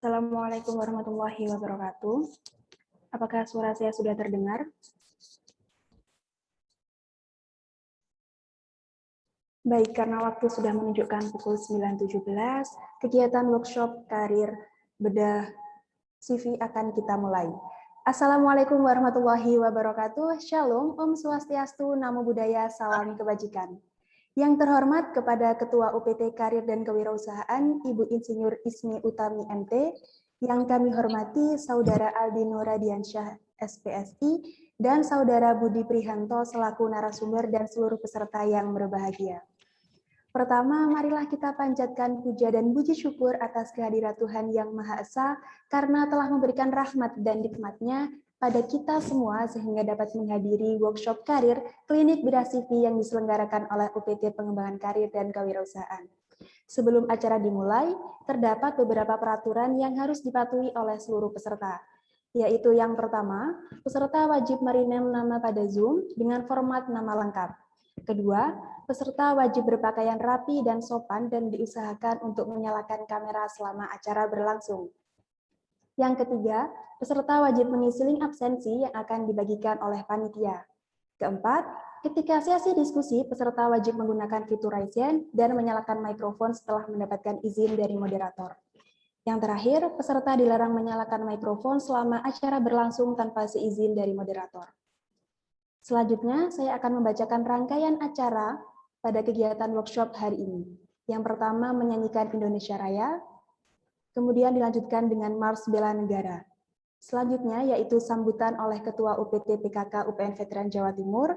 Assalamualaikum warahmatullahi wabarakatuh. Apakah suara saya sudah terdengar? Baik, karena waktu sudah menunjukkan pukul 9.17, kegiatan workshop karir bedah CV akan kita mulai. Assalamualaikum warahmatullahi wabarakatuh. Shalom, Om Swastiastu, Namo Buddhaya, Salam Kebajikan. Yang terhormat kepada Ketua UPT Karir dan Kewirausahaan, Ibu Insinyur Ismi Utami MT, yang kami hormati Saudara Aldino Radiansyah SPSI, dan Saudara Budi Prihanto selaku narasumber dan seluruh peserta yang berbahagia. Pertama, marilah kita panjatkan puja dan puji syukur atas kehadirat Tuhan Yang Maha Esa karena telah memberikan rahmat dan nikmat-Nya pada kita semua sehingga dapat menghadiri workshop karir klinik bedah CV yang diselenggarakan oleh UPT Pengembangan Karir dan Kewirausahaan. Sebelum acara dimulai, terdapat beberapa peraturan yang harus dipatuhi oleh seluruh peserta, yaitu yang pertama, peserta wajib merename nama pada Zoom dengan format nama lengkap. Kedua, peserta wajib berpakaian rapi dan sopan dan diusahakan untuk menyalakan kamera selama acara berlangsung. Yang ketiga, peserta wajib mengisi link absensi yang akan dibagikan oleh panitia. Keempat, ketika sesi diskusi, peserta wajib menggunakan fitur raise hand dan menyalakan mikrofon setelah mendapatkan izin dari moderator. Yang terakhir, peserta dilarang menyalakan mikrofon selama acara berlangsung tanpa seizin dari moderator. Selanjutnya, saya akan membacakan rangkaian acara pada kegiatan workshop hari ini. Yang pertama, menyanyikan Indonesia Raya, kemudian dilanjutkan dengan Mars Bela Negara. Selanjutnya, yaitu sambutan oleh Ketua UPT PKK UPN Veteran Jawa Timur,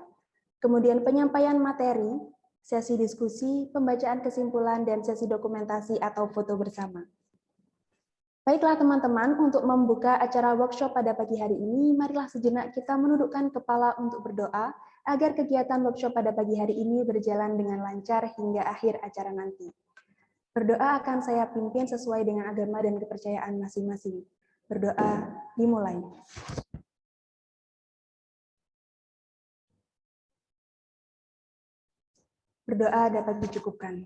kemudian penyampaian materi, sesi diskusi, pembacaan kesimpulan, dan sesi dokumentasi atau foto bersama. Baiklah teman-teman, untuk membuka acara workshop pada pagi hari ini, marilah sejenak kita menundukkan kepala untuk berdoa agar kegiatan workshop pada pagi hari ini berjalan dengan lancar hingga akhir acara nanti. Berdoa akan saya pimpin sesuai dengan agama dan kepercayaan masing-masing. Berdoa dimulai. Berdoa dapat dicukupkan.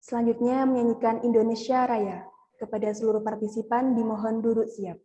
Selanjutnya menyanyikan Indonesia Raya. Kepada seluruh partisipan dimohon duduk siap.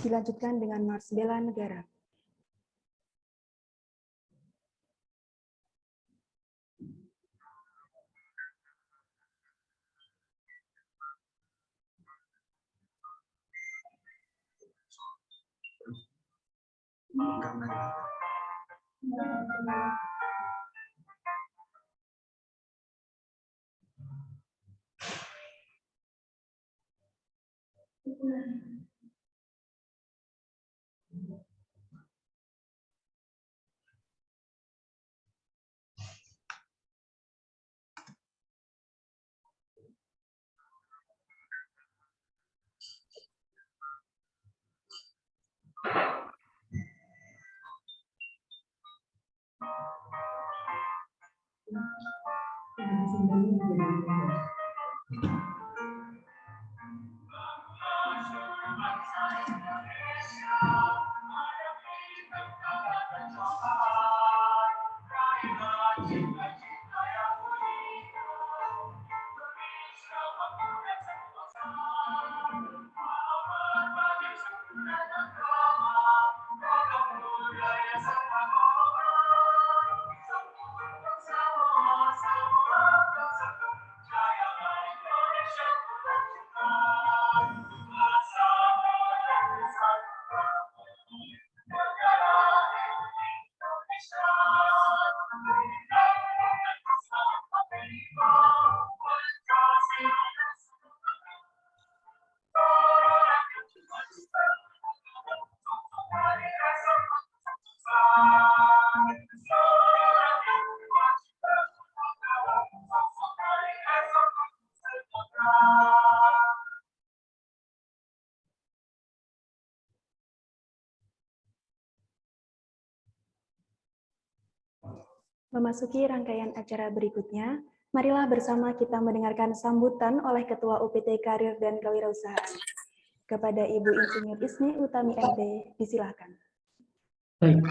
Dilanjutkan dengan Mars Bela Negara. Memasuki rangkaian acara berikutnya, marilah bersama kita mendengarkan sambutan oleh Ketua UPT Karir dan Kewirausahaan. Kepada Ibu Insinyur Isni Utami MD, disilakan. Baik.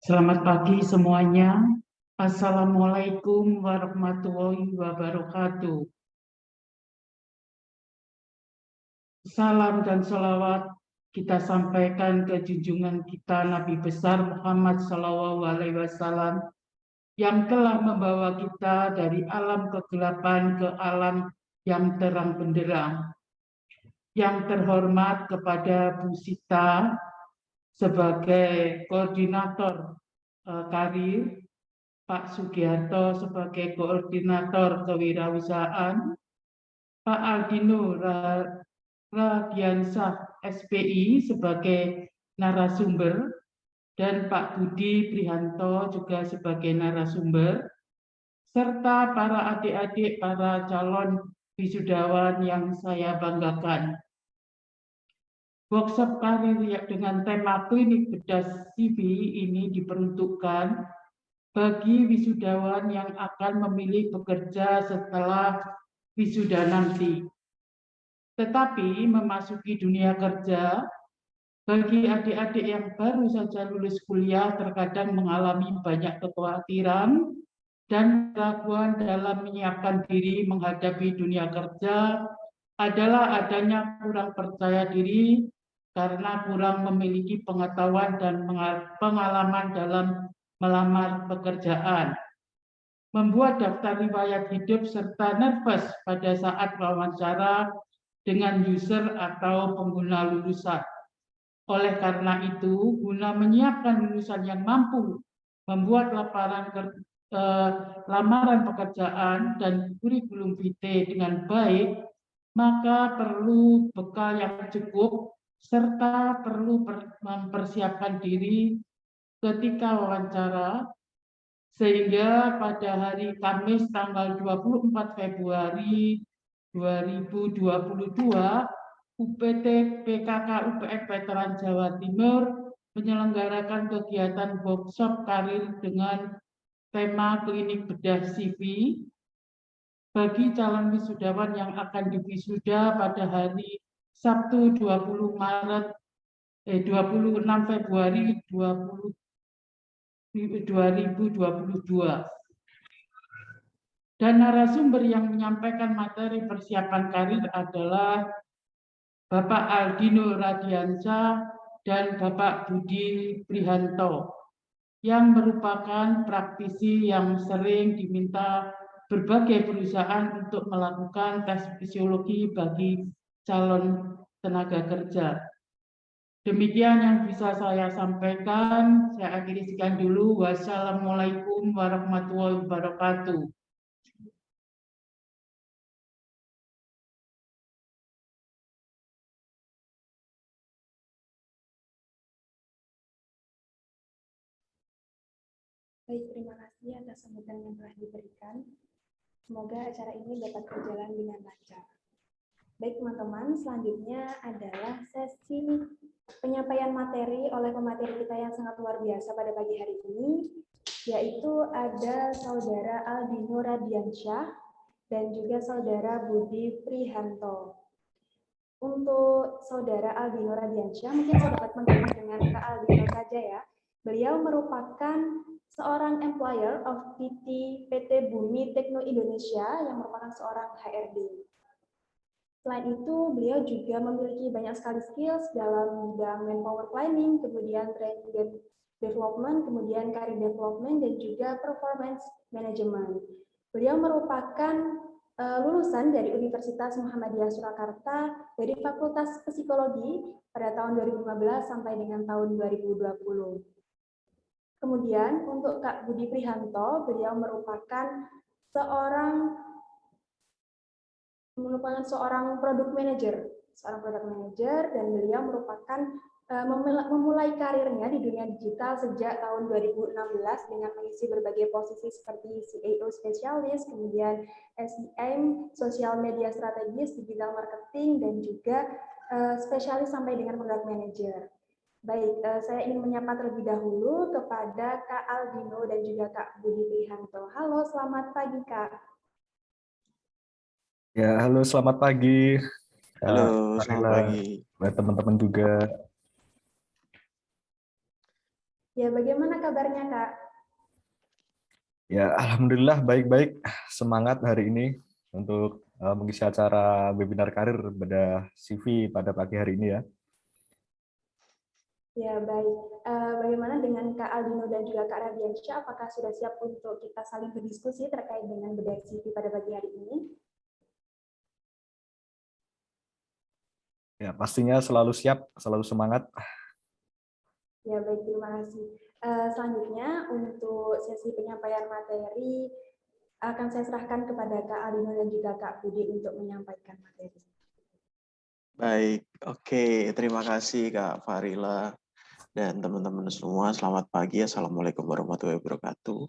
Selamat pagi semuanya. Assalamualaikum warahmatullahi wabarakatuh. Salam dan salawat kita sampaikan ke junjungan kita Nabi besar Muhammad SAW yang telah membawa kita dari alam kegelapan ke alam yang terang benderang. Yang terhormat kepada Bu Sita sebagai koordinator karir, Pak Sugiharto sebagai koordinator kewirausahaan, Pak Aldino Radiansah SPI sebagai narasumber, dan Pak Budi Prihanto juga sebagai narasumber, serta para adik-adik para calon wisudawan yang saya banggakan. Workshop karir dengan tema klinik bedah CV ini diperuntukkan bagi wisudawan yang akan memilih bekerja setelah wisuda nanti. Tetapi memasuki dunia kerja, bagi adik-adik yang baru saja lulus kuliah terkadang mengalami banyak kekhawatiran dan keraguan dalam menyiapkan diri menghadapi dunia kerja adalah adanya kurang percaya diri karena kurang memiliki pengetahuan dan pengalaman dalam melamar pekerjaan, membuat daftar riwayat hidup serta nervous pada saat wawancara dengan user atau pengguna lulusan. Oleh karena itu, guna menyiapkan lulusan yang mampu membuat lamaran pekerjaan dan kurikulum vitae dengan baik, maka perlu bekal yang cukup serta perlu mempersiapkan diri ketika wawancara, sehingga pada hari Kamis tanggal 24 Februari 2022, UPT PKK UPN Veteran Jawa Timur menyelenggarakan kegiatan workshop karir dengan tema klinik bedah CV bagi calon wisudawan yang akan diwisuda pada hari Sabtu 26 Februari 2022. Dan narasumber yang menyampaikan materi persiapan karir adalah Bapak Aldino Radiansah dan Bapak Budi Prihanto, yang merupakan praktisi yang sering diminta berbagai perusahaan untuk melakukan tes fisiologi bagi calon tenaga kerja. Demikian yang bisa saya sampaikan. Saya akhiri sekian dulu. Wassalamualaikum warahmatullahi wabarakatuh. Baik, terima kasih atas sambutan yang telah diberikan. Semoga acara ini dapat berjalan dengan lancar. Baik teman-teman, selanjutnya adalah sesi penyampaian materi oleh pemateri kita yang sangat luar biasa pada pagi hari ini, yaitu ada Saudara Aldino Radiansyah dan juga Saudara Budi Prihanto. Untuk Saudara Aldino Radiansyah, mungkin saya dapat mengenal dengan Kak Aldino saja ya. Beliau merupakan seorang employer of PT Bumi Tekno Indonesia yang merupakan seorang HRD. Selain itu, beliau juga memiliki banyak sekali skills dalam bidang manpower planning, kemudian training development, kemudian career development, dan juga performance management. Beliau merupakan lulusan dari Universitas Muhammadiyah Surakarta dari Fakultas Psikologi pada tahun 2015 sampai dengan tahun 2020. Kemudian untuk Kak Budi Prihanto, beliau merupakan seorang product manager, dan beliau merupakan memulai karirnya di dunia digital sejak tahun 2016 dengan mengisi berbagai posisi seperti CAO spesialis, kemudian SEM, social media strategis, digital marketing, dan juga spesialis sampai dengan product manager. Baik, saya ingin menyapa terlebih dahulu kepada Kak Aldino dan juga Kak Budi Prihanto. Halo, selamat pagi Kak. Ya, halo selamat pagi. Halo, selamat pagi. Buat teman-teman juga. Ya, bagaimana kabarnya Kak? Ya, alhamdulillah baik-baik. Semangat hari ini untuk mengisi acara webinar karir bedah CV pada pagi hari ini ya. Ya, baik. Bagaimana dengan Kak Aldino dan juga Kak Radiansyah? Apakah sudah siap untuk kita saling berdiskusi terkait dengan bedah CV pada pagi hari ini? Ya, pastinya selalu siap, selalu semangat. Ya, baik. Terima kasih. Selanjutnya, untuk sesi penyampaian materi, akan saya serahkan kepada Kak Aldino dan juga Kak Budi untuk menyampaikan materi. Baik, oke. Terima kasih Kak Farila dan teman-teman semua. Selamat pagi. Assalamualaikum warahmatullahi wabarakatuh.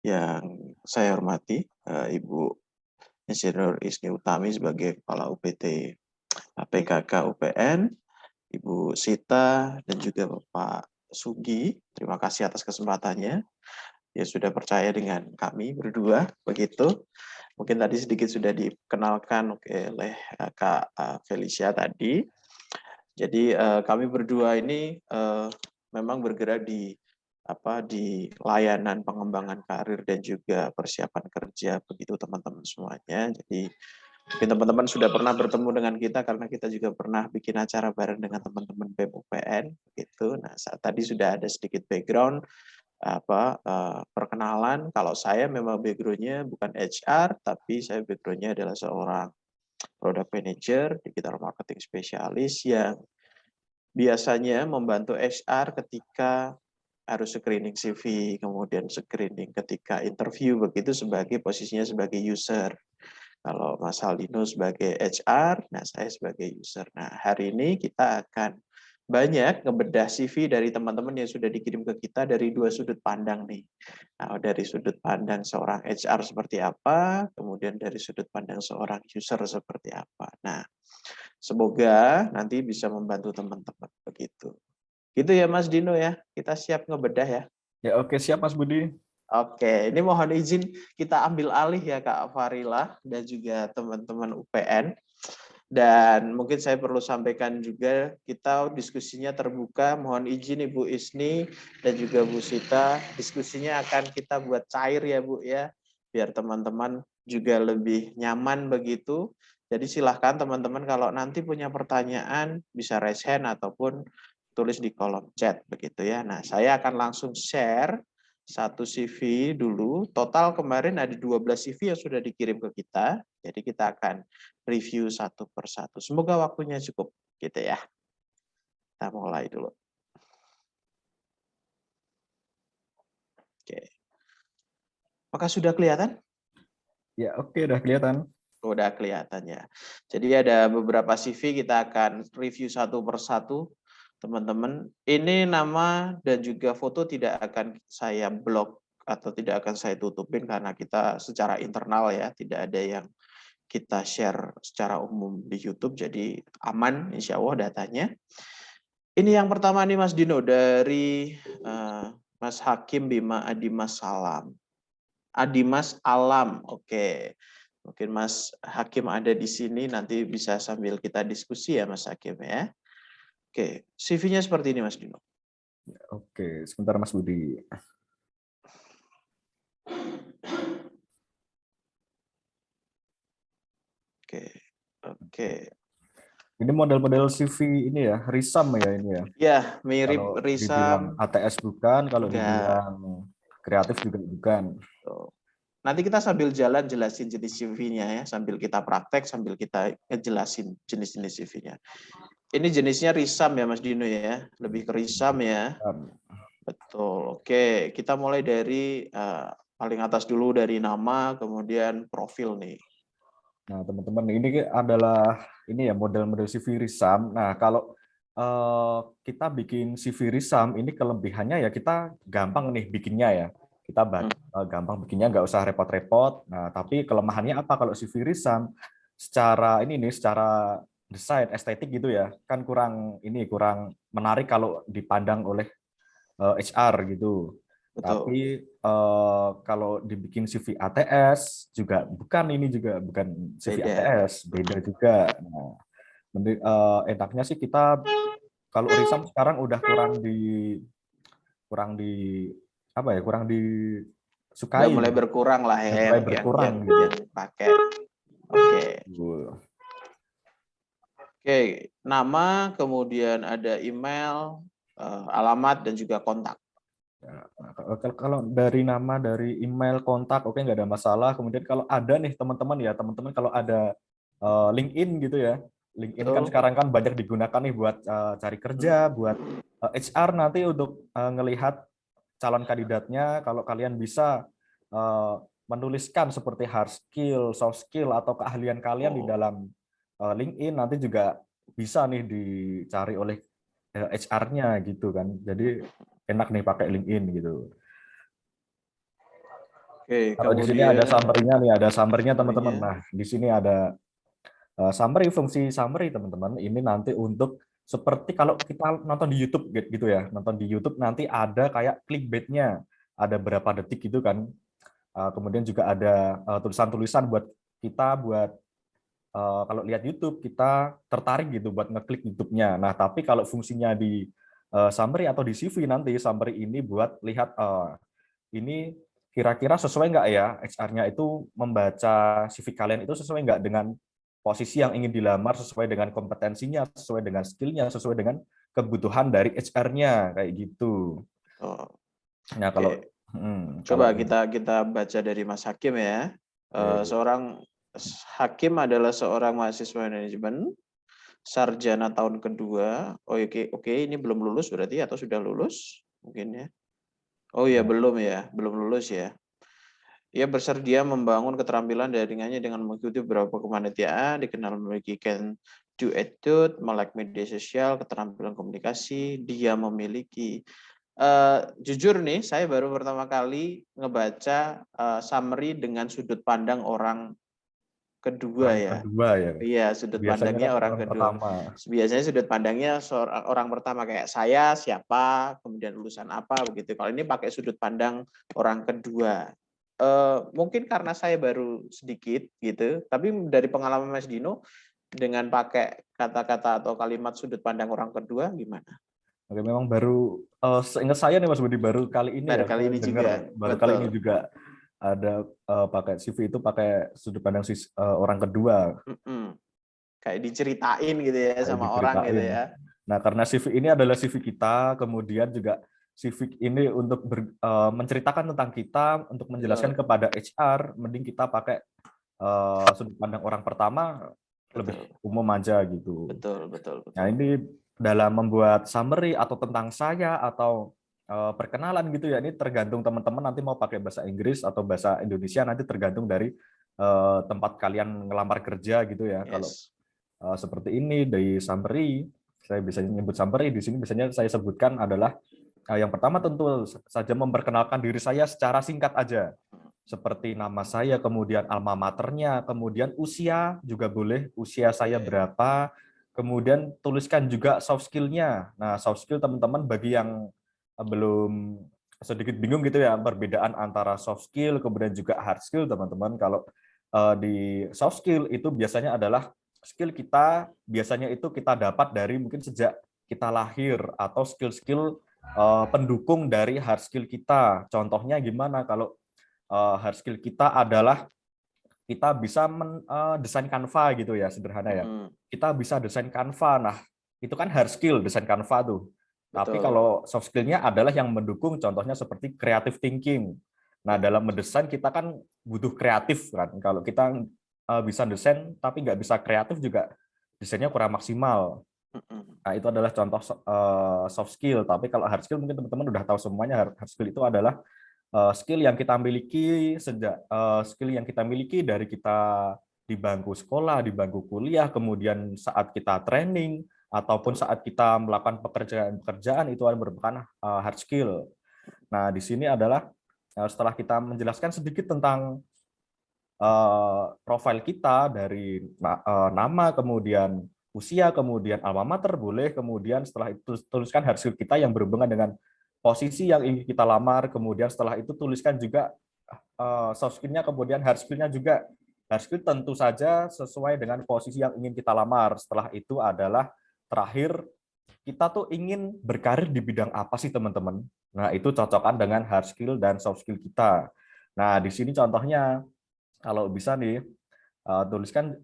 Yang saya hormati, Ibu Insinyur Isni Utami sebagai Kepala UPT PKK UPN, Ibu Sita, dan juga Bapak Sugi. Terima kasih atas kesempatannya. Ya sudah percaya dengan kami berdua, begitu. Mungkin tadi sedikit sudah dikenalkan oleh Kak Felicia tadi. Jadi kami berdua ini memang bergerak di layanan pengembangan karir dan juga persiapan kerja, begitu teman-teman semuanya. Jadi mungkin teman-teman sudah pernah bertemu dengan kita karena kita juga pernah bikin acara bareng dengan teman-teman BEM UPN, begitu. Nah, saat tadi sudah ada sedikit background perkenalan. Kalau saya memang background-nya bukan HR, tapi saya background-nya adalah seorang product manager, digital marketing spesialis yang biasanya membantu HR ketika harus screening CV, kemudian screening ketika interview, begitu sebagai posisinya sebagai user. Kalau Mas Aldino sebagai HR, nah saya sebagai user. Nah, hari ini kita akan banyak ngebedah CV dari teman-teman yang sudah dikirim ke kita dari dua sudut pandang nih. Nah, dari sudut pandang seorang HR seperti apa, kemudian dari sudut pandang seorang user seperti apa. Nah, semoga nanti bisa membantu teman-teman begitu. Gitu ya Mas Dino ya, kita siap ngebedah ya. Ya, oke, siap Mas Budi. Oke, ini mohon izin kita ambil alih ya Kak Farila dan juga teman-teman UPN. Dan mungkin saya perlu sampaikan juga, kita diskusinya terbuka. Mohon izin Ibu Isni dan juga Bu Sita, diskusinya akan kita buat cair ya Bu ya, biar teman-teman juga lebih nyaman begitu. Jadi silahkan teman-teman kalau nanti punya pertanyaan bisa raise hand ataupun tulis di kolom chat begitu ya. Nah, saya akan langsung share satu CV dulu. Total kemarin ada 12 CV yang sudah dikirim ke kita. Jadi kita akan review satu persatu. Semoga waktunya cukup gitu ya. kita mulai dulu. Oke. Apakah sudah kelihatan? Ya, oke, udah kelihatan. Udah kelihatan ya. Jadi ada beberapa CV, kita akan review satu persatu, teman-teman. Ini nama dan juga foto tidak akan saya blok atau tidak akan saya tutupin karena kita secara internal ya, tidak ada yang kita share secara umum di YouTube, jadi aman insya Allah datanya. Ini yang pertama nih Mas Dino dari Mas Hakim Bima Adimas Salam. Adimas Alam, oke. Mungkin Mas Hakim ada di sini, nanti bisa sambil kita diskusi ya Mas Hakim ya. Oke, CV-nya seperti ini Mas Dino. Oke, sebentar Mas Budi. Oke. Ini model-model CV ini ya, Risam ya ini ya. Ya, mirip Kalau Risam. dibilang ATS bukan, kalau Enggak. dibilang kreatif juga bukan. Nanti kita sambil jalan jelasin jenis CV-nya ya, sambil kita praktek, sambil kita ngejelasin jenis-jenis CV-nya. Ini jenisnya Risam ya Mas Dino ya, lebih ke Risam ya. Betul. Oke, kita mulai dari paling atas dulu, dari nama, kemudian profil nih. Nah, teman-teman, ini adalah ini ya model-model CV Risam. Nah, kalau kita bikin CV Risam, ini kelebihannya ya kita gampang nih bikinnya ya. Kita gampang bikinnya, nggak usah repot-repot. Nah, tapi kelemahannya apa kalau CV Risam? Secara ini nih, secara desain estetik gitu ya, kan kurang menarik kalau dipandang oleh HR gitu. Betul. Tapi kalau dibikin CV ATS juga bukan CV ATS, beda juga. Nah, enaknya sih kita kalau Risam sekarang udah kurang disukai. Udah mulai berkurang lah ya, mulai berkurang yang pakai. Oke. Oke, nama, kemudian ada email, alamat dan juga kontak. Kalau dari nama, dari email, kontak, oke, nggak ada masalah. Kemudian kalau ada nih teman-teman kalau ada LinkedIn gitu ya, LinkedIn kan sekarang kan banyak digunakan nih buat cari kerja, buat HR nanti untuk ngelihat calon kandidatnya. Kalau kalian bisa menuliskan seperti hard skill, soft skill, atau keahlian kalian di dalam LinkedIn, nanti juga bisa nih dicari oleh HR-nya gitu kan. Jadi enak nih pakai LinkedIn gitu. Oke, kalau di sini ada summary-nya nih, ada summary-nya teman-teman. Nah, di sini ada summary, fungsi summary teman-teman. Ini nanti untuk seperti kalau kita nonton di YouTube gitu ya. Nonton di YouTube nanti ada kayak clickbait-nya. Ada berapa detik gitu kan. Kemudian juga ada tulisan-tulisan buat kita kalau lihat YouTube kita tertarik gitu buat ngeklik YouTube-nya. Nah, tapi kalau fungsinya di summary atau di CV nanti, summary ini buat lihat ini kira-kira sesuai nggak ya HR-nya itu membaca CV kalian itu sesuai nggak dengan posisi yang ingin dilamar, sesuai dengan kompetensinya, sesuai dengan skill-nya, sesuai dengan kebutuhan dari HR-nya kayak gitu. Nah, kalau coba kita baca dari Mas Hakim ya. Seorang Hakim adalah seorang mahasiswa manajemen, sarjana tahun kedua. Oke, ini belum lulus berarti atau sudah lulus mungkin ya? Oh ya, belum lulus ya. Ia bersedia membangun keterampilan daringannya dengan mengikuti beberapa kepanitiaan, dikenal memiliki can do attitude, melek media sosial, keterampilan komunikasi. Dia memiliki jujur nih, saya baru pertama kali ngebaca summary dengan sudut pandang orang kedua ya. Iya, sudut pandangnya orang kedua. Biasanya sudut pandangnya orang pertama kayak saya, siapa, kemudian lulusan apa begitu. Kalau ini pakai sudut pandang orang kedua. Mungkin karena saya baru sedikit gitu, tapi dari pengalaman Mas Dino dengan pakai kata-kata atau kalimat sudut pandang orang kedua gimana? Oke, memang baru seingat saya nih Mas Budi baru kali ini kali ini juga ada pakai CV itu pakai sudut pandang orang kedua. Kayak diceritain gitu ya sama orang gitu ya. Nah, karena CV ini adalah CV kita, kemudian juga CV ini untuk menceritakan tentang kita, untuk menjelaskan kepada HR, mending kita pakai sudut pandang orang pertama, lebih umum aja gitu. Betul. Nah, ini dalam membuat summary atau tentang saya atau perkenalan gitu ya, ini tergantung teman-teman nanti mau pakai bahasa Inggris atau bahasa Indonesia, nanti tergantung dari tempat kalian ngelamar kerja gitu ya. Kalau Yes. seperti ini dari summary, saya bisa nyebut summary di sini biasanya saya sebutkan adalah yang pertama tentu saja memperkenalkan diri saya secara singkat aja. Seperti nama saya, kemudian alma maternya, kemudian usia juga boleh, usia saya Oke. berapa, kemudian tuliskan juga soft skill-nya. Nah, soft skill teman-teman bagi yang belum sedikit bingung gitu ya, perbedaan antara soft skill kemudian juga hard skill teman-teman. Kalau di soft skill itu biasanya adalah skill kita, biasanya itu kita dapat dari mungkin sejak kita lahir atau skill-skill pendukung dari hard skill kita. Contohnya gimana? Kalau hard skill kita adalah kita bisa desain Canva gitu ya, sederhana ya. Kita bisa desain Canva. Nah, itu kan hard skill desain Canva tuh. Tapi Betul. kalau soft skill-nya adalah yang mendukung, contohnya seperti creative thinking. Nah, dalam mendesain kita kan butuh kreatif kan. Kalau kita bisa desain tapi nggak bisa kreatif juga desainnya kurang maksimal. Nah, itu adalah contoh soft skill. Tapi kalau hard skill mungkin teman-teman udah tahu semuanya. Hard skill itu adalah skill yang kita miliki skill yang kita miliki dari kita di bangku sekolah, di bangku kuliah, kemudian saat kita training ataupun saat kita melakukan pekerjaan itu merupakan hard skill. Nah, di sini adalah setelah kita menjelaskan sedikit tentang profil kita dari nama, kemudian usia, kemudian alma mater boleh, kemudian setelah itu tuliskan hard skill kita yang berhubungan dengan posisi yang ingin kita lamar, kemudian setelah itu tuliskan juga soft skill-nya, kemudian hard skill-nya juga. Hard skill tentu saja sesuai dengan posisi yang ingin kita lamar. Setelah itu adalah terakhir, kita tuh ingin berkarir di bidang apa sih teman-teman? Nah, itu cocokkan dengan hard skill dan soft skill kita. Nah, di sini contohnya, kalau bisa nih, tuliskan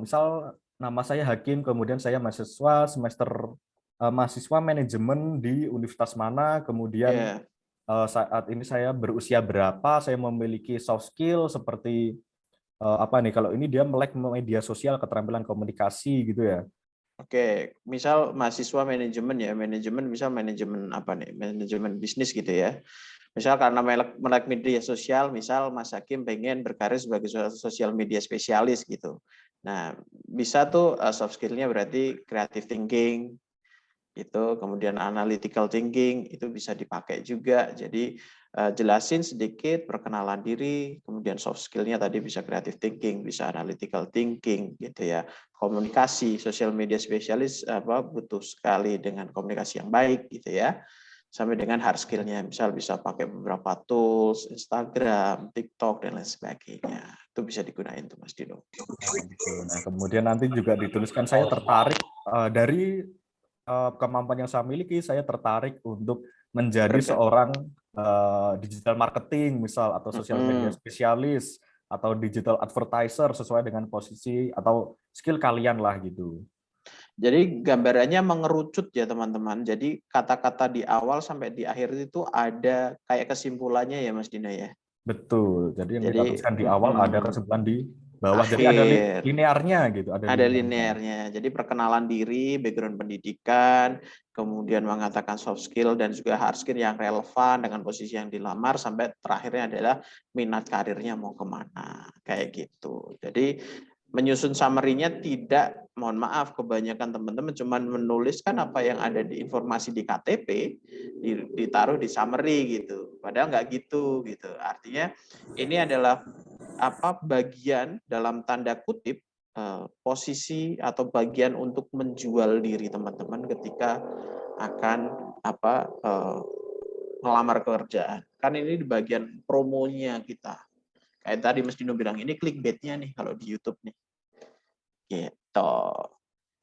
misal nama saya Hakim, kemudian saya mahasiswa manajemen di universitas mana, kemudian Yeah. saat ini saya berusia berapa, saya memiliki soft skill seperti apa nih, kalau ini dia melek media sosial, keterampilan komunikasi gitu ya. Oke, misal mahasiswa manajemen ya, manajemen misal manajemen apa nih, manajemen bisnis gitu ya. Misal karena melek media sosial, misal Mas Hakim pengen berkarir sebagai sosial media spesialis gitu. Nah, bisa tuh soft skill-nya berarti creative thinking, itu kemudian analytical thinking itu bisa dipakai juga. Jadi jelasin sedikit perkenalan diri, kemudian soft skill-nya tadi bisa creative thinking, bisa analytical thinking gitu ya. Komunikasi, social media spesialis butuh sekali dengan komunikasi yang baik gitu ya. Sampai dengan hard skill-nya, misal bisa pakai beberapa tools, Instagram, TikTok dan lain sebagainya. Itu bisa digunakan tuh Mas Dino. Nah, kemudian nanti juga dituliskan saya tertarik dari kemampuan yang saya miliki, saya tertarik untuk menjadi seorang digital marketing misal, atau sosial media spesialis atau digital advertiser sesuai dengan posisi atau skill kalian lah gitu. Jadi gambarannya mengerucut ya teman-teman. Jadi kata-kata di awal sampai di akhir itu ada kayak kesimpulannya ya Mas Dina ya. Betul. Jadi yang kita Jadi tuliskan di awal ada kesimpulan di bawah. Jadi ada akhir. linearnya gitu. Ada linearnya. Jadi perkenalan diri, background pendidikan, kemudian mengatakan soft skill dan juga hard skill yang relevan dengan posisi yang dilamar, sampai terakhirnya adalah minat karirnya mau kemana. Kayak gitu. Jadi menyusun summary-nya tidak, mohon maaf, kebanyakan teman-teman cuma menuliskan apa yang ada di informasi di KTP, ditaruh di summary gitu. Padahal nggak gitu. Artinya ini adalah bagian dalam tanda kutip posisi atau bagian untuk menjual diri teman-teman ketika akan melamar pekerjaan. Kan ini di bagian promonya kita. Kayak tadi Mas Dino bilang, ini clickbait-nya nih kalau di YouTube nih. Gitu.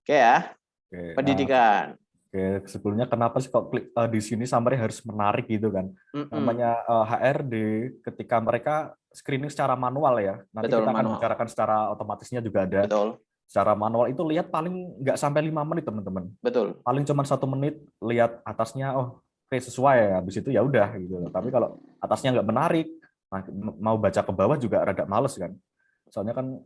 Oke ya. Oke, Pendidikan. Oke, sebelumnya kenapa sih kok di sini summary harus menarik gitu kan? Namanya HRD ketika mereka screening secara manual ya. Nanti Betul, kita akan manual. bicarakan secara otomatisnya juga ada. Betul. Secara manual itu lihat paling nggak sampai 5 menit teman-teman. Betul. Paling cuma 1 menit lihat atasnya, oh oke sesuai, habis itu ya udah gitu. Tapi kalau atasnya nggak menarik, mau baca ke bawah juga rada males kan. Soalnya kan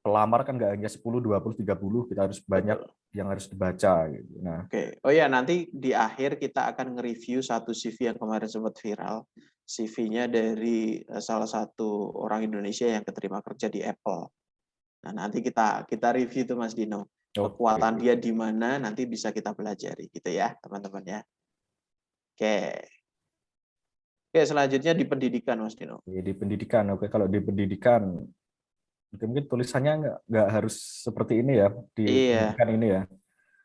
pelamar kan nggak hanya 10, 20, 30, kita harus banyak yang harus dibaca gitu. Nah, Oke. Oh ya, nanti di akhir kita akan nge-review satu CV yang kemarin sempat viral. CV-nya dari salah satu orang Indonesia yang keterima kerja di Apple. Nah, nanti kita review itu Mas Dino. Kekuatan dia di mana nanti bisa kita pelajari gitu ya, teman-teman ya. Oke. Oke, selanjutnya di pendidikan Mas Dino. di pendidikan, oke, kalau di pendidikan mungkin tulisannya nggak harus seperti ini ya, di Iya. pendidikan ini ya,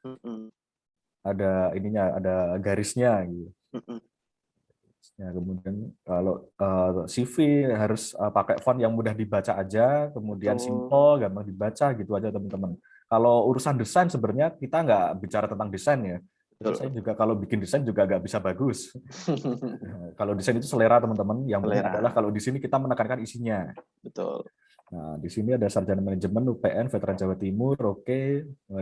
Mm-mm. ada ininya, ada garisnya gitu. Mm-mm. Ya, kemudian kalau CV harus pakai font yang mudah dibaca aja, kemudian Betul. simple, gampang dibaca gitu aja teman-teman. Kalau urusan desain sebenarnya kita nggak bicara tentang desain ya. Jadi saya juga kalau bikin desain juga nggak bisa bagus. Kalau desain itu selera teman-teman. Yang penting Selera. adalah kalau di sini kita menekankan isinya. Betul. Nah, di sini ada sarjana manajemen UPN Veteran Jawa Timur, oke.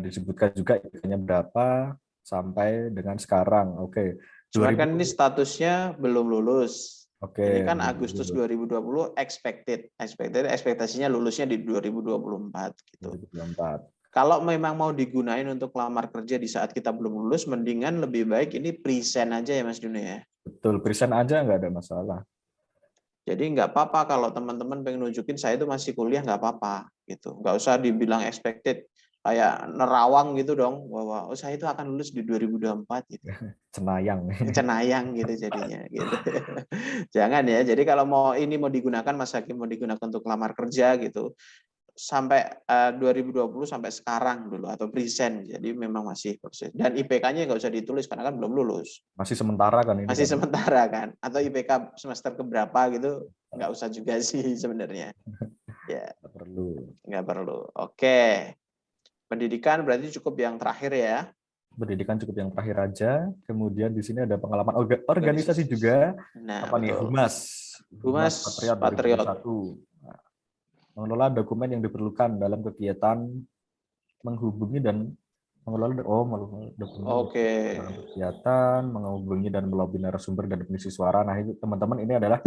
Disebutkan juga IPK-nya berapa sampai dengan sekarang, oke. Cuman kan ini statusnya belum lulus. Oke. Ini kan Agustus 2020 ekspektasinya lulusnya di 2024 gitu. 2024. Kalau memang mau digunain untuk lamar kerja di saat kita belum lulus, mendingan lebih baik ini present aja ya Mas Duno ya. Betul, present aja nggak ada masalah. Jadi nggak apa-apa kalau teman-teman pengen nunjukin saya itu masih kuliah, nggak apa-apa gitu. Nggak usah dibilang expected kayak nerawang gitu dong bahwa saya itu akan lulus di 2024 gitu. Cenayang. Cenayang gitu jadinya gitu. Jangan ya. Jadi kalau mau digunakan Mas Hakim mau digunakan untuk lamar kerja gitu sampai 2020 sampai sekarang dulu atau present. Jadi memang masih proses. Dan IPK-nya nggak usah ditulis karena kan belum lulus. Masih sementara kan ini. Masih kan? sementara kan. Atau IPK semester keberapa gitu nggak usah juga sih sebenarnya. Ya. Nggak perlu. Nggak perlu. Oke. Pendidikan berarti cukup yang terakhir ya. Pendidikan cukup yang terakhir aja. Kemudian di sini ada pengalaman organisasi juga. Nah, apa nih? betul. Humas Humas Patriot. 2021. Nah, mengelola dokumen yang diperlukan dalam kegiatan menghubungi dan mengelola dokumen dalam kegiatan, menghubungi dan melobi narasumber dan pengisi suara. Nah, itu teman-teman ini adalah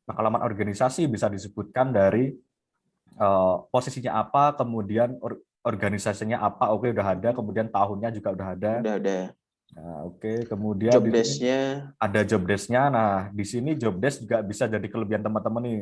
pengalaman organisasi, bisa disebutkan dari posisinya apa, kemudian organisasinya apa, oke udah ada, kemudian tahunnya juga udah ada. Udah ada. Nah, oke, kemudian Job desk-nya ada job desk-nya. Nah, di sini job desk juga bisa jadi kelebihan teman-teman nih.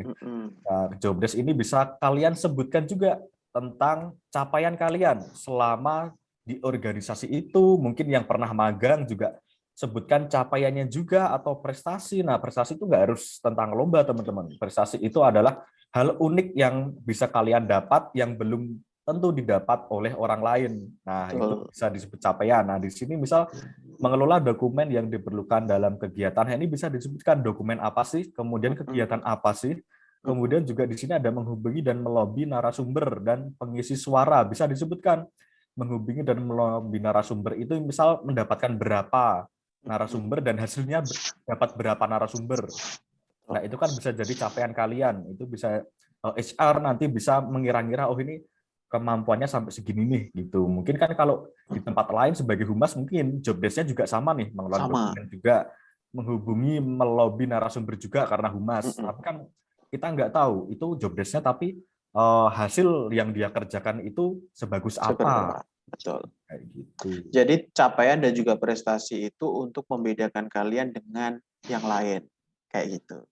Nah, job desk ini bisa kalian sebutkan juga tentang capaian kalian selama di organisasi itu, mungkin yang pernah magang juga sebutkan capaiannya juga atau prestasi. Nah, prestasi itu nggak harus tentang lomba, teman-teman. Prestasi itu adalah hal unik yang bisa kalian dapat yang belum tentu didapat oleh orang lain. Nah, itu bisa disebut capaian. Nah, di sini misal mengelola dokumen yang diperlukan dalam kegiatan, ini bisa disebutkan dokumen apa sih, kemudian kegiatan apa sih, kemudian juga di sini ada menghubungi dan melobi narasumber dan pengisi suara, bisa disebutkan menghubungi dan melobi narasumber itu misal mendapatkan berapa narasumber dan hasilnya dapat berapa narasumber. Nah, itu kan bisa jadi capaian kalian. Itu bisa HR nanti bisa mengira-ngira, oh ini kemampuannya sampai segini nih gitu. Mungkin kan kalau di tempat lain sebagai humas mungkin job desk-nya juga sama nih, mengelola dokumen juga, menghubungi, melobi narasumber juga karena humas. Tapi kan kita nggak tahu itu job desk-nya, tapi hasil yang dia kerjakan itu sebagus apa. Betul. Kayak gitu. Jadi capaian dan juga prestasi itu untuk membedakan kalian dengan yang lain. Kayak gitu.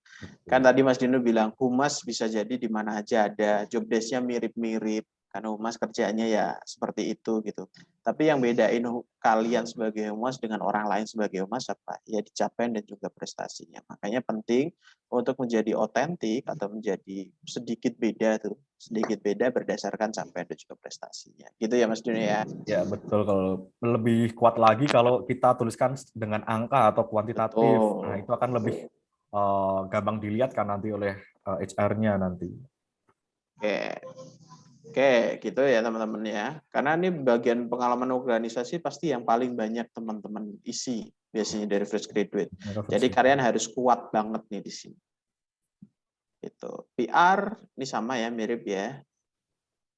Kan tadi Mas Dino bilang humas bisa jadi di mana aja ada, job desk-nya mirip-mirip, karena humas kerjanya ya seperti itu gitu. Tapi yang bedain kalian sebagai humas dengan orang lain sebagai humas apa? Ya di capaian dan juga prestasinya. Makanya penting untuk menjadi otentik atau menjadi sedikit beda berdasarkan capaian dan juga prestasinya. Gitu ya Mas Dino ya? Ya betul, kalau lebih kuat lagi kalau kita tuliskan dengan angka atau kuantitatif. Nah, itu akan lebih gampang dilihat kan nanti oleh HR-nya nanti. Oke, gitu ya teman-teman ya. Karena ini bagian pengalaman organisasi pasti yang paling banyak teman-teman isi biasanya dari fresh graduate. Jadi kalian harus kuat banget nih di sini. Itu PR ini sama ya, mirip ya.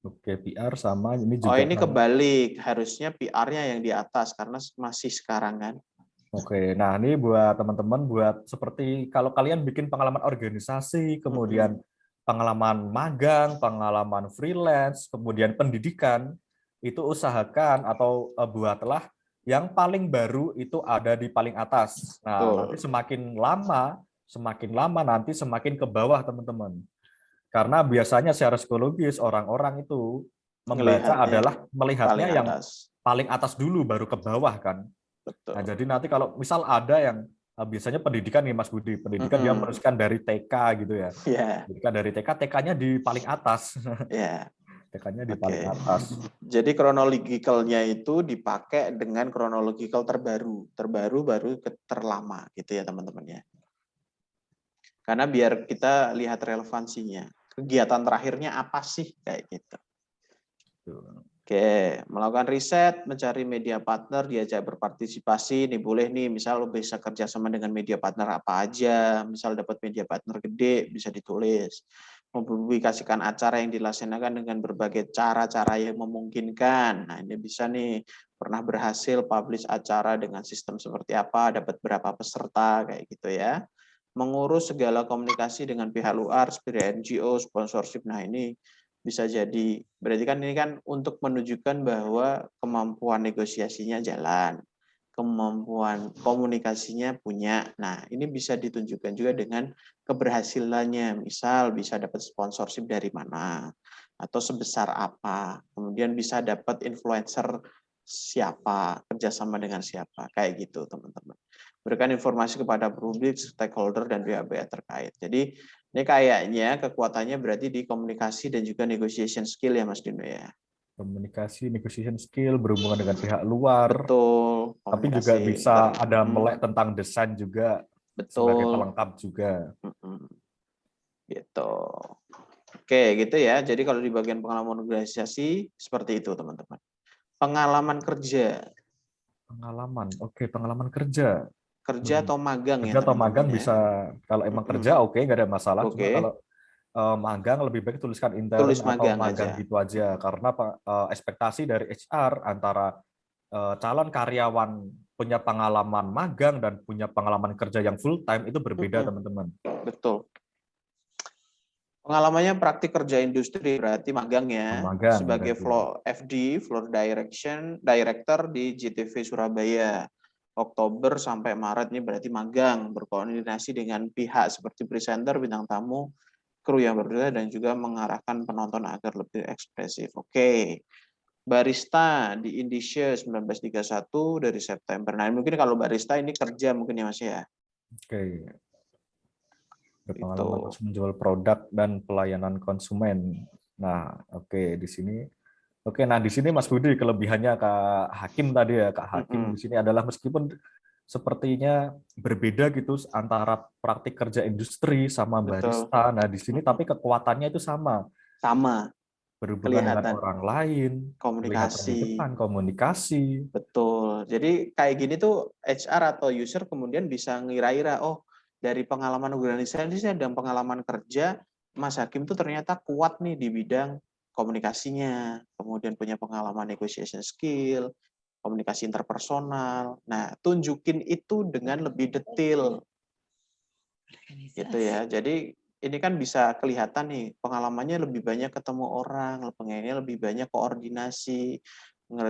Oke, PR sama ini juga. Oh, ini kebalik. Harusnya PR-nya yang di atas karena masih sekarang kan. Oke, nah ini buat teman-teman, buat seperti kalau kalian bikin pengalaman organisasi, kemudian pengalaman magang, pengalaman freelance, kemudian pendidikan, itu usahakan atau buatlah yang paling baru itu ada di paling atas. Nah, nanti Betul. semakin lama nanti semakin ke bawah, teman-teman. Karena biasanya secara psikologis orang-orang itu membaca Ngelihatnya adalah melihatnya paling yang atas. paling atas dulu baru ke bawah kan. Betul. Nah, jadi nanti kalau misal ada yang biasanya pendidikan nih Mas Budi, pendidikan dia Mm-mm. meneruskan dari TK gitu ya. Ya, Pendidikan dari TK, TK-nya di paling atas. ya. TK-nya di paling Oke. atas. Jadi kronologikalnya itu dipakai dengan kronologikal terbaru. Terbaru baru ke terlama gitu ya teman-teman ya. Karena biar kita lihat relevansinya. Kegiatan terakhirnya apa sih kayak gitu. Oke, melakukan riset, mencari media partner, diajak berpartisipasi, nih boleh nih, misal lo bisa kerjasama dengan media partner apa aja, misal dapat media partner gede, bisa ditulis. Mempublikasikan acara yang dilaksanakan dengan berbagai cara-cara yang memungkinkan. Nah, ini bisa nih, pernah berhasil publish acara dengan sistem seperti apa, dapat berapa peserta, kayak gitu ya. Mengurus segala komunikasi dengan pihak luar, seperti NGO, sponsorship, nah ini bisa jadi, berarti kan ini kan untuk menunjukkan bahwa kemampuan negosiasinya jalan, kemampuan komunikasinya punya. Nah, ini bisa ditunjukkan juga dengan keberhasilannya, misal bisa dapat sponsorship dari mana, atau sebesar apa, kemudian bisa dapat influencer siapa, kerjasama dengan siapa, kayak gitu teman-teman. Berikan informasi kepada publik, stakeholder, dan pihak-pihak terkait. Jadi ini kayaknya kekuatannya berarti di komunikasi dan juga negotiation skill ya Mas Dino ya. Komunikasi, negotiation skill, berhubungan dengan pihak luar, Betul, tapi juga komunikasi bisa ada melek tentang desain juga sebagai betul. pelengkap juga. Gitu. Oke, gitu ya. Jadi kalau di bagian pengalaman organisasi seperti itu, teman-teman. Pengalaman kerja. Pengalaman, oke, pengalaman kerja. Kerja atau magang ya, Kerja atau teman-teman magang ya. bisa, kalau emang kerja oke, nggak ada masalah. Cuma Oke, kalau magang lebih baik tuliskan intern tulis atau magang magang aja. gitu aja. Karena ekspektasi dari HR antara calon karyawan punya pengalaman magang dan punya pengalaman kerja yang full time itu berbeda, teman-teman. Betul. Pengalamannya praktik kerja industri berarti magang ya, Magang sebagai berarti. Floor Director di GTV Surabaya. Oktober sampai Maret ini berarti magang, berkoordinasi dengan pihak seperti presenter, bintang tamu, kru yang berbeda, dan juga mengarahkan penonton agar lebih ekspresif. Oke. Barista di Indonesia 1931 dari September. Nah, mungkin kalau barista ini kerja mungkin ya Mas ya. Oke. Berpengalaman Itu. menjual produk dan pelayanan konsumen. Nah, oke, di sini. Oke, nah di sini Mas Budi kelebihannya Kak Hakim tadi ya, Kak Hakim di sini adalah meskipun sepertinya berbeda gitu antara praktik kerja industri sama Betul. barista. Nah, di sini tapi kekuatannya itu sama. Sama. Berhubungan dengan Kelihatan. orang lain, kelihatan di Komunikasi. depan, komunikasi. Betul. Jadi kayak gini tuh HR atau user kemudian bisa ngira-ira, oh dari pengalaman organisasi dan pengalaman kerja, Mas Hakim tuh ternyata kuat nih di bidang komunikasinya, kemudian punya pengalaman negotiation skill, komunikasi interpersonal. Nah, tunjukin itu dengan lebih detail. Gitu ya. Jadi ini kan bisa kelihatan nih pengalamannya lebih banyak ketemu orang, pengennya lebih banyak koordinasi,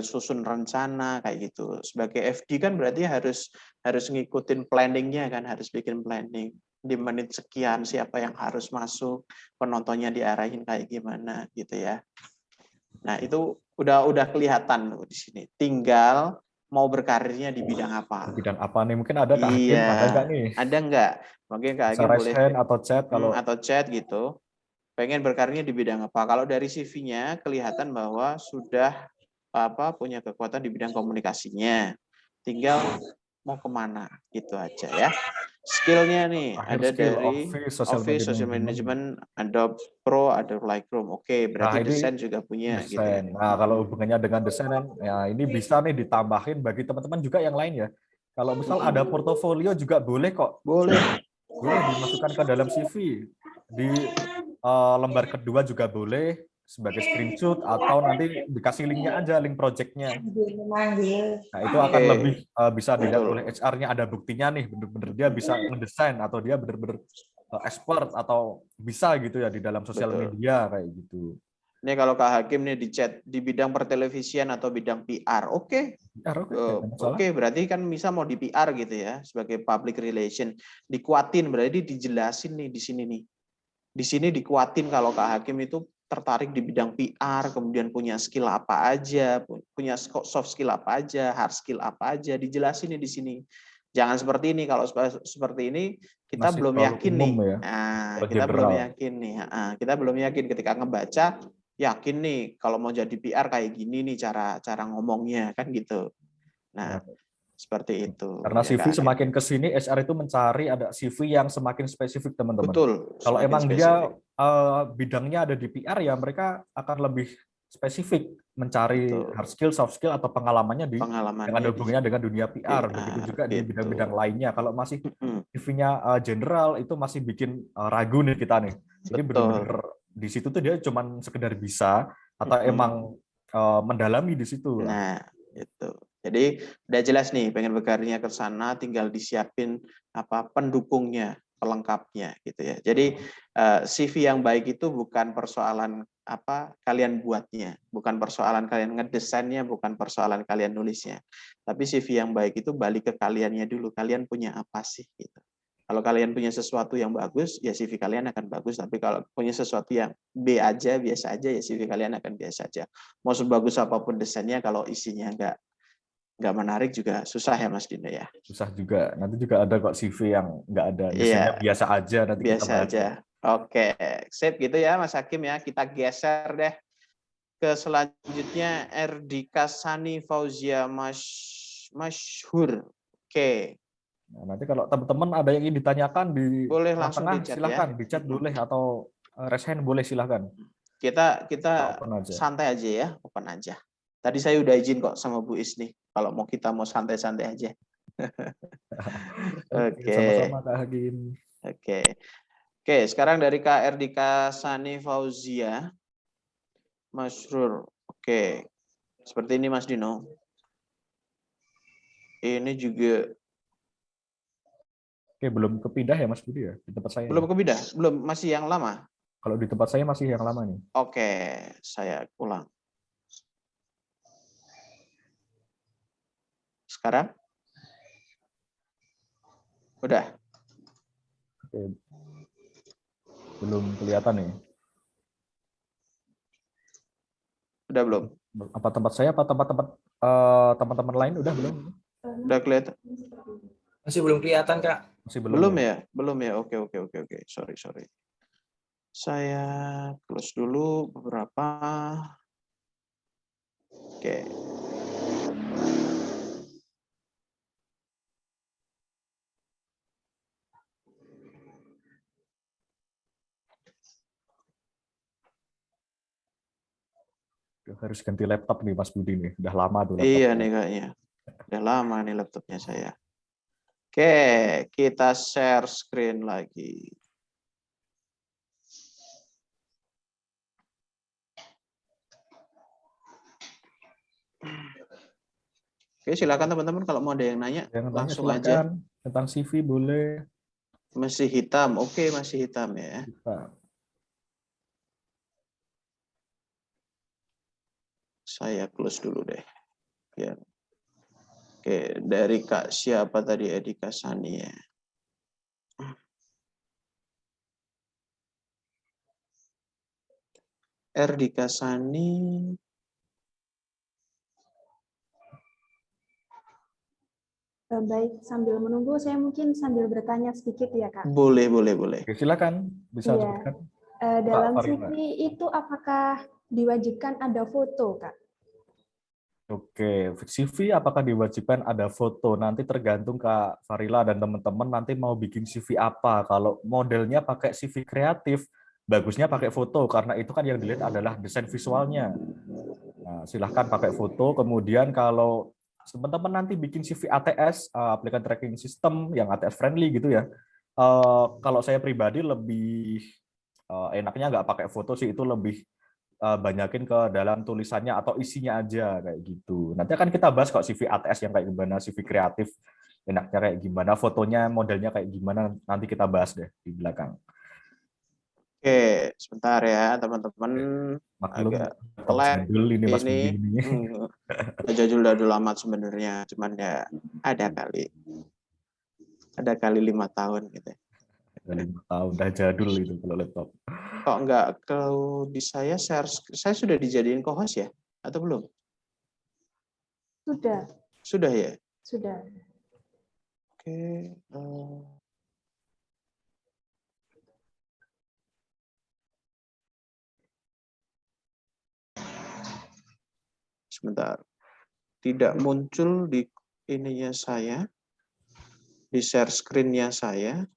susun rencana kayak gitu. Sebagai FD kan berarti harus ngikutin planningnya kan, harus bikin planning di menit sekian siapa yang harus masuk, penontonnya diarahin kayak gimana gitu ya. Nah, itu udah kelihatan di sini. Tinggal mau berkarirnya di bidang apa. Bidang apa nih? Mungkin ada Kak Hakim, Iya, ada nggak nih? ada nggak? Mungkin Kak Bisa Hakim raise boleh hand atau chat kalau atau chat gitu. Pengen berkarirnya di bidang apa? Kalau dari CV-nya kelihatan bahwa sudah punya kekuatan di bidang komunikasinya. Tinggal mau kemana gitu aja ya. Skillnya nih akhir ada skill dari Office, Social Management. Management, Adobe Pro, Adobe Lightroom. Oke, Nah, berarti ini desain juga punya gitu ya. desain. Nah, kalau hubungannya dengan desain, ya ini bisa nih ditambahin bagi teman-teman juga yang lain ya. Kalau misal ada portofolio juga boleh kok. Boleh. Boleh dimasukkan ke dalam CV. Di lembar kedua juga boleh sebagai screenshot atau nanti dikasih linknya aja, link project-nya. Nah, itu akan lebih bisa dilihat oleh Betul. HR-nya, ada buktinya nih, bener-bener dia bisa ngedesain atau dia bener-bener expert atau bisa gitu ya di dalam sosial Betul. media kayak gitu. Ini kalau Kak Hakim nih di chat di bidang pertelevisian atau bidang PR, oke. Ya, oke, nggak ada masalah. Oke, berarti kan bisa mau di PR gitu ya, sebagai public relation. Dikuatin, berarti dijelasin nih di sini nih. Di sini dikuatin kalau Kak Hakim itu tertarik di bidang PR, kemudian punya skill apa aja, punya soft skill apa aja, hard skill apa aja, dijelasin nih di sini. Jangan seperti ini, kalau seperti ini kita Masih belum terlalu yakin umum nih. ya, Nah, terlalu kita belum general. yakin nih. Kita belum yakin ketika ngebaca, yakin nih kalau mau jadi PR kayak gini nih cara ngomongnya kan gitu. Nah, Ya. seperti itu. Karena Ya, CV Kak Hakim. semakin ke sini, HR itu mencari ada CV yang semakin spesifik, teman-teman. Betul. Kalau Semakin emang spesifik. dia bidangnya ada di PR, ya mereka akan lebih spesifik mencari Betul. hard skill, soft skill, atau pengalamannya yang Pengalamannya ada di hubungannya dengan dunia PR. Begitu PR juga di gitu. bidang-bidang lainnya. Kalau masih Mm-mm. CV-nya general, itu masih bikin ragu nih kita nih. Ini Betul. benar-benar di situ tuh dia cuman sekedar bisa, atau Mm-mm. emang mendalami di situ. Nah, itu. Jadi udah jelas nih pengen berkarirnya ke sana, tinggal disiapin apa pendukungnya, pelengkapnya gitu ya. Jadi CV yang baik itu bukan persoalan apa kalian buatnya, bukan persoalan kalian ngedesainnya, bukan persoalan kalian nulisnya. Tapi CV yang baik itu balik ke kaliannya dulu. Kalian punya apa sih gitu. Kalau kalian punya sesuatu yang bagus, ya CV kalian akan bagus. Tapi kalau punya sesuatu yang B aja, biasa aja, ya CV kalian akan biasa aja. Mau sebagus apapun desainnya, kalau isinya nggak menarik juga susah ya Mas Dino ya. Susah juga. Nanti juga ada kok CV yang nggak ada desainnya Iya, biasa aja. Nanti kita biasa bahas. aja. Oke, sip gitu ya Mas Hakim ya. Kita geser deh ke selanjutnya Erdika Sani Fauzia Masyhur. Oke, Nah, nanti kalau teman-teman ada yang ingin ditanyakan di boleh langsung tengah-tengah, di chat ya. silahkan di chat boleh, atau raise hand boleh, silahkan. Kita Open aja. santai aja ya, open aja. Tadi saya udah izin kok sama Bu Isni. Kalau mau kita mau santai-santai aja. Oke, Oke. sama-sama Kak Hakim. Oke, sekarang dari Kak Erdika Sani Fauzia Masrur. Oke, seperti ini Mas Dino. Ini juga belum kepindah ya Mas Budi ya di tempat saya. belum kepindah, belum, masih yang lama. Kalau di tempat saya masih yang lama nih. Oke, saya ulang. Sekarang? Udah. Oke. Belum kelihatan nih. Udah belum? Apa tempat saya, apa tempat-tempat teman-teman lain udah belum? Udah kelihatan? Masih belum kelihatan, Kak. Masih Belum ya? Belum ya? Oke. Sorry. Saya close dulu beberapa. Oke. Harus ganti laptop nih Mas Budi nih. Udah lama tuh laptop. Iya nih kayaknya. Udah lama nih laptopnya saya. Oke, kita share screen lagi. Oke, silakan teman-teman kalau mau ada yang nanya, langsung aja. Tentang CV boleh. Masih hitam, oke masih hitam ya. Saya close dulu deh. Ya. Oke, dari Kak siapa tadi, Erdika Sani ya. Erdika Sani. Baik, sambil menunggu saya mungkin sambil bertanya sedikit ya Kak. Boleh. Oke, silakan bisa sebutkan. Dalam CV itu apakah diwajibkan ada foto Kak? Oke, CV apakah diwajibkan ada foto? Nanti tergantung Kak Farila dan teman-teman nanti mau bikin CV apa. Kalau modelnya pakai CV kreatif, bagusnya pakai foto karena itu kan yang dilihat adalah desain visualnya. Nah, silahkan pakai foto. Kemudian kalau teman-teman nanti bikin CV ATS, Applicant Tracking System yang ATS friendly gitu ya. Kalau saya pribadi lebih enaknya nggak pakai foto sih, itu lebih banyakin ke dalam tulisannya atau isinya aja kayak gitu. Nanti akan kita bahas kok CV ATS yang kayak gimana, CV kreatif enaknya kayak gimana, fotonya, modelnya kayak gimana, nanti kita bahas deh di belakang. Oke, sebentar ya teman-teman. Maklum, Agak laptop lag jadul ini Mas ini. Budi ini. Jadul amat sebenarnya, cuman ya ada kali 5 tahun gitu. Udah 5 tahun, udah jadul itu kalau laptop. Kok enggak, kalau di saya sudah dijadiin co-host ya? Atau belum? Sudah, Sudah ya? sudah. Oke. Sebentar. Tidak muncul di ininya saya, di share screen-nya saya.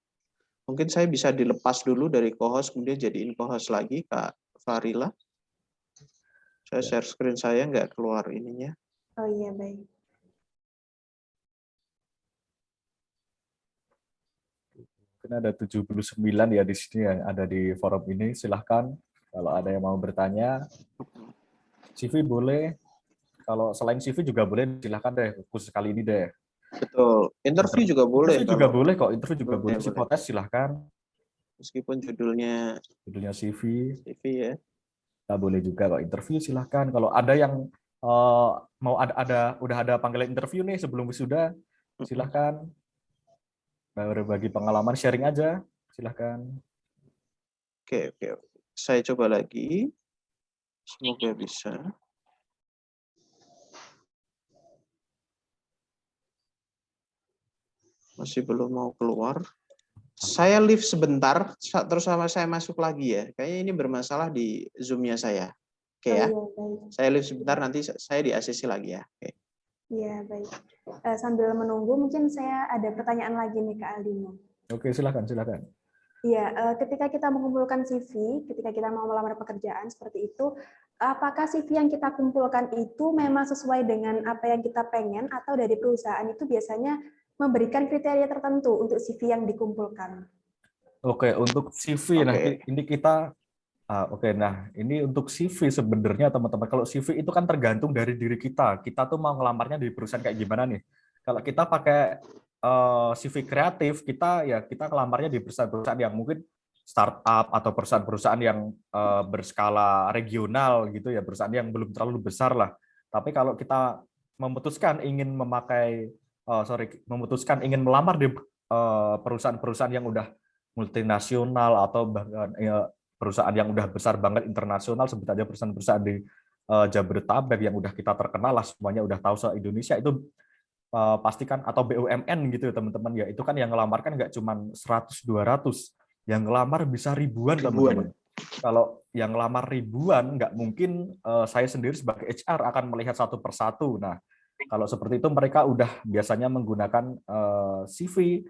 Mungkin saya bisa dilepas dulu dari co-host, kemudian jadiin co-host lagi, Kak Farila. Saya Ya. share screen saya nggak keluar ininya. Oh iya, baik. Mungkin ada 79 ya di sini yang ada di forum ini. Silahkan kalau ada yang mau bertanya. CV boleh. Kalau selain CV juga boleh, silahkan deh. Khusus kali ini deh. Betul. Interview juga boleh. Interview juga Kalau boleh kok. Interview juga boleh. boleh. Psikotes silahkan. Meskipun judulnya Judulnya CV. CV ya. Kita boleh juga kok. Interview silahkan. Kalau ada yang mau udah ada panggilan interview nih sebelum wisuda, silahkan. Berbagi pengalaman, sharing aja. Silahkan. Oke. Saya coba lagi. Semoga bisa. Masih belum mau keluar. Saya leave sebentar, terus sama saya masuk lagi ya. Kayaknya ini bermasalah di Zoom-nya saya. Oke ya. Oh iya, baik. Saya leave sebentar, nanti saya di ACC lagi ya. Oke. Iya, baik. Sambil menunggu, mungkin saya ada pertanyaan lagi nih Kak Aldino. Oke, silahkan. Iya, ketika kita mengumpulkan CV, ketika kita mau melamar pekerjaan seperti itu, apakah CV yang kita kumpulkan itu memang sesuai dengan apa yang kita pengen, atau dari perusahaan itu biasanya memberikan kriteria tertentu untuk CV yang dikumpulkan? Oke, untuk CV, nah Oke. ini kita, nah ini untuk CV sebenarnya teman-teman. Kalau CV itu kan tergantung dari diri kita. Kita tuh mau ngelamarnya di perusahaan kayak gimana nih. Kalau kita pakai CV kreatif, kita ngelamarnya di perusahaan-perusahaan yang mungkin startup atau perusahaan-perusahaan yang berskala regional gitu ya, perusahaan yang belum terlalu besar lah. Tapi kalau kita memutuskan ingin melamar di perusahaan-perusahaan yang udah multinasional atau bahkan perusahaan yang udah besar banget internasional, sebut aja perusahaan-perusahaan di Jabodetabek yang udah kita terkenal lah, semuanya udah tahu se Indonesia itu pastikan, atau BUMN gitu teman-teman ya, itu kan yang ngelamarkan nggak cuma 100-200, yang ngelamar bisa ribuan teman-teman. Kalau yang ngelamar ribuan, nggak mungkin saya sendiri sebagai HR akan melihat satu persatu. Nah, kalau seperti itu mereka udah biasanya menggunakan CV,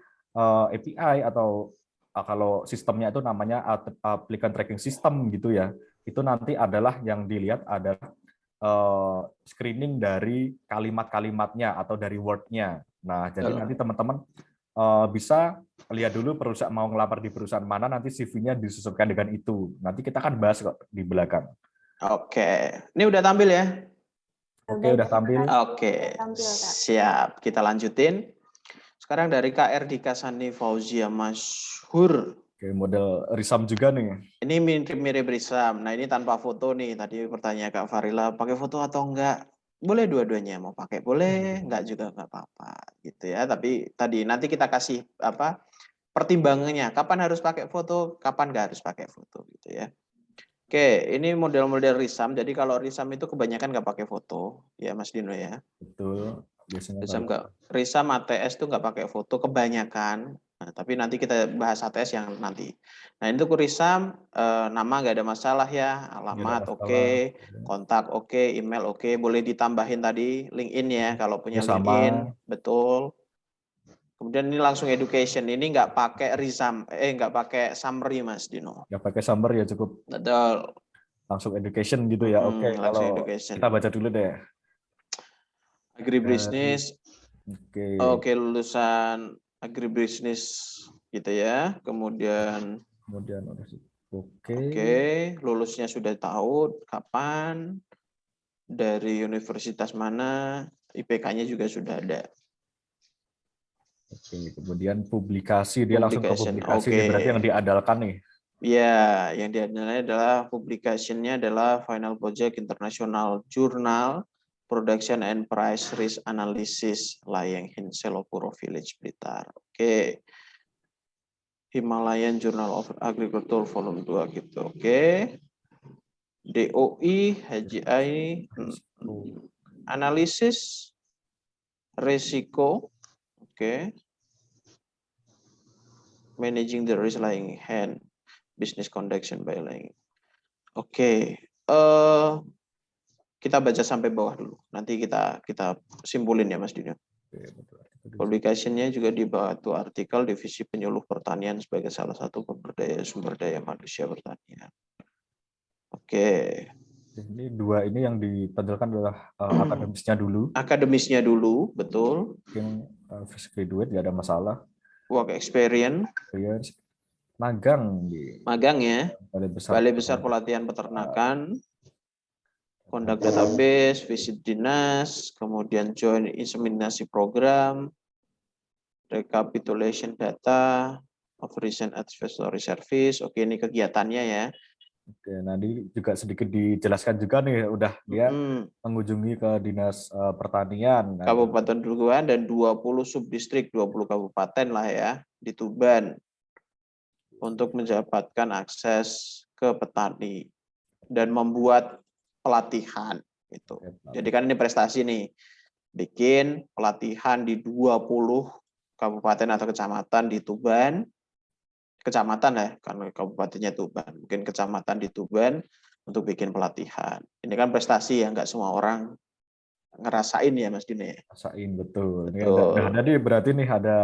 API, atau kalau sistemnya itu namanya applicant tracking system gitu ya. Itu nanti adalah yang dilihat adalah screening dari kalimat-kalimatnya atau dari word-nya. Nah, jadi nanti teman-teman bisa lihat dulu perusahaan mau ngelamar di perusahaan mana, nanti CV-nya disesuaikan dengan itu. Nanti kita akan bahas kok di belakang. Oke. Ini udah tampil ya? Oke, Baik, udah tampil. Oke. tampil, Kak. Siap. Kita lanjutin. Sekarang dari KR Dika Sani Fauzia Masyhur. Oke, model Risam juga nih. Ini mirip-mirip Risam. Nah, ini tanpa foto nih. Tadi pertanyaan Kak Farila, pakai foto atau enggak? Boleh dua-duanya, mau pakai boleh, enggak juga enggak apa-apa gitu ya. Tapi tadi nanti kita kasih pertimbangannya, kapan harus pakai foto, kapan enggak harus pakai foto gitu ya. Oke, ini model-model Risam. Jadi kalau Risam itu kebanyakan nggak pakai foto, ya Mas Dino ya. Betul. Biasanya Risam ATS itu nggak pakai foto kebanyakan. Nah, tapi nanti kita bahas ATS yang nanti. Nah, itu Risam, nama nggak ada masalah ya, alamat oke, kontak oke, email oke, boleh ditambahin tadi LinkedIn ya kalau punya LinkedIn, betul. Kemudian ini langsung education, ini nggak pakai nggak pakai summary Mas Dino. Nggak pakai summary ya, cukup. Betul. Langsung education gitu ya. Oke, langsung kalau education. kita baca dulu deh. Agribisnis. Oke, lulusan agribisnis gitu ya. Kemudian Oke, lulusnya sudah tahu kapan, dari universitas mana, IPK-nya juga sudah ada. Oke, kemudian publikasi, dia langsung ke Publication, publikasi oke. nih, berarti yang diandalkan nih. Ya, yang diandalkan adalah publication-nya adalah Final Project International Journal Production and Price Risk Analysis Layang Selopuro Village Blitar. Oke. Himalayan Journal of Agriculture Volume 2 gitu. Oke. DOI, HGI, analisis risiko. Oke. Managing the risk lying hand, business conduction by lying. Oke. Kita baca sampai bawah dulu. Nanti kita simpulin ya Mas Dino. Publikasinya juga di batu artikel divisi penyuluh pertanian sebagai salah satu sumber daya manusia pertanian. Oke. Ini dua ini yang ditampilkan adalah akademisnya dulu. Akademisnya dulu, betul. Mungkin fresh graduate nggak ada masalah. Work experience. Magang di Magang ya. Balai Besar Pelatihan Peternakan. Conduct database, visit dinas, kemudian join inseminasi program, recapitulation data, of recent advisory service. Oke, ini kegiatannya ya. Oke, nanti juga sedikit dijelaskan juga nih, udah dia mengunjungi ke dinas pertanian. Kabupaten Dukuhan dan 20 subdistrik, 20 kabupaten lah ya, di Tuban. Untuk mendapatkan akses ke petani dan membuat pelatihan. Gitu. Jadi kan ini prestasi nih, bikin pelatihan di 20 kabupaten atau kecamatan di Tuban, kecamatan ya, karena kabupatennya Tuban, mungkin kecamatan di Tuban untuk bikin pelatihan. Ini kan prestasi ya, nggak semua orang ngerasain ya Mas Dine. Ngerasain, betul. Ini Betul. ada berarti nih ada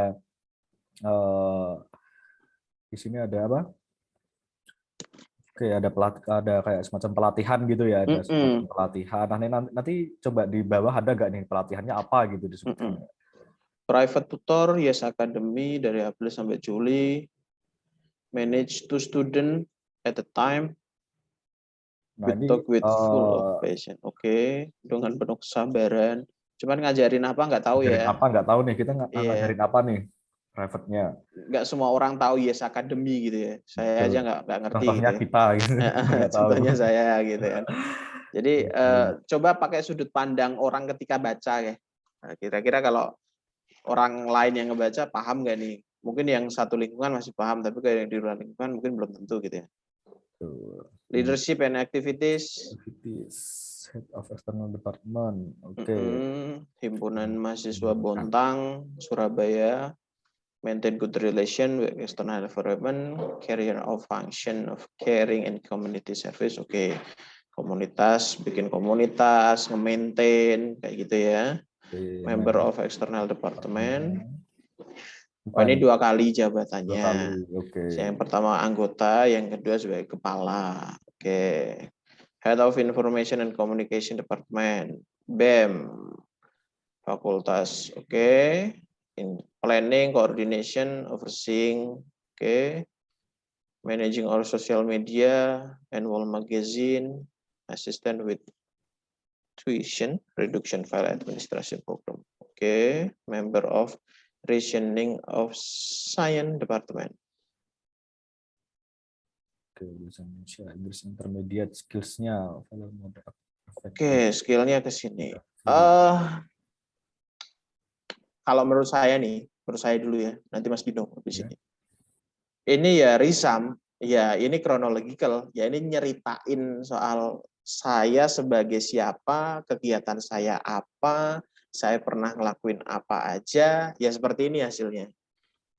di sini ada apa? Oke, ada kayak semacam pelatihan gitu ya, ada semacam pelatihan. Nah, nanti coba di bawah ada nggak nih pelatihannya apa gitu disebutkan. Private tutor, Yes Academy dari April sampai Juli. Manage 2 student at a time. Nah, ini Talk with full of passion. Oke, dengan penuh kesabaran. Cuman ngajarin apa nggak tahu ngajarin ya. Apa nggak tahu nih, kita ngajarin apa nih private-nya. Nggak semua orang tahu Yes Academy gitu ya. Saya aja nggak ngerti. Contohnya gitu. kita gitu. Contohnya saya gitu kan. Jadi coba pakai sudut pandang orang ketika baca ya. Nah, kira-kira kalau orang lain yang ngebaca paham nggak nih? Mungkin yang satu lingkungan masih paham, tapi kayak yang di luar lingkungan mungkin belum tentu gitu ya. Leadership and activities. Head of External Department. Oke. Himpunan Mahasiswa Bontang, Surabaya. Maintain good relation with external environment. Career of function of caring and community service. Oke. Komunitas, bikin komunitas, nge-maintain kayak gitu ya. Member of external department. Ini 2 kali jabatannya. 2 kali, oke. Yang pertama anggota, yang kedua sebagai kepala. Oke. Head of Information and Communication Department. BEM. Fakultas. Oke. In planning, coordination, overseeing. Oke. Managing our social media, annual magazine, assistant with tuition, reduction file administration program. Oke. Member of Rationing of Science Department. Oke, Inggris intermediate skills-nya. Oke, skill-nya ke sini. Kalau menurut saya nih, menurut saya dulu ya, nanti Mas Dino di sini. Ini ya risam, ya ini chronological, ya ini nyeritain soal saya sebagai siapa, kegiatan saya apa, saya pernah ngelakuin apa aja, ya seperti ini hasilnya.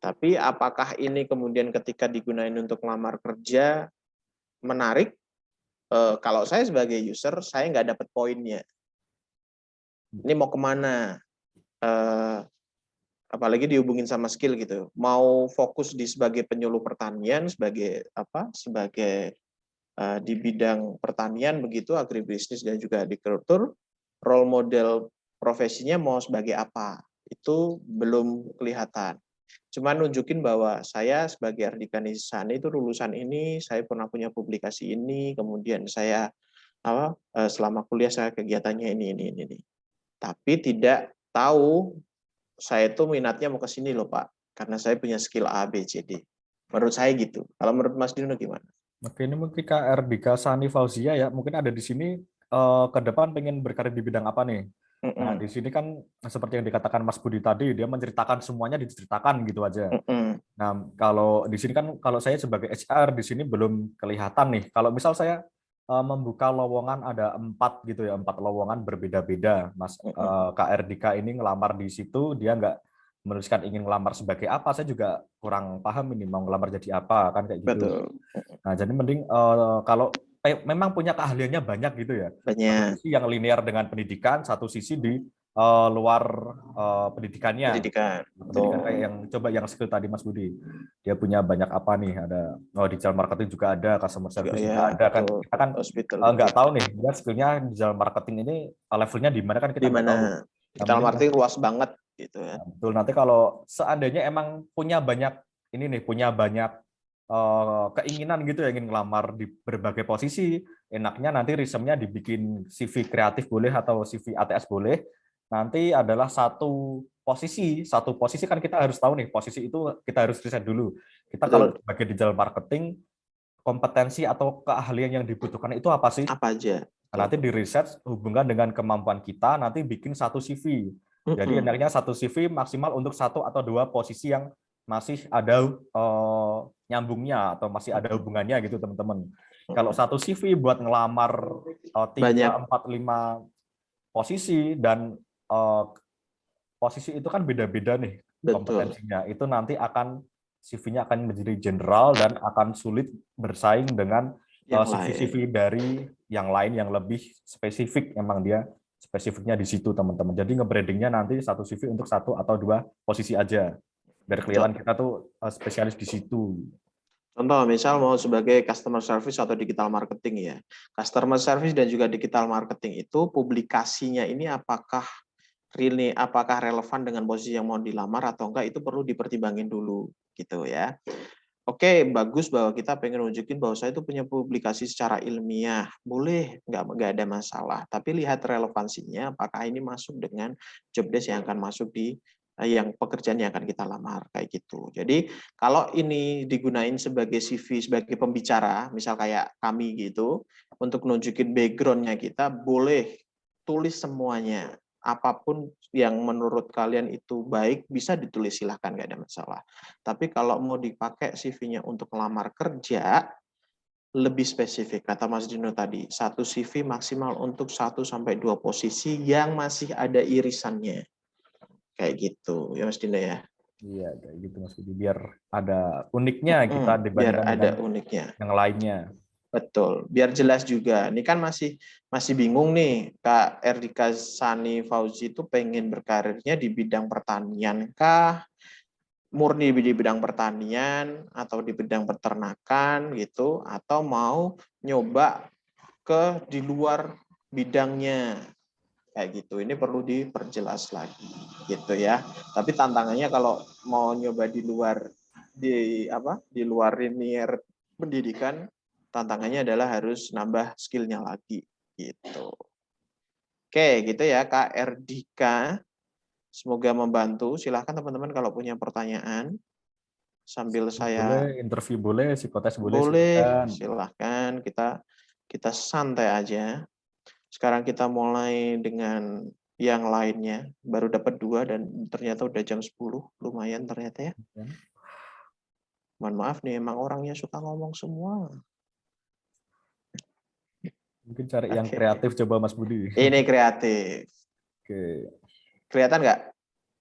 Tapi apakah ini kemudian ketika digunakan untuk melamar kerja menarik? Kalau saya sebagai user, saya nggak dapat poinnya. Ini mau kemana? Apalagi dihubungin sama skill gitu. Mau fokus di sebagai penyuluh pertanian, sebagai apa? Sebagai di bidang pertanian begitu, agribisnis dan juga agrikultur. Role model profesinya mau sebagai apa? Itu belum kelihatan. Cuma nunjukin bahwa saya sebagai Ardika Nisani itu lulusan ini, saya pernah punya publikasi ini, kemudian saya selama kuliah saya kegiatannya ini. Tapi tidak tahu saya tuh minatnya mau ke sini loh Pak, karena saya punya skill A, B, C, D. Menurut saya gitu. Kalau menurut Mas Dino gimana? Oke, ini mungkin Kak Erdika Sani Fauzia ya, mungkin ada di sini ke depan pengen berkarir di bidang apa nih? Nah, di sini kan seperti yang dikatakan Mas Budi tadi, dia menceritakan semuanya diceritakan gitu aja. Nah, kalau di sini kan, kalau saya sebagai HR di sini belum kelihatan nih. Kalau misal saya membuka lowongan ada 4 gitu ya, 4 lowongan berbeda-beda. Mas Kak Erdika ini ngelamar di situ, dia nggak menuliskan ingin ngelamar sebagai apa, saya juga kurang paham ini mau ngelamar jadi apa kan kayak gitu. Betul. Nah, jadi mending kalau memang punya keahliannya banyak gitu ya. Satu Banyak sisi yang linear dengan pendidikan, satu sisi di luar pendidikannya. pendidikan. Pendidikan Betul. kayak yang coba yang skill tadi Mas Budi. Dia punya banyak apa nih? Ada digital marketing juga ada, customer service Ya, juga ada kan. betul. Kita kan Hospital. nggak tahu nih, dia skillnya digital marketing ini levelnya di mana kan kita Di nggak tahu. mana Yang digital penting marketing luas banget gitu ya. betul, nanti kalau seandainya emang punya banyak ini nih, punya banyak keinginan gitu ya, ingin ngelamar di berbagai posisi, enaknya nanti resume-nya dibikin CV kreatif boleh atau CV ATS boleh. Nanti adalah satu posisi kan kita harus tahu nih, posisi itu kita harus riset dulu. Kita kalau Betul. sebagai digital marketing, kompetensi atau keahlian yang dibutuhkan itu apa sih? Apa aja? Nah, nanti di riset hubungan dengan kemampuan kita, nanti bikin satu CV. Jadi enaknya satu CV maksimal untuk 1 atau 2 posisi yang masih ada nyambungnya atau masih ada hubungannya gitu teman-teman. Kalau satu CV buat ngelamar 3, 4, 5 posisi dan posisi itu kan beda-beda nih kompetensinya. Itu nanti akan CV-nya akan menjadi general dan akan sulit bersaing dengan CV-CV dari yang lain yang lebih spesifik. Emang dia spesifiknya di situ teman-teman. Jadi nge-brandingnya nanti satu CV untuk 1 atau 2 posisi aja. Biar kelihatan kita tuh spesialis di situ. Contoh, misal mau sebagai customer service atau digital marketing ya. Customer service dan juga digital marketing itu publikasinya ini apakah relevan dengan posisi yang mau dilamar atau enggak, itu perlu dipertimbangin dulu gitu ya. Oke, bagus bahwa kita pengen nunjukin bahwa saya itu punya publikasi secara ilmiah. Boleh, nggak ada masalah. Tapi lihat relevansinya, apakah ini masuk dengan job desk yang akan masuk di yang pekerjaan yang akan kita lamar, kayak gitu. Jadi, kalau ini digunain sebagai CV, sebagai pembicara, misal kayak kami gitu, untuk nunjukin background-nya kita, boleh tulis semuanya. Apapun yang menurut kalian itu baik, bisa ditulis, silahkan, nggak ada masalah. Tapi kalau mau dipakai CV-nya untuk melamar kerja, lebih spesifik. Kata Mas Dino tadi, satu CV maksimal untuk 1-2 posisi yang masih ada irisannya. Kayak gitu, ya Mas Dino ya. Iya, kayak gitu Mas Budi. Biar ada uniknya kita dibandingkan biar ada dengan uniknya. yang lainnya. Betul, biar jelas juga. Ini kan masih bingung nih, Kak Erdika Sani Fauzi itu pengen berkarirnya di bidang pertanian kah? Murni di bidang pertanian atau di bidang peternakan gitu, atau mau nyoba ke di luar bidangnya kayak gitu. Ini perlu diperjelas lagi gitu ya. Tapi tantangannya kalau mau nyoba di luar linear pendidikan, tantangannya adalah harus nambah skillnya lagi gitu. Oke, gitu ya Kak Erdika. Semoga membantu. Silahkan teman-teman kalau punya pertanyaan. Sambil saya boleh, interview boleh, psikotes boleh, silahkan. Kita santai aja. Sekarang kita mulai dengan yang lainnya. Baru dapat 2 dan ternyata udah jam 10. Lumayan ternyata ya. Mohon maaf nih, emang orangnya suka ngomong semua. Mungkin cari yang kreatif coba Mas Budi. Ini kreatif. Oke. Kelihatan nggak?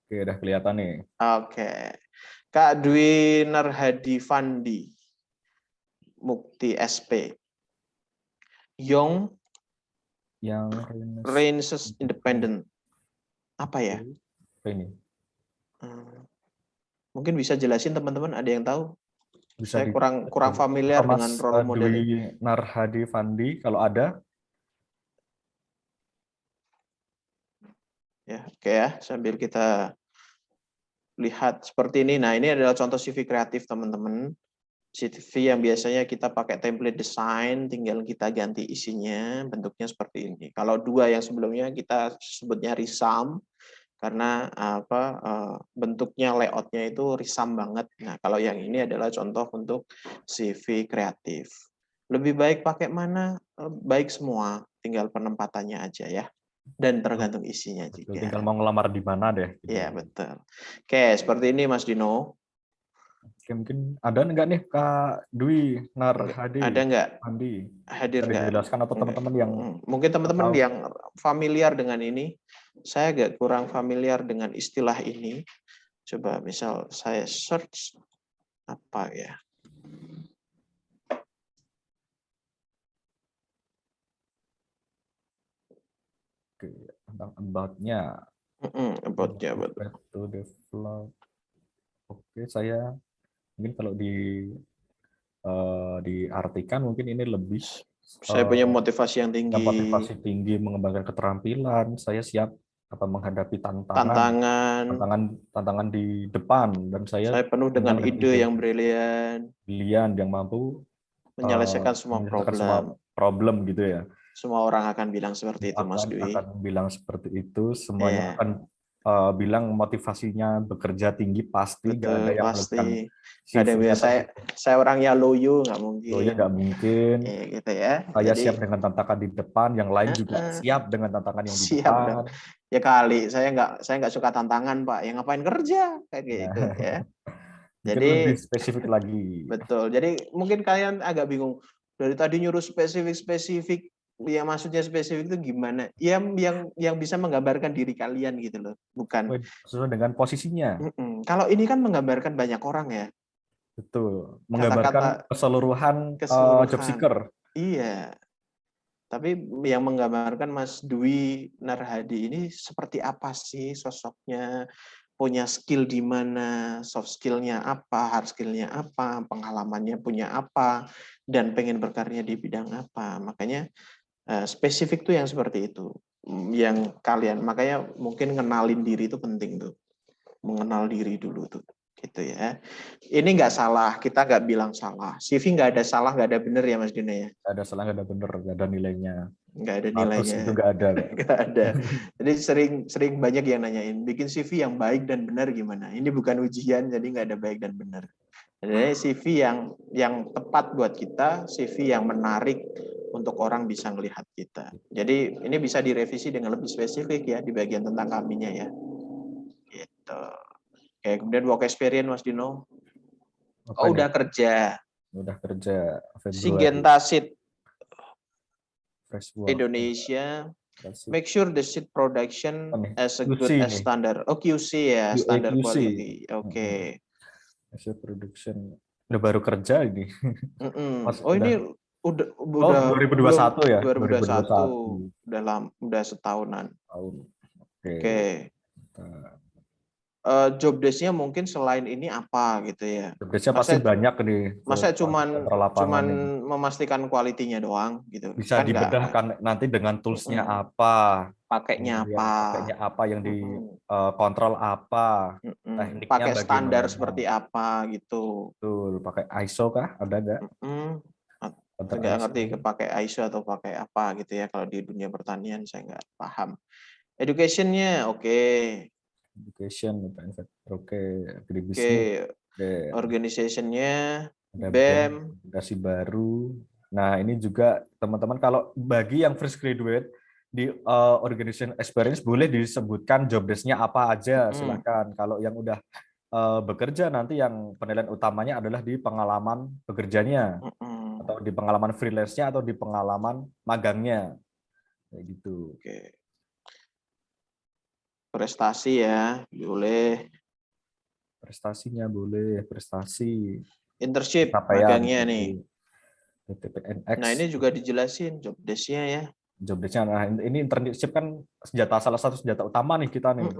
Oke, udah kelihatan nih. Oke. Kak Dwi Narhadi Fandi. Mukti SP. Young Rangers Independent. Apa ya? Apa ini? Mungkin bisa jelasin teman-teman, ada yang tahu? Bisa saya kurang familiar dengan role model. Dwi Narhadi Fandi kalau ada. Ya, oke ya, sambil kita lihat seperti ini. Nah, ini adalah contoh CV kreatif teman-teman. CV yang biasanya kita pakai template desain, tinggal kita ganti isinya, bentuknya seperti ini. Kalau 2 yang sebelumnya kita sebutnya resume, karena bentuknya layoutnya itu risam banget. Nah, kalau yang ini adalah contoh untuk CV kreatif. Lebih baik pakai mana? Baik semua, tinggal penempatannya aja ya. Dan tergantung isinya Betul, juga. tinggal mau ngelamar di mana deh. Gitu. Iya, betul. Oke, seperti ini Mas Dino. Oke, mungkin ada nggak nih Kak Dwi Narhadi? Ada nggak? Andi? Hadir Bisa nggak? dijelaskan atau teman-teman yang Mungkin teman-teman tahu? yang familiar dengan ini, saya agak kurang familiar dengan istilah ini. Coba misal saya search apa ya? Oke, tentang about-nya. About-nya, betul. To develop. Oke, saya mungkin kalau diartikan mungkin ini lebih Saya punya motivasi yang tinggi. motivasi tinggi, mengembangkan keterampilan. Saya siap menghadapi Tantangan. tantangan di depan, dan Saya penuh dengan ide yang brilian. yang mampu Menyelesaikan semua problem gitu ya. Semua orang akan bilang seperti itu, Mas Dwi. Akan bilang seperti itu, semuanya Iya. akan bilang motivasinya bekerja tinggi pasti. Betul, nggak ada yang pasti. CV-nya Nggak ada, saya orangnya loyo, nggak mungkin. ya nggak mungkin. Gitu ya. Saya siap dengan tantangan di depan, yang lain juga siap dengan tantangan yang di depan. Ya kali, saya nggak suka tantangan, Pak. Yang ngapain kerja kayak gitu ya. Jadi lebih spesifik lagi. Betul. Jadi mungkin kalian agak bingung. Dari tadi nyuruh spesifik, yang maksudnya spesifik itu gimana? Yang bisa menggambarkan diri kalian gitu loh, bukan sesuai dengan posisinya. Kalau ini kan menggambarkan banyak orang ya. Betul. Menggambarkan keseluruhan job seeker. Iya. Tapi yang menggambarkan Mas Dwi Narhadi ini seperti apa sih sosoknya? Punya skill di mana, soft skill-nya apa, hard skill-nya apa, pengalamannya punya apa, dan pengen berkarya di bidang apa. Makanya spesifik tuh yang seperti itu. Yang kalian, makanya mungkin ngenalin diri itu penting tuh. Mengenal diri dulu tuh. Gitu ya. Ini nggak salah, kita nggak bilang salah. CV nggak ada salah, nggak ada benar ya Mas Dina ya? Nggak ada salah, nggak ada benar, nggak ada nilainya. Nggak ada nilainya. Itu nggak ada. Nggak ada. Jadi sering banyak yang nanyain, bikin CV yang baik dan benar gimana? Ini bukan ujian, jadi nggak ada baik dan benar. Jadi CV yang tepat buat kita, CV yang menarik untuk orang bisa melihat kita. Jadi ini bisa direvisi dengan lebih spesifik ya di bagian tentang kaminya ya. Gitu. Oke, kemudian work experience Mas Dino. Udah kerja. Udah kerja. Syngenta Seed Indonesia. Make sure the seed production as a good as standard. QC ya, standard quality. Oke. Seed production. Udah baru kerja ini. Ini udah 2021 ya? 2021. Udah setahunan. Oke. Job desk-nya mungkin selain ini apa gitu ya? Job desk-nya pasti banyak nih. Masa cuman memastikan kualitinya doang gitu. Bisa dibedahkan nanti dengan tools-nya apa, pakainya apa yang dikontrol apa, tekniknya pakai standar seperti apa gitu. Betul, pakai ISO kah? Ada nggak? Nggak ngerti pakai ISO atau pakai apa gitu ya, kalau di dunia pertanian saya nggak paham. Education-nya oke. Education, oke. Organization-nya BEM, aplikasi baru. Nah, ini juga teman-teman kalau bagi yang fresh graduate di organization experience boleh disebutkan job desk-nya apa aja, silakan. Kalau yang udah bekerja nanti yang penilaian utamanya adalah di pengalaman bekerjanya, atau di pengalaman freelance-nya, atau di pengalaman magangnya, kayak gitu. Oke. Prestasi ya, boleh. Prestasinya boleh, prestasi. Internship, magangnya nih. Nah, ini juga dijelasin job desk-nya ya. Job desk-nya, nah ini internship kan salah satu senjata utama nih kita nih.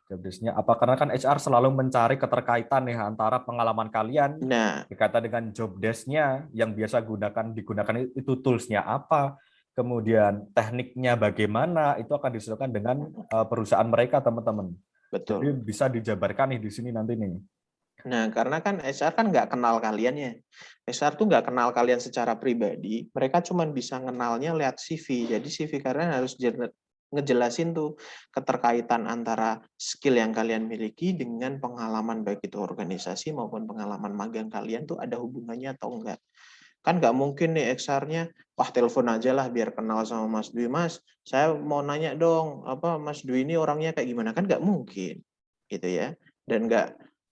Job desk-nya apa? Karena kan HR selalu mencari keterkaitan nih antara pengalaman kalian berkaitan dengan job desk-nya yang biasa digunakan itu tools-nya apa, kemudian tekniknya bagaimana, itu akan disesuaikan dengan perusahaan mereka, teman-teman. Betul. Jadi bisa dijabarkan nih di sini nanti nih. Nah, karena kan HR kan nggak kenal kalian ya. HR tuh nggak kenal kalian secara pribadi. Mereka cuma bisa kenalnya lihat CV. Jadi CV kalian harus ngejelasin tuh keterkaitan antara skill yang kalian miliki dengan pengalaman baik itu organisasi maupun pengalaman magang kalian tuh ada hubungannya atau enggak. Kan nggak mungkin nih XR-nya, wah telepon aja lah biar kenal sama Mas Dwi. Mas, saya mau nanya dong, apa Mas Dwi ini orangnya kayak gimana? Kan nggak mungkin, gitu ya. Dan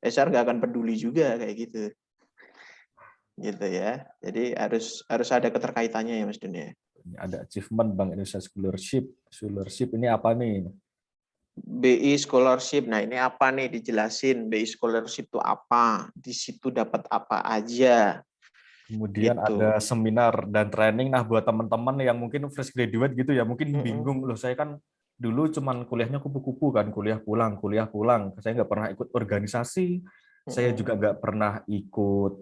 HR nggak akan peduli juga kayak gitu ya. Jadi harus ada keterkaitannya ya Mas Dwi ya. Ada achievement Bank Indonesia Scholarship ini apa nih? BI Scholarship, nah ini apa nih dijelasin, BI Scholarship itu apa, di situ dapat apa aja. Kemudian Gitu. ada seminar dan training. Nah, buat teman-teman yang mungkin fresh graduate gitu ya, mungkin bingung loh. Saya kan dulu cuman kuliahnya kupu-kupu kan, kuliah pulang. Saya nggak pernah ikut organisasi, saya juga nggak pernah ikut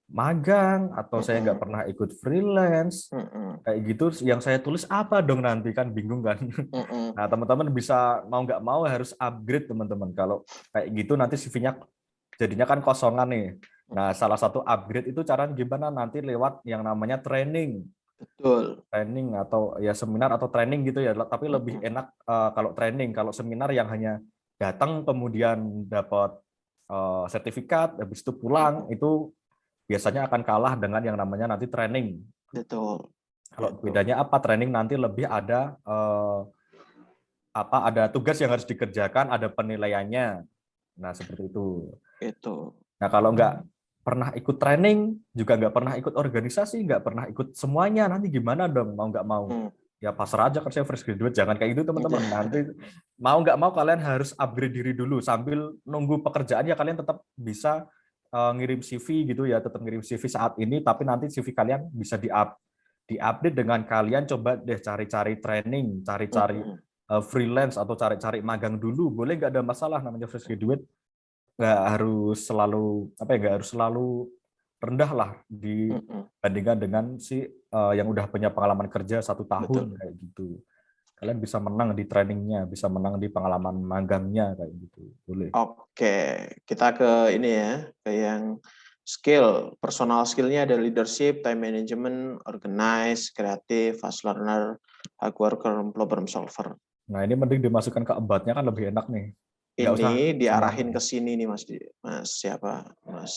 magang, atau saya nggak pernah ikut freelance. Kayak gitu, yang saya tulis apa dong nanti, kan bingung kan. Nah, teman-teman bisa mau nggak mau harus upgrade teman-teman. Kalau kayak gitu nanti CV-nya jadinya kan kosongan nih. Nah, salah satu upgrade itu cara gimana nanti lewat yang namanya training. Betul. Training atau ya seminar atau training gitu ya. Tapi lebih enak kalau training. Kalau seminar yang hanya datang kemudian dapat sertifikat, habis itu pulang, itu biasanya akan kalah dengan yang namanya nanti training. Betul. Kalau bedanya apa? Training nanti lebih ada ada tugas yang harus dikerjakan, ada penilaiannya. Nah, seperti itu. Itu. Nah, kalau nggak pernah ikut training, juga nggak pernah ikut organisasi, nggak pernah ikut semuanya, nanti gimana dong? Mau nggak mau? Ya pasrah aja, kan saya fresh graduate. Jangan kayak gitu, teman-teman. Nanti mau nggak mau kalian harus upgrade diri dulu. Sambil nunggu pekerjaan ya kalian tetap bisa ngirim CV gitu ya, tetap ngirim CV saat ini, tapi nanti CV kalian bisa diupdate dengan kalian coba deh cari-cari training, cari-cari freelance atau cari-cari magang dulu. Boleh, nggak ada masalah, namanya fresh graduate. Nggak harus selalu rendah lah dibandingkan dengan yang udah punya pengalaman kerja 1 tahun. Kayak gitu. Kalian bisa menang di trainingnya, bisa menang di pengalaman magangnya kayak gitu. Boleh. Oke, kita ke ini ya, ke yang skill. Personal skill-nya ada leadership, time management, organize, kreatif, fast learner, hard worker, problem solver. Nah, ini mending dimasukkan ke abadnya, kan lebih enak nih. Ini diarahin ke sini nih Mas siapa? Mas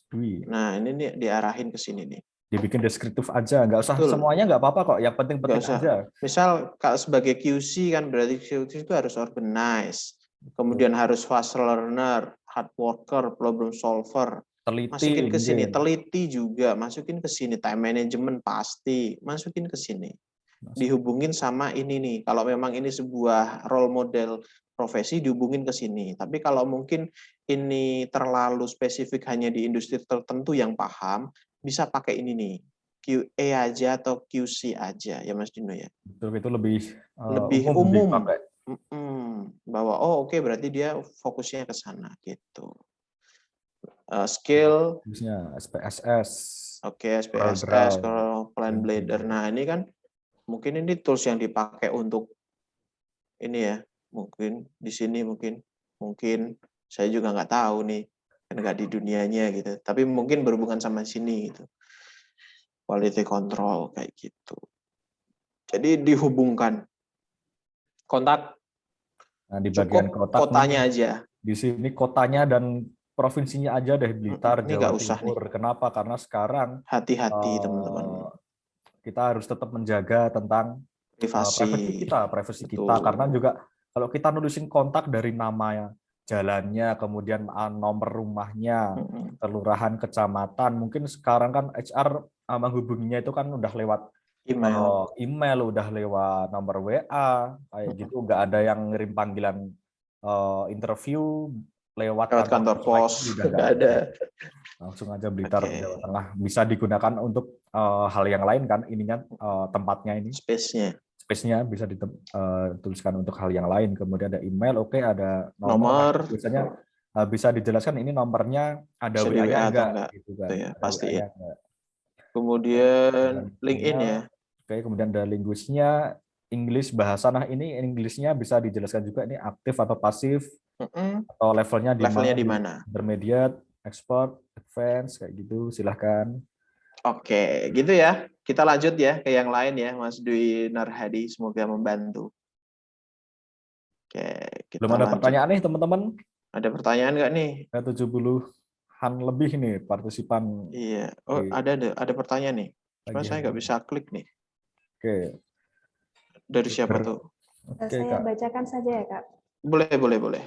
Dwi. Nah, ini nih diarahin ke sini nih. Dibikin deskriptif aja, nggak usah semuanya, nggak apa-apa kok. Yang penting-penting aja. Misal sebagai QC kan berarti QC itu harus organize, kemudian harus fast learner, hard worker, problem solver. Teliti, masukin ke sini, teliti juga, masukin ke sini, time management pasti, masukin ke sini. Dihubungin sama ini nih. Kalau memang ini sebuah role model profesi, dihubungin ke sini. Tapi kalau mungkin ini terlalu spesifik hanya di industri tertentu yang paham, bisa pakai ini nih, QA aja atau QC aja ya Mas Dino ya. Betul, itu lebih umum. Bahwa oke, berarti dia fokusnya ke sana gitu. Skill SPSS. Oke, SPSS, kalau Plan Blader. Nah, ini kan mungkin ini tools yang dipakai untuk ini ya, mungkin di sini mungkin saya juga nggak tahu nih, kan nggak di dunianya gitu, tapi mungkin berhubungan sama sini gitu, quality control kayak gitu. Jadi dihubungkan kontak. Nah, di bagian kotak kotanya aja. Di sini kotanya dan provinsinya aja deh, Blitar, Jawa Timur. Kenapa? Karena sekarang hati-hati teman-teman. Kita harus tetap menjaga tentang privasi kita, karena juga kalau kita nulisin kontak dari nama jalannya, kemudian nomor rumahnya, kelurahan, kecamatan, mungkin sekarang kan HR menghubunginya itu kan udah lewat email, udah lewat nomor WA, kayak gitu. Nggak ada yang ngirim panggilan interview lewat kantor pos, nggak ada. Langsung aja Blitar, Jawa Tengah. Bisa digunakan untuk hal yang lain kan, ininya tempatnya ini. Space-nya bisa dituliskan untuk hal yang lain. Kemudian ada email, ada nomor. Biasanya bisa dijelaskan ini nomornya ada WA-nya enggak gitu kan. Ya, pasti ya. Kemudian LinkedIn ya. Oke, kemudian ada linguisnya, English bahasa. Nah, ini English-nya bisa dijelaskan juga ini aktif atau pasif, atau levelnya di mana. Intermediate, expert, advance, kayak gitu, silahkan. Oke, gitu ya. Kita lanjut ya ke yang lain ya, Mas Dwi Narhadi. Semoga membantu. Oke, kita Belum ada lanjut. pertanyaan nih teman-teman. Ada pertanyaan nggak nih? Ada 70-an lebih nih partisipan Iya. Oh, di ada pertanyaan nih. Cuma pagi saya hari nggak ini. bisa klik nih. Oke, Dari siapa tuh? Oke, Saya Kak. bacakan saja ya, Kak. Boleh.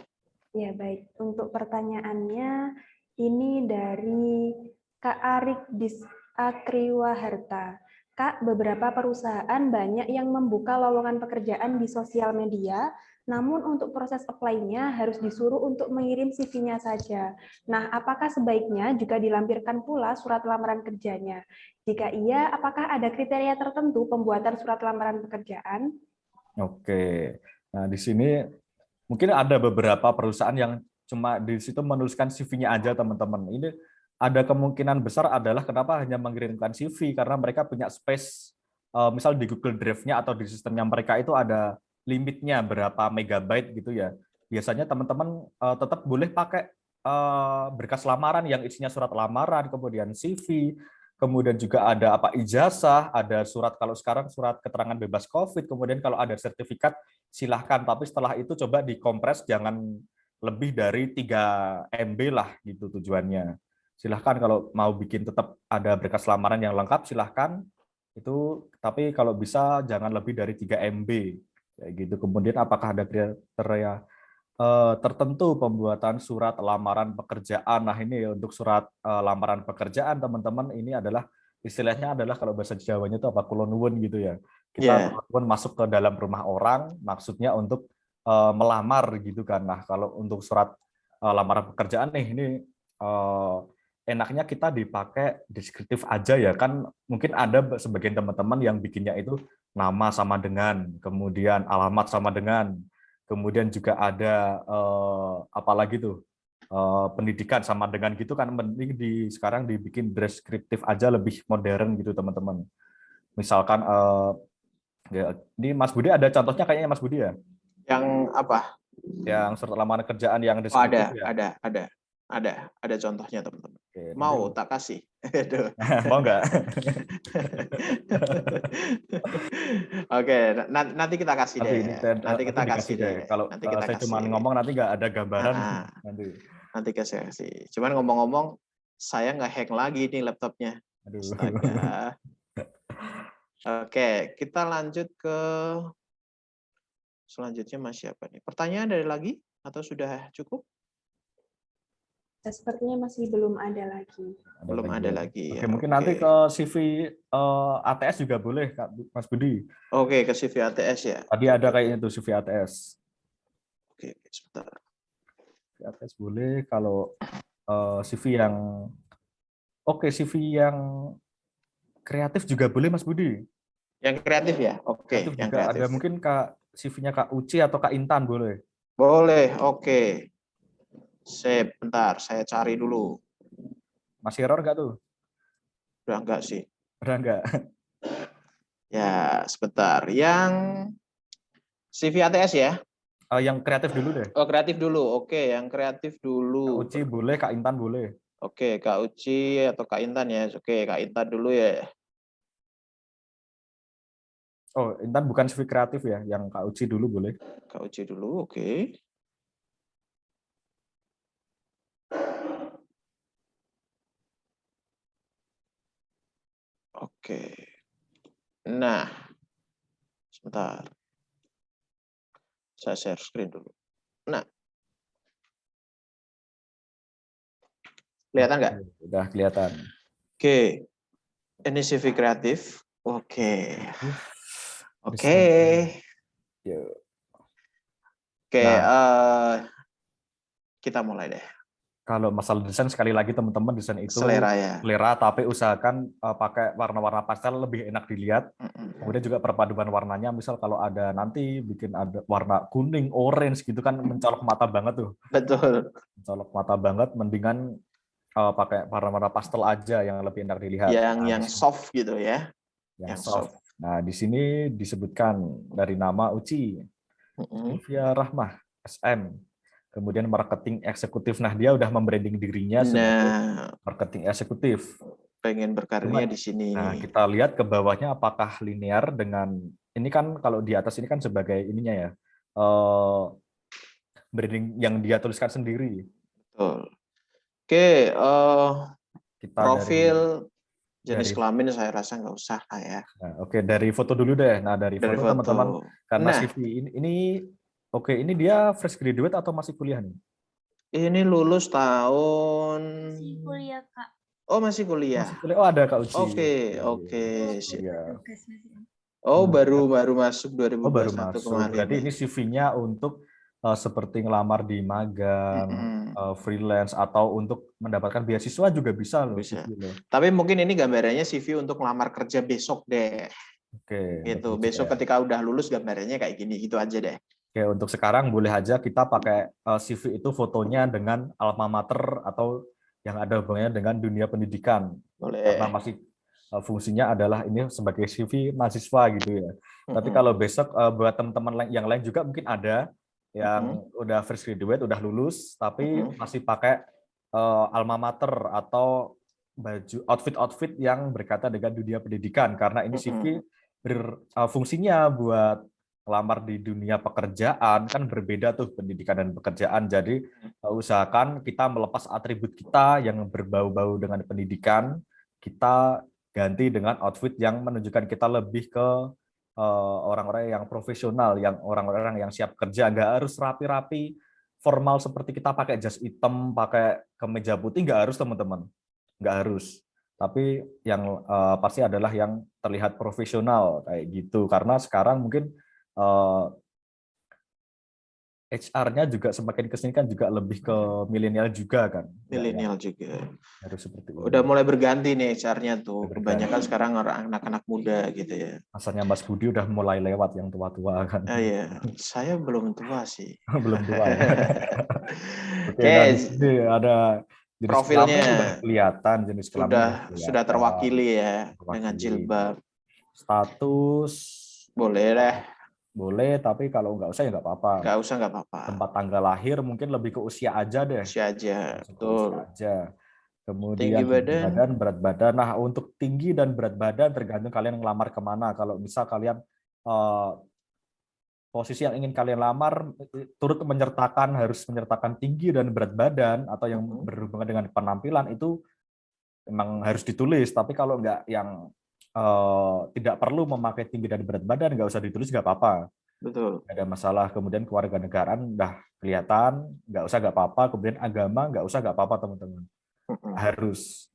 Ya, baik. Untuk pertanyaannya, ini dari Kak Arik Disakriwaharta. Kak, beberapa perusahaan banyak yang membuka lowongan pekerjaan di sosial media, namun untuk proses apply-nya harus disuruh untuk mengirim CV-nya saja. Nah, apakah sebaiknya juga dilampirkan pula surat lamaran kerjanya? Jika iya, apakah ada kriteria tertentu pembuatan surat lamaran pekerjaan? Oke. Nah, di sini mungkin ada beberapa perusahaan yang cuma di situ menuliskan CV-nya aja, teman-teman. Ini ada kemungkinan besar adalah kenapa hanya mengirimkan CV, karena mereka punya space, misal di Google Drive-nya atau di sistemnya mereka itu ada limitnya berapa megabyte gitu ya. Biasanya teman-teman tetap boleh pakai berkas lamaran yang isinya surat lamaran, kemudian CV, kemudian juga ada apa ijazah, ada surat, kalau sekarang surat keterangan bebas COVID, kemudian kalau ada sertifikat silahkan, tapi setelah itu coba dikompres, jangan lebih dari 3 MB lah gitu tujuannya. Silahkan kalau mau bikin tetap ada berkas lamaran yang lengkap silahkan itu, tapi kalau bisa jangan lebih dari 3 MB kayak gitu. Kemudian apakah ada kriteria tertentu pembuatan surat lamaran pekerjaan? Nah, ini untuk surat lamaran pekerjaan teman-teman, ini adalah istilahnya adalah kalau bahasa Jawanya itu apa, kulon nuwun gitu ya. Kita Ya. kulon masuk ke dalam rumah orang, maksudnya untuk melamar gitu kan. Nah, kalau untuk surat lamaran pekerjaan nih, ini enaknya kita dipakai deskriptif aja ya kan. Mungkin ada sebagian teman-teman yang bikinnya itu nama sama dengan, kemudian alamat sama dengan, kemudian juga ada apalagi tuh pendidikan sama dengan gitu kan. Mending sekarang dibikin deskriptif aja, lebih modern gitu teman-teman. Misalkan ya, ini Mas Budi ada contohnya kayaknya, Mas Budi ya, Yang apa? yang surat lamaran kerjaan yang Oh, deskriptif ya. ada contohnya, teman-teman. Oke, nanti Mau tak kasih? Aduh. mau nggak? Oke, nanti kita kasih Nanti deh. ini Nanti nanti kita dikasih kasih deh. deh. Kalau Nanti kita saya cuma kasih. ngomong nanti nggak ada Ah, gambaran ah. nanti. Nanti kasih. Cuman ngomong-ngomong, saya nggak hack lagi nih laptopnya. Aduh. Astaga. Oke, kita lanjut ke selanjutnya Mas siapa nih? Pertanyaan dari lagi atau sudah cukup? Sepertinya masih belum ada lagi. Belum ada ya. lagi Oke, ya. mungkin Oke. nanti ke CV ATS juga boleh, Kak, Mas Budi. Oke, ke CV ATS ya. Tadi ada kayaknya tuh CV ATS. Oke, sebentar. CV ATS boleh. Kalau CV yang CV yang kreatif juga boleh, Mas Budi. Yang kreatif ya? Oke, Kreatif yang juga ada, kreatif. mungkin CV-nya Kak Uci atau Kak Intan boleh. Boleh, oke. Sip, bentar, saya cari dulu. Masih error nggak tuh? Udah enggak sih? Udah nggak? Ya, sebentar. Yang CV ATS ya? Yang kreatif dulu deh. Oh, kreatif dulu. Oke, yang kreatif Kak dulu. Uci boleh, Kak Intan boleh. Oke, Kak Uci atau Kak Intan ya? Oke, Kak Intan dulu ya. Oh, Intan bukan CV kreatif ya, yang Kak Uci dulu boleh. Kak Uci dulu, oke. Oke. Nah, sebentar. Saya share screen dulu. Nah, kelihatan nggak? Udah kelihatan. Oke. Ini CV kreatif. Oke. Oke. Yuk. Oke, Nah, kita mulai deh. kalau masalah desain, sekali lagi teman-teman, desain itu Selera ya. selera, tapi usahakan pakai warna-warna pastel, lebih enak dilihat. Kemudian juga perpaduan warnanya, misal kalau ada nanti bikin ada warna kuning, orange gitu kan, mencolok mata banget tuh. Betul. Mencolok mata banget, mendingan pakai warna-warna pastel aja yang lebih enak dilihat. Yang soft gitu ya. Yang soft. Nah, di sini disebutkan dari nama Uci, Sylvia Rahmah, SM. Kemudian marketing eksekutif. Nah, dia udah membranding dirinya sebagai marketing eksekutif. pengen berkarirnya di sini. Nah, kita lihat ke bawahnya apakah linear dengan ini kan kalau di atas ini kan sebagai ininya ya. Branding yang dia tuliskan sendiri. Betul. Oke, Kita profil jenis dari kelamin saya rasa nggak usah lah ya. nah, oke, dari foto dulu deh. Nah, dari Dari foto foto. teman-teman karena Nah, CV ini oke, ini dia fresh graduate atau masih kuliah nih? ini lulus tahun. Masih kuliah, Kak. Oh, masih kuliah. Masih kuliah. Oh, ada Kak Uci. Oke, Iya, oke. iya. Sip. Iya. Tugas masih. Oh, Kemudian- baru masuk Oh, baru 2021 masuk. kemarin. Berarti ini CV-nya untuk seperti ngelamar di magang, Mm-mm. freelance, atau untuk mendapatkan beasiswa juga bisa loh Bisa. CV loh. Tapi mungkin ini gambarannya CV untuk ngelamar kerja besok deh. Oke, Gitu. untuk Besok ya. ketika udah lulus gambarannya kayak gini, gitu aja deh. Oke, untuk sekarang boleh aja kita pakai CV itu fotonya dengan alma mater atau yang ada hubungannya dengan dunia pendidikan. Karena Boleh. masih fungsinya adalah ini sebagai CV mahasiswa gitu ya. Tapi Mm-mm. kalau besok buat teman-teman yang lain juga mungkin ada yang udah fresh graduate, udah lulus, tapi masih pakai alma mater atau baju outfit yang berkaitan dengan dunia pendidikan. Karena ini CV berfungsinya buat lamar di dunia pekerjaan kan berbeda tuh pendidikan dan pekerjaan. Jadi usahakan kita melepas atribut kita yang berbau-bau dengan pendidikan, kita ganti dengan outfit yang menunjukkan kita lebih ke orang-orang yang profesional, yang orang-orang yang siap kerja, nggak harus rapi-rapi formal seperti kita pakai jas hitam, pakai kemeja putih, nggak harus teman-teman, nggak harus. Tapi yang pasti adalah yang terlihat profesional kayak gitu. Karena sekarang mungkin HR-nya juga semakin kesini kan juga lebih ke milenial juga kan. Milenial juga. Harus seperti Udah ini. mulai berganti nih HR-nya tuh. Udah berganti. Kebanyakan sekarang anak-anak muda gitu ya. Masanya Mas Budi udah mulai lewat yang tua-tua kan. Oh iya, saya belum tua sih. Belum tua ya. Oke, Oke, dan di sini ada jenis profilnya kelamin udah kelihatan, jenis kelamin udah sudah kelihatan, terwakili ya dengan terwakili. jilbab. Status Boleh deh, boleh, tapi kalau nggak usah ya nggak apa-apa. nggak usah nggak apa-apa. Tempat tanggal lahir mungkin lebih ke usia aja deh. Usia aja, Langsung ke betul. usia aja. Kemudian Tinggi tinggi badan. badan, berat badan. Nah, untuk tinggi dan berat badan tergantung kalian ngelamar kemana. Kalau misal kalian posisi yang ingin kalian lamar turut harus menyertakan tinggi dan berat badan atau yang berhubungan dengan penampilan itu memang harus ditulis. Tapi kalau nggak yang tidak perlu memakai tinggi dan berat badan, nggak usah ditulis, nggak apa-apa. Betul. Nggak ada masalah. Kemudian kewarganegaraan udah kelihatan, nggak usah, nggak apa-apa. Kemudian agama nggak usah, nggak apa-apa teman-teman. Harus.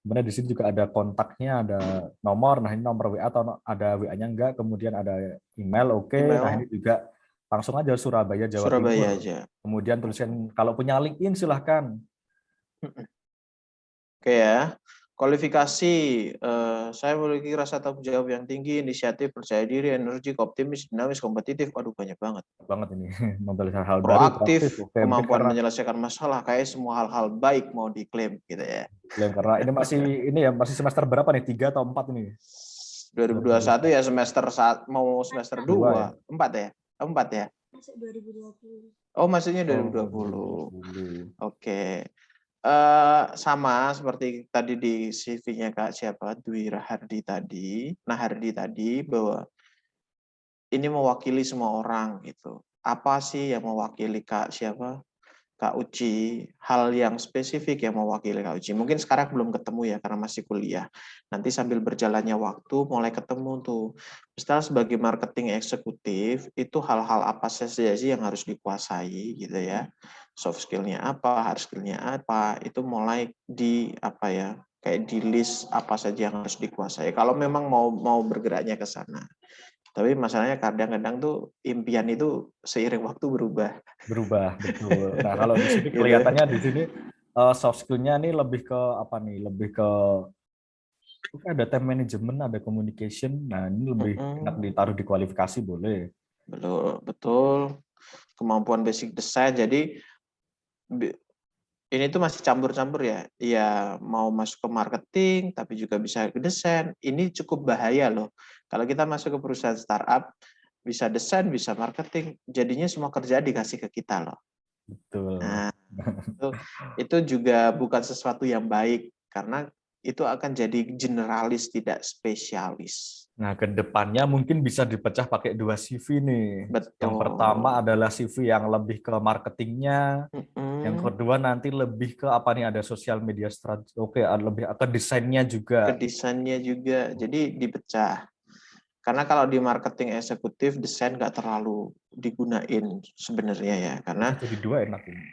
Kemudian di sini juga ada kontaknya, ada nomor. Nah, ini nomor WA atau ada WA-nya enggak. Kemudian ada email, oke. Email. Nah, ini juga langsung aja Surabaya, Jawa Surabaya Timur. aja. Kemudian tulisan kalau punya LinkedIn silahkan. Oke ya. Kualifikasi, saya memiliki rasa tanggung jawab yang tinggi, inisiatif, percaya diri, energi, optimis, dinamis, kompetitif. Waduh, banyak banget. Banget ini. Membeli hal baru, Proaktif, Oke, kemampuan karena menyelesaikan masalah, kayak semua hal-hal baik mau diklaim gitu ya. karena ini masih semester berapa nih? 3 atau 4 ini? 2021 ya semester mau semester 2, ya? 4 ya? 4 ya? Masuk 2020. Oh, maksudnya 2020. Oke. Sama seperti tadi di CV-nya Kak siapa? Dwi Rahardi tadi. Nah, Hardi tadi bahwa ini mewakili semua orang gitu. Apa sih yang mewakili Kak siapa? Kak Uci, hal yang spesifik yang mewakili Kak Uci. Mungkin sekarang belum ketemu ya karena masih kuliah. Nanti sambil berjalannya waktu mulai ketemu tuh. Misalnya sebagai marketing eksekutif itu hal-hal apa saja sih yang harus dikuasai gitu ya. Soft skill-nya apa, hard skill-nya apa, itu mulai di apa ya, kayak di list apa saja yang harus dikuasai. Kalau memang mau bergeraknya ke sana. Tapi masalahnya kadang-kadang tuh impian itu seiring waktu berubah. Betul. Nah, kalau di sini kelihatannya di sini soft skill-nya ini lebih ke apa nih? Lebih ke ada time management, ada communication. Nah, ini lebih enak ditaruh di kualifikasi boleh. Betul. Kemampuan basic design. Jadi ini tuh masih campur-campur ya. Ya mau masuk ke marketing, tapi juga bisa ke desain. Ini cukup bahaya loh. Kalau kita masuk ke perusahaan startup, bisa desain, bisa marketing. Jadinya semua kerjaan dikasih ke kita loh. Betul. Nah, itu juga bukan sesuatu yang baik. Karena itu akan jadi generalis, tidak spesialis. Nah, ke depannya mungkin bisa dipecah pakai 2 CV nih. Betul. Yang pertama adalah CV yang lebih ke marketingnya, yang kedua nanti lebih ke apa nih, ada sosial media strategi. Oke, lebih ke desainnya juga. Ke desainnya juga, jadi dipecah. Karena kalau di marketing eksekutif, desain nggak terlalu digunain sebenarnya ya, karena Jadi 2 enak ini.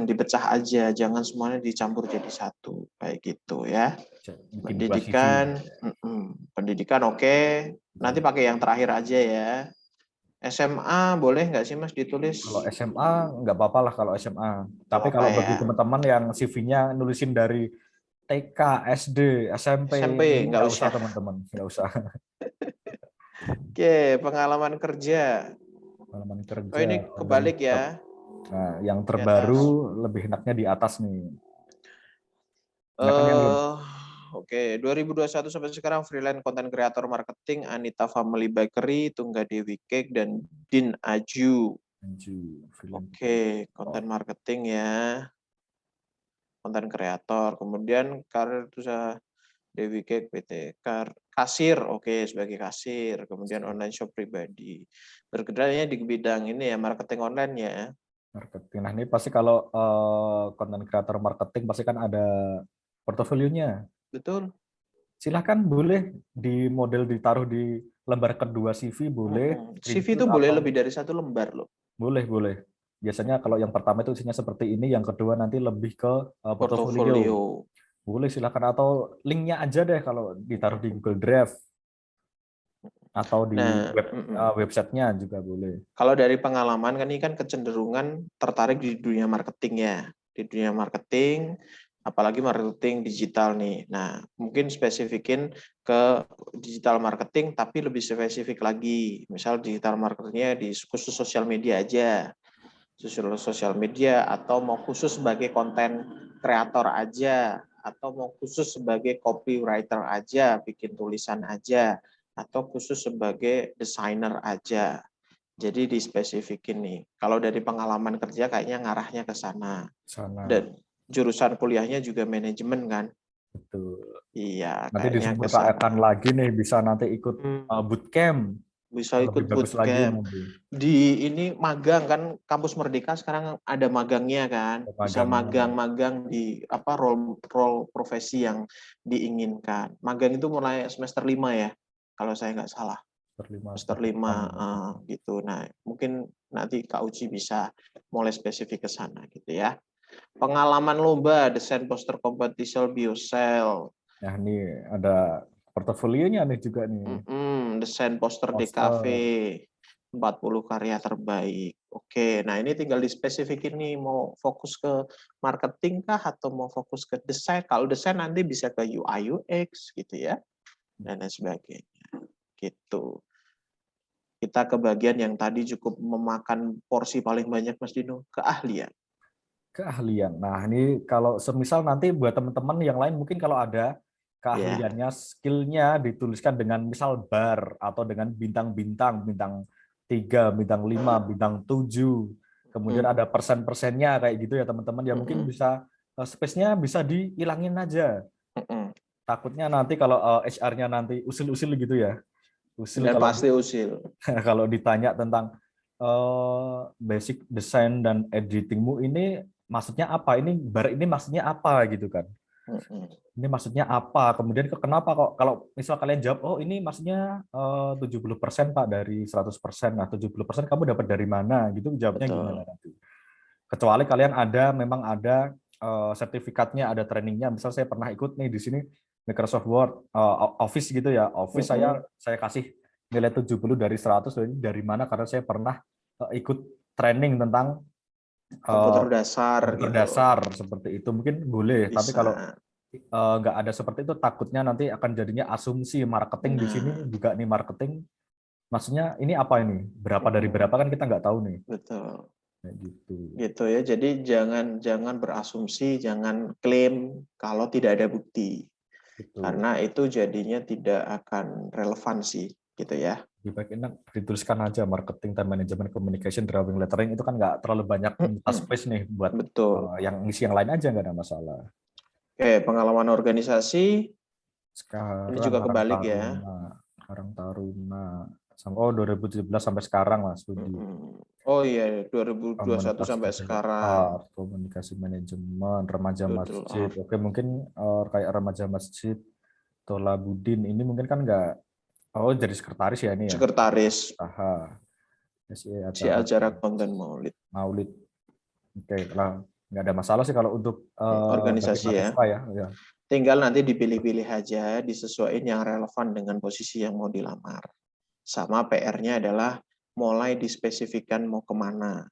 dipecah aja, jangan semuanya dicampur jadi satu, kayak gitu ya. Bikin 2 CV. Pendidikan oke, nanti pakai yang terakhir aja ya. SMA boleh nggak sih Mas ditulis? Kalau SMA nggak apa-apa lah kalau SMA. Tapi apa kalau bagi ya? teman-teman yang CV-nya nulisin dari TK, SD, SMP, SMP ini nggak nggak usah usah. teman-teman, nggak usah. Oke, pengalaman kerja. Pengalaman kerja. Oh ini kebalik ya. Nah, yang Di atas. terbaru lebih enaknya di atas nih. Nah, kan yang Oke, 2021 sampai sekarang freelance content creator marketing Anita Family Bakery, Tungga Dewi Cake, dan Din Aju. Oke, konten marketing ya. Konten kreator. Kemudian karir usaha Dewi Cake PT kasir, oke, sebagai kasir. Kemudian online shop pribadi. Bergeraknya di bidang ini ya, marketing online ya. marketing. Nah, ini pasti kalau content creator marketing pasti kan ada portofolionya. Betul. Silahkan boleh di model ditaruh di lembar kedua CV, boleh. CV itu boleh lebih dari 1 lembar loh. Boleh. Biasanya kalau yang pertama itu isinya seperti ini, yang kedua nanti lebih ke portofolio. Boleh, silakan. Atau linknya aja deh kalau ditaruh di Google Drive. Atau di websitenya juga boleh. Kalau dari pengalaman kan ini kan kecenderungan tertarik di dunia marketing ya. Di dunia marketing, apalagi marketing digital nih. Nah, mungkin spesifikin ke digital marketing, tapi lebih spesifik lagi. Misal digital marketingnya di khusus sosial media aja. Sosial media, atau mau khusus sebagai konten kreator aja, atau mau khusus sebagai copywriter aja, bikin tulisan aja, atau khusus sebagai desainer aja. Jadi dispesifikin nih. Kalau dari pengalaman kerja kayaknya ngarahnya ke sana. Dan jurusan kuliahnya juga manajemen kan? Betul. Iya, nanti kayaknya ke disempurnakan sana. lagi nih, bisa nanti ikut bootcamp. Bisa ikut bootcamp. Di ini magang kan, Kampus Merdeka sekarang ada magangnya kan. Bisa magang-magang di apa role profesi yang diinginkan. Magang itu mulai semester 5 ya, kalau saya nggak salah. Semester 5 gitu. Nah, mungkin nanti Kak Uci bisa mulai spesifik ke sana gitu ya. Pengalaman lomba, desain poster competition biosel. Nah, ini ada portofolionya nih juga nih. Desain poster DKV, 40 karya terbaik. Oke, nah ini tinggal dispesifikin nih, mau fokus ke marketing kah atau mau fokus ke desain? Kalau desain nanti bisa ke UI UX gitu ya, dan lain sebagainya. Gitu. Kita ke bagian yang tadi cukup memakan porsi paling banyak Mas Dino, keahlian. Nah, ini kalau semisal nanti buat teman-teman yang lain mungkin kalau ada keahliannya, skillnya dituliskan dengan misal bar atau dengan bintang-bintang, bintang 3, bintang 5, bintang 7. Kemudian ada persen-persennya kayak gitu ya teman-teman. Ya mungkin bisa space-nya bisa dihilangin aja. Takutnya nanti kalau HR-nya nanti usil-usil gitu ya. Dan kalau pasti usil. Kalau ditanya tentang basic design dan editingmu ini maksudnya apa? Ini bar ini maksudnya apa gitu kan? Ini maksudnya apa? Kemudian kenapa kok kalau misal kalian jawab, oh ini maksudnya 70% Pak dari 100%. Nah, 70% kamu dapat dari mana? Gitu jawabnya gimana nanti? Kecuali kalian memang ada sertifikatnya, ada trainingnya. Misal saya pernah ikut nih di sini Microsoft Word, Office gitu ya. Office saya kasih nilai 70 dari 100. Dari mana? Karena saya pernah ikut training tentang komputer dasar seperti itu. Mungkin boleh, tapi kalau nggak ada seperti itu, takutnya nanti akan jadinya asumsi marketing. Di sini juga nih marketing, maksudnya ini apa ini? Berapa dari berapa kan kita nggak tahu nih. Betul. Gitu ya. Jadi jangan berasumsi, jangan klaim kalau tidak ada bukti. Betul. Karena itu jadinya tidak akan relevansi gitu ya. Lebih baik enak dituliskan aja marketing dan manajemen communication drawing lettering, itu kan nggak terlalu banyak space nih buat yang ngisi yang lain aja, nggak ada masalah. Oke, pengalaman organisasi Sekarang Ini juga Karang kebalik ya. Taruna. Karang Taruna. Oh, 2017 sampai sekarang, Mas Budi. Oh iya, 2021 Komunitas sampai digital sekarang. art, komunikasi manajemen, remaja Doodle masjid. art. Oke, mungkin kayak remaja masjid, Tola Budin ini mungkin kan nggak, oh jadi sekretaris ya ini ya. Sekretaris Aha. Si si acara acara konten Maulid. Maulid. Oke, lah nggak ada masalah sih kalau untuk bagi Organisasi ya. mahasiswa ya. Ya. Tinggal nanti dipilih-pilih aja, disesuaikan yang relevan dengan posisi yang mau dilamar. Sama PR-nya adalah mulai dispesifikkan mau kemana,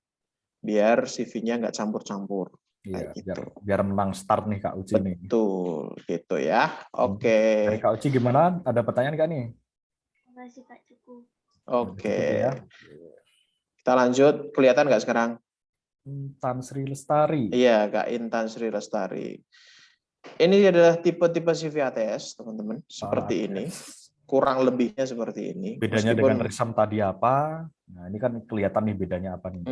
biar CV-nya nggak campur-campur. Iya, Kayak gitu. biar menang start nih Kak Uci nih. Betul, gitu ya. Oke. Dari Kak Uci gimana? Ada pertanyaan nggak nih? Makasih Kak, cukup. Oke. Cukup ya. Kita lanjut. Kelihatan nggak sekarang? Tan Sri Lestari. Iya, Kak Intan Sri Lestari. Ini adalah tipe-tipe CV ATS, teman-teman. Seperti ini. Kurang lebihnya seperti ini. Bedanya dengan Risam tadi apa? Nah, ini kan kelihatan nih bedanya apa nih.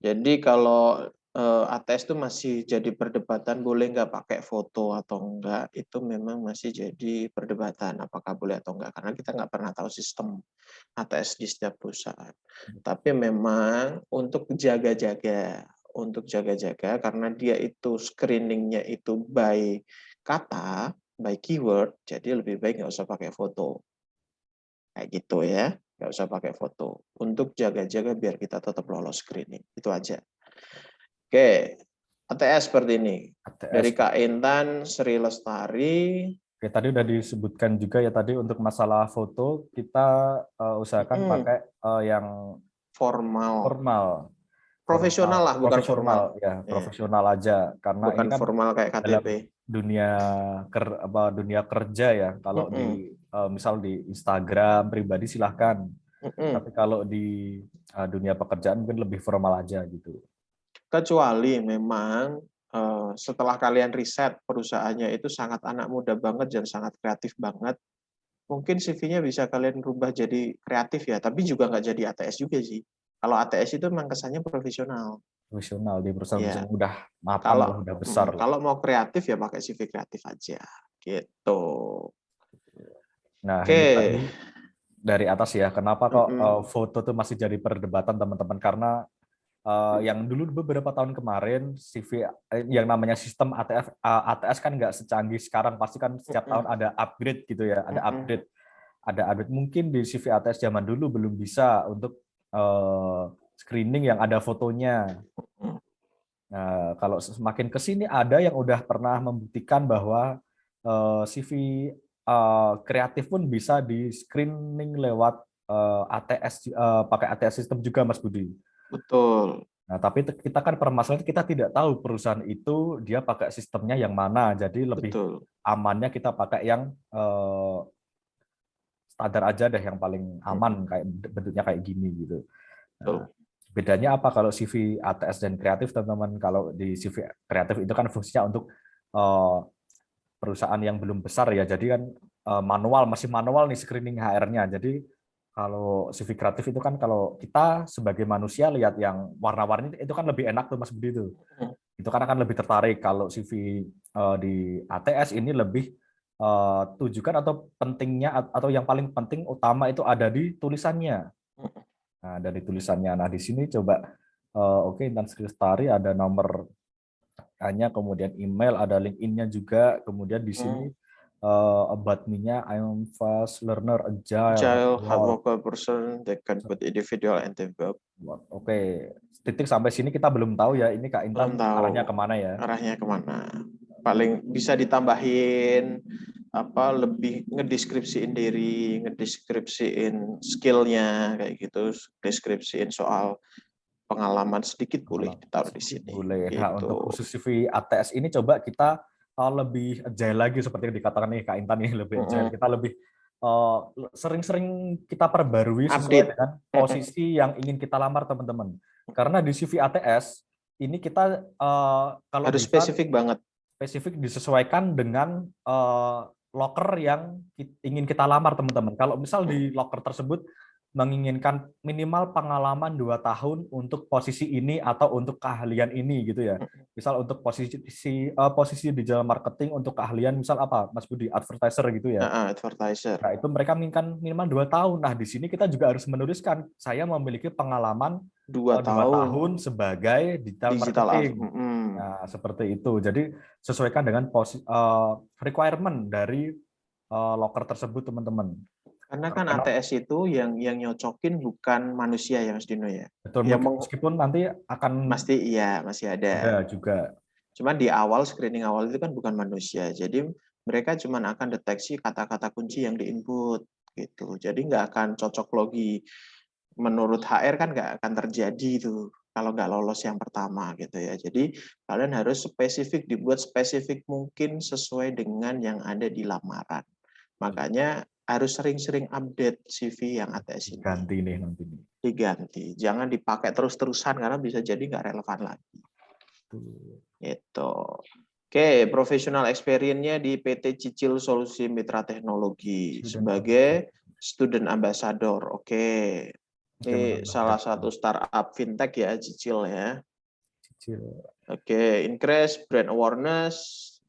Jadi kalau ATS itu masih jadi perdebatan boleh nggak pakai foto atau enggak, itu memang masih jadi perdebatan apakah boleh atau enggak, karena kita nggak pernah tahu sistem ATS di setiap perusahaan. Tapi memang untuk jaga-jaga karena dia itu screeningnya itu by kata, by keyword, jadi lebih baik nggak usah pakai foto. Kayak gitu ya, nggak usah pakai foto. Untuk jaga-jaga biar kita tetap lolos screening, itu aja. Oke, ATS seperti ini. ATS. Dari Kak Intan Sri Lestari. Oke, tadi udah disebutkan juga ya tadi untuk masalah foto kita usahakan pakai yang formal. Profesional lah, bukan formal. Ya, profesional aja karena bukan ini kan formal kayak KTP. Dunia kerja ya. Kalau di misal di Instagram pribadi silahkan. Tapi kalau di dunia pekerjaan mungkin lebih formal aja gitu. Kecuali memang setelah kalian riset perusahaannya itu sangat anak muda banget dan sangat kreatif banget, mungkin CV-nya bisa kalian rubah jadi kreatif ya, tapi juga nggak jadi ATS juga sih. Kalau ATS itu memang kesannya profesional. Profesional di perusahaan-perusahaan udah mapan kalau lah, udah besar. Kalau mau kreatif ya pakai CV kreatif aja, gitu. Nah, ini tadi dari atas ya, kenapa kok foto tuh masih jadi perdebatan teman-teman? Karena yang dulu beberapa tahun kemarin CV yang namanya sistem ATS kan nggak secanggih sekarang, pasti kan setiap tahun ada upgrade gitu ya, ada update. Mungkin di CV ATS zaman dulu belum bisa untuk screening yang ada fotonya. Nah, kalau semakin ke sini ada yang udah pernah membuktikan bahwa CV kreatif pun bisa di screening lewat ATS, pakai ATS sistem juga, Mas Budi. Betul. Nah, tapi kita kan permasalahan kita tidak tahu perusahaan itu dia pakai sistemnya yang mana, jadi lebih amannya kita pakai yang standar aja deh, yang paling aman kayak bentuknya kayak gini gitu. Nah, bedanya apa kalau CV ATS dan kreatif, teman-teman? Kalau di CV kreatif itu kan fungsinya untuk perusahaan yang belum besar ya, jadi kan masih manual nih screening HR-nya. Jadi kalau CV kreatif itu kan kalau kita sebagai manusia lihat yang warna-warni itu kan lebih enak tuh, Mas Budi itu. Itu kan akan lebih tertarik. Kalau CV di ATS ini lebih tujukan atau pentingnya atau yang paling penting utama itu ada di tulisannya. Nah, dari tulisannya. Nah, di sini coba oke, Intan Sri Lestari ada nomor hanya, kemudian email, ada LinkedIn-nya juga, kemudian di sini about me-nya I'm fast learner, agile, hardworking person that can put individual and team work. Oke, titik sampai sini kita belum tahu ya, ini Kak Intan arahnya kemana ya? Arahnya kemana? Paling bisa ditambahin lebih ngedeskripsiin diri, ngedeskripsiin skill-nya kayak gitu, deskripsiin soal pengalaman sedikit boleh ditaruh di sini. Boleh. Nah, gitu. untuk khusus CV ATS ini coba kita lebih agile lagi seperti yang dikatakan nih Kak Intan nih, lebih agile. Kita lebih sering-sering kita perbarui sesuai dengan posisi yang ingin kita lamar, teman-teman. Karena di CV ATS ini kita kalau harus spesifik banget. Spesifik disesuaikan dengan loker yang ingin kita lamar, teman-teman. Kalau misal di loker tersebut menginginkan minimal pengalaman 2 tahun untuk posisi ini atau untuk keahlian ini gitu ya. Misal untuk posisi digital marketing untuk keahlian misal apa Mas Budi, advertiser gitu ya. Advertiser. Nah, itu mereka menginginkan minimal 2 tahun. Nah, di sini kita juga harus menuliskan saya memiliki pengalaman 2 2 tahun tahun sebagai digital marketing. Nah, seperti itu. Jadi sesuaikan dengan requirement dari loker tersebut, teman-teman. Karena kan ATS itu yang nyocokin bukan manusia ya Mas Dino ya. Betul, meskipun nanti akan masih ada juga. Cuman di awal screening awal itu kan bukan manusia. Jadi mereka cuma akan deteksi kata-kata kunci yang diinput gitu. Jadi nggak akan cocok logi. Menurut HR kan nggak akan terjadi itu kalau nggak lolos yang pertama gitu ya. Jadi kalian harus dibuat spesifik mungkin sesuai dengan yang ada di lamaran. Makanya harus sering-sering update CV yang ATS ini. Ganti nih nanti. Diganti. Jangan dipakai terus-terusan karena bisa jadi nggak relevan lagi. Itu. Oke, professional experience-nya di PT Cicil Solusi Mitra Teknologi sebagai student ambassador. Oke. Ini salah satu startup fintech ya, Cicil ya. Oke, increase brand awareness,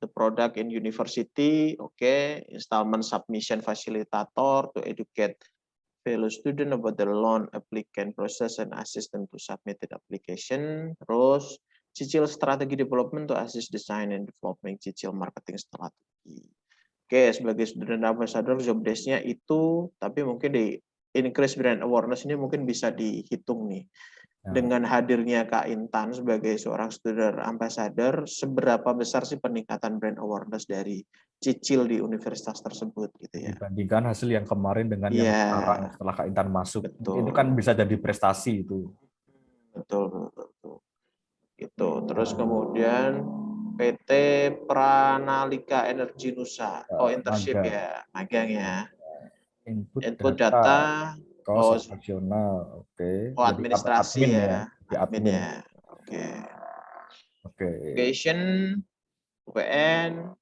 the product in university. Oke, installment submission facilitator to educate fellow student about the loan applicant process and assist them to submit the application. Terus Cicil strategi development to assist design and development Cicil marketing strategi. Oke, sebagai student ambassador job desk-nya itu, tapi mungkin di increase brand awareness ini mungkin bisa dihitung nih. Dengan hadirnya Kak Intan sebagai seorang student ambassador, seberapa besar sih peningkatan brand awareness dari Cicil di universitas tersebut gitu ya. Dibandingkan hasil yang kemarin dengan yang sekarang setelah Kak Intan masuk. Betul. Itu kan bisa jadi prestasi itu. Betul. Itu. Terus kemudian PT Pranalika Energi Nusa. Internship ya, magang ya. Input data cost operasional. Oke. Administrasi ya. Admin ya. Oke. Education, UPN.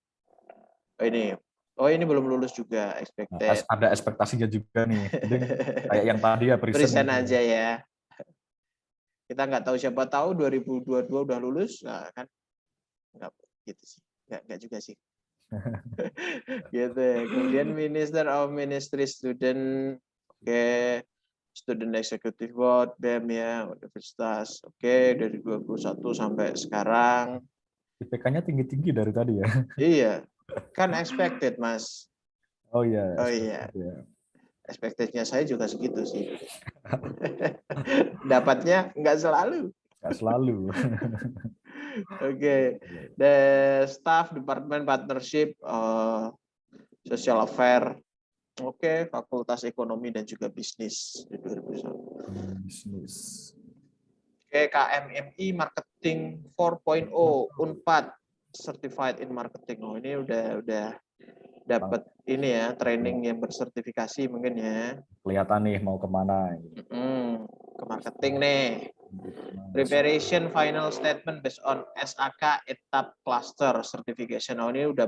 Ini belum lulus juga, expected. Ada ekspektasinya juga nih. Kayak yang tadi ya, present aja ya. Kita nggak tahu, siapa tahu 2022 udah lulus, nah, kan nggak gitu sih, nggak juga sih. Gitu ya. Kemudian Minister of Ministry Student, Student Executive Board, BEM ya, universitas, dari 21 sampai sekarang. IPK-nya tinggi-tinggi dari tadi ya. Iya, kan expected Mas. Oh iya. Expected-nya saya juga segitu sih. Dapatnya nggak selalu. Oke. The staff department partnership social affair. Fakultas ekonomi dan juga bisnis di 2001. Bisnis. KMMI marketing 4.0 Unpad certified in marketing. Ini udah dapat ini ya, training yang bersertifikasi mungkin ya. Kelihatan nih mau kemana. Ke marketing nih. Preparation final statement based on SAK etap cluster certification. Ini udah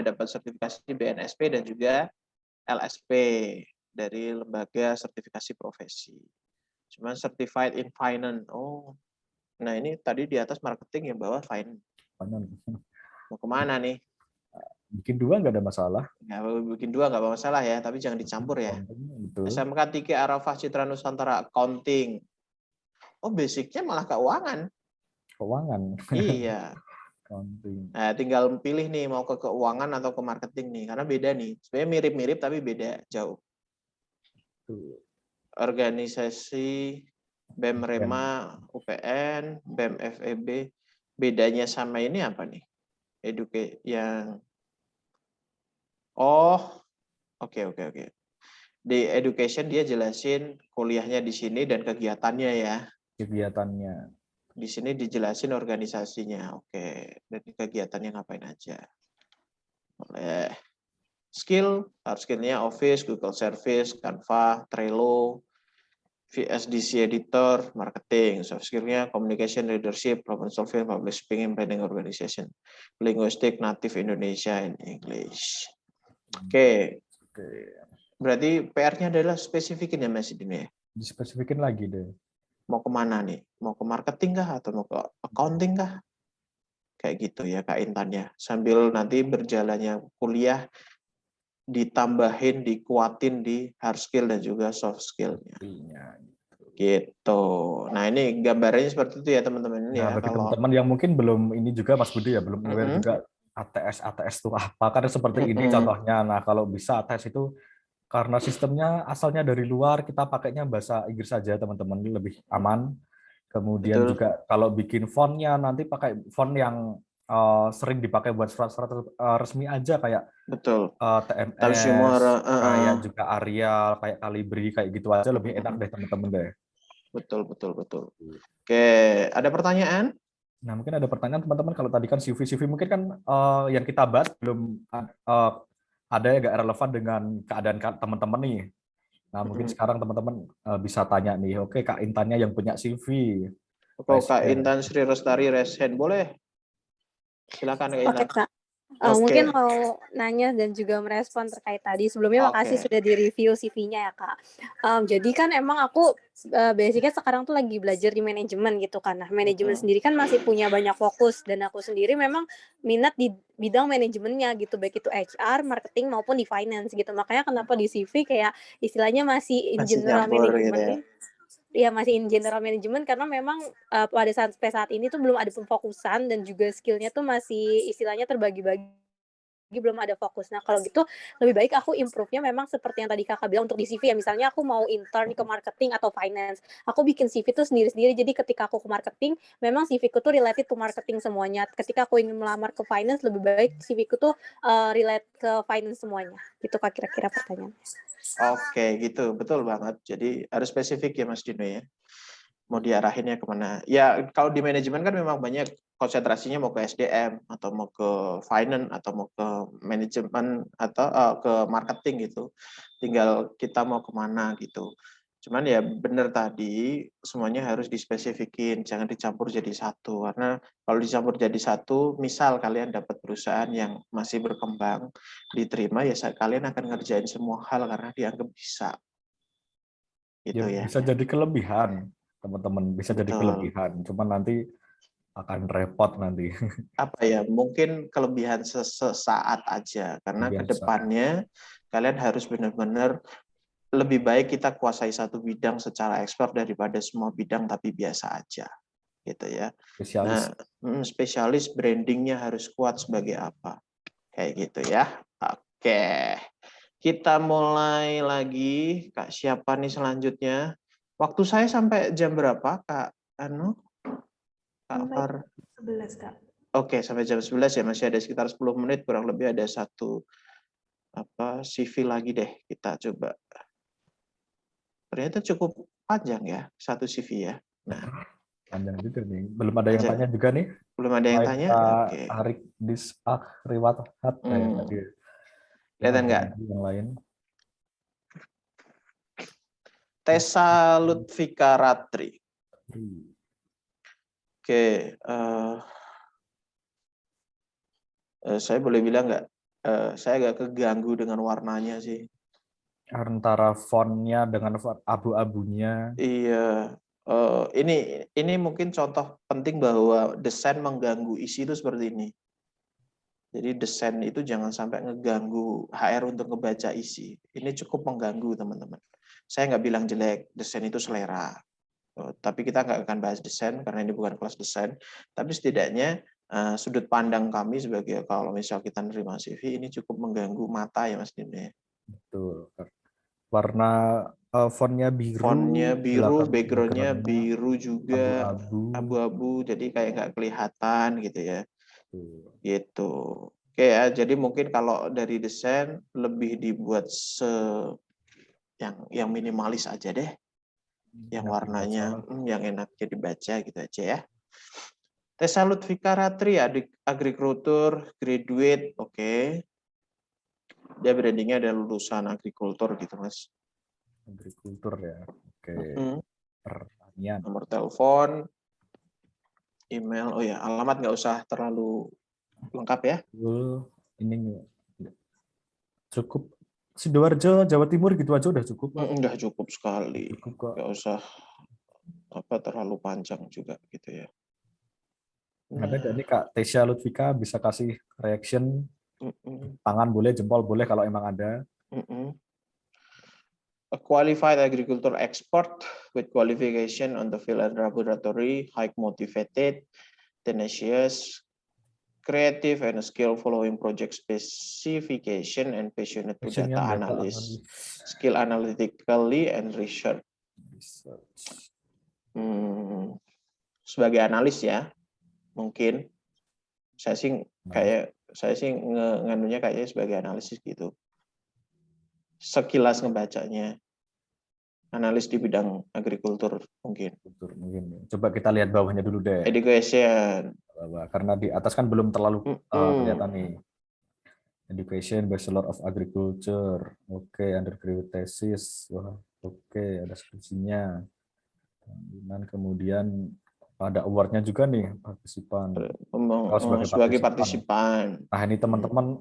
dapat sertifikasi BNSP dan juga LSP dari lembaga sertifikasi profesi. Cuman certified in finance. Nah ini tadi di atas marketing, yang bawah finance. Mau kemana nih? Bikin 2 nggak ada masalah. Bikin 2 nggak masalah ya, tapi jangan dicampur ya. Betul. SMK 3 Arafah Citra Nusantara accounting. Basicnya malah keuangan. Iya. Nah, tinggal pilih nih mau ke keuangan atau ke marketing nih, karena beda nih. Sebenarnya mirip-mirip tapi beda jauh. Organisasi BEM Rema, UPN, BEM FEB, bedanya sama ini apa nih? Oke. Di education dia jelasin kuliahnya di sini dan kegiatannya ya. Di sini dijelasin organisasinya. Dan kegiatannya ngapain aja. Boleh. Hard skill-nya Office, Google Service, Canva, Trello, VSDC Editor, marketing. Soft skill-nya communication, leadership, problem solving, public speaking, planning organization. Linguistic, native Indonesia and English. Berarti PR-nya adalah spesifikin ya Mas Dino ya. Dispesifikin lagi deh. Mau kemana nih? Mau ke marketing kah atau mau ke accounting kah? Kayak gitu ya Kak Intan ya. Sambil nanti berjalannya kuliah ditambahin, dikuatin di hard skill dan juga soft skill-nya. Iya. Gitu. Nah ini gambarannya seperti itu ya teman-teman Nah, ya. bagi Kalau teman-teman yang mungkin belum ini juga Mas Budi ya, belum aware Mm-mm, juga ATS itu apa. Karena seperti ini mm-mm, contohnya. Nah, kalau bisa ATS itu karena sistemnya asalnya dari luar, kita pakainya bahasa Inggris saja teman-teman, lebih aman. Kemudian betul, juga kalau bikin fontnya nanti pakai font yang sering dipakai buat surat-surat resmi aja kayak betul. Times New TMS, Roman, kayak juga Arial, kayak Calibri, kayak gitu aja lebih enak deh teman-teman deh. betul, betul, betul. Oke, ada pertanyaan? Nah, mungkin ada pertanyaan teman-teman, kalau tadi kan CV mungkin kan yang kita bahas belum ada yang nggak relevan dengan keadaan teman-teman nih. Nah, mungkin Mm-mm. sekarang teman-teman bisa tanya nih, oke Kak Intannya yang punya CV, Kak Resen. Intan Sri Restari Resen, boleh? Silakan Kak Oke, Intan. Kak. Oke, Mungkin mau nanya dan juga merespon terkait tadi. Sebelumnya makasih oke. sudah di-review CV-nya ya, Kak. Jadi kan emang aku basicnya sekarang tuh lagi belajar di manajemen gitu kan. Nah, manajemen Mm-mm. sendiri kan masih punya banyak fokus. Dan aku sendiri memang minat di bidang manajemennya gitu. Baik itu HR, marketing, maupun di finance gitu. Makanya kenapa di CV kayak istilahnya masih in Masih general nyampur gitu ya. management. Ya masih in general management karena memang pada saat ini tuh belum ada pemfokusan dan juga skillnya tuh masih istilahnya terbagi-bagi belum ada fokus. Nah kalau gitu lebih baik aku improve-nya memang seperti yang tadi kakak bilang untuk di CV ya. Misalnya aku mau intern ke marketing atau finance, aku bikin CV tuh sendiri-sendiri. Jadi ketika aku ke marketing, memang CV ku tuh related to marketing semuanya. Ketika aku ingin melamar ke finance, lebih baik CV ku tuh relate ke finance semuanya. Gitu kak kira-kira pertanyaannya. Oke, gitu. Betul banget. Jadi harus spesifik ya Mas Dino ya. Mau diarahinnya kemana? Ya kalau di manajemen kan memang banyak konsentrasinya mau ke SDM atau mau ke finance atau mau ke manajemen atau ke marketing gitu. Tinggal kita mau kemana gitu. Cuman ya benar tadi semuanya harus dispesifikin, jangan dicampur jadi satu. Karena kalau dicampur jadi satu, misal kalian dapat perusahaan yang masih berkembang, diterima ya kalian akan ngerjain semua hal karena dianggap bisa. Ya Gitu ya. bisa jadi kelebihan teman-teman, bisa jadi Betul. kelebihan, cuman nanti akan repot nanti. Apa ya, mungkin kelebihan sesaat aja karena Biasa. kedepannya kalian harus benar-benar lebih baik kita kuasai satu bidang secara ekspor daripada semua bidang tapi biasa aja gitu ya. Spesialis. Nah, spesialis brandingnya harus kuat sebagai apa kayak gitu ya. Oke, kita mulai lagi. Kak, siapa nih selanjutnya? Waktu saya sampai jam berapa Kak Anu? Kak Sampai Far? 11, Kak. Oke, sampai jam 11 ya, masih ada sekitar 10 menit, kurang lebih ada satu CV lagi deh, kita coba. Ternyata cukup panjang ya, satu CV ya. Nah, Panjang juga nih. Belum ada yang tanya panjang. juga nih. Belum ada yang Selain tanya? Kak Oke. Arik Disak Riwathat tadi. Mungkin Kelihatan ada nggak? lagi yang lain. Tessa Lutfika Ratri. Oke, saya boleh bilang nggak? Saya agak keganggu dengan warnanya sih. Antara fontnya dengan font abu-abunya. Iya, ini mungkin contoh penting bahwa desain mengganggu isi itu seperti ini. Jadi desain itu jangan sampai ngeganggu HR untuk ngebaca isi. Ini cukup mengganggu teman-teman. Saya nggak bilang jelek, desain itu selera. Tapi kita nggak akan bahas desain karena ini bukan kelas desain. Tapi setidaknya sudut pandang kami sebagai kalau misal kita nerima CV ini cukup mengganggu mata ya Mas Dine. Betul. Warna fontnya Fontnya biru, biru, belakang backgroundnya backgroundnya biru juga, abu-abu. abu-abu, jadi kayak nggak kelihatan gitu ya. Tuh. Gitu. Oke ya, jadi mungkin kalau dari desain lebih dibuat yang minimalis aja deh. Yang Enak warnanya dibaca. yang enak jadi baca gitu aja ya. Tessa Lutfika Ratri, agrikultur, graduate, oke. Dia brandingnya ada lulusan agrikultur gitu mas. Agrikultur ya. Oke. Pertanian. Nomor telepon, email, oh ya alamat nggak usah terlalu lengkap ya. Ini cukup Sidoarjo, Jawa Timur gitu aja udah cukup, Pak. Udah cukup sekali. Cukup kok. Nggak usah terlalu panjang juga gitu ya. Ada nggak nih Kak Tesya Lutfika bisa kasih reaction, Mm-mm, tangan boleh, jempol boleh kalau emang ada. mm-mm. A qualified agriculture expert with qualification on the field and laboratory, high motivated, tenacious, creative, and skill following project specification, and passionate to Actionnya data data analysis, skill analytically and research. analysis. Sebagai analis ya, mungkin saya sih nganunya kayaknya sebagai analisis gitu. Sekilas ngebacanya, analis di bidang agrikultur mungkin. Mungkin. Coba kita lihat bawahnya dulu deh. Education. Karena di atas kan belum terlalu kelihatan nih. Education, Bachelor of Agriculture. Oke, undergraduate thesis. Wah, oke, ada skripsinya. Dan kemudian ada award-nya juga nih, partisipan. Sebagai partisipan. Nah, ini teman-teman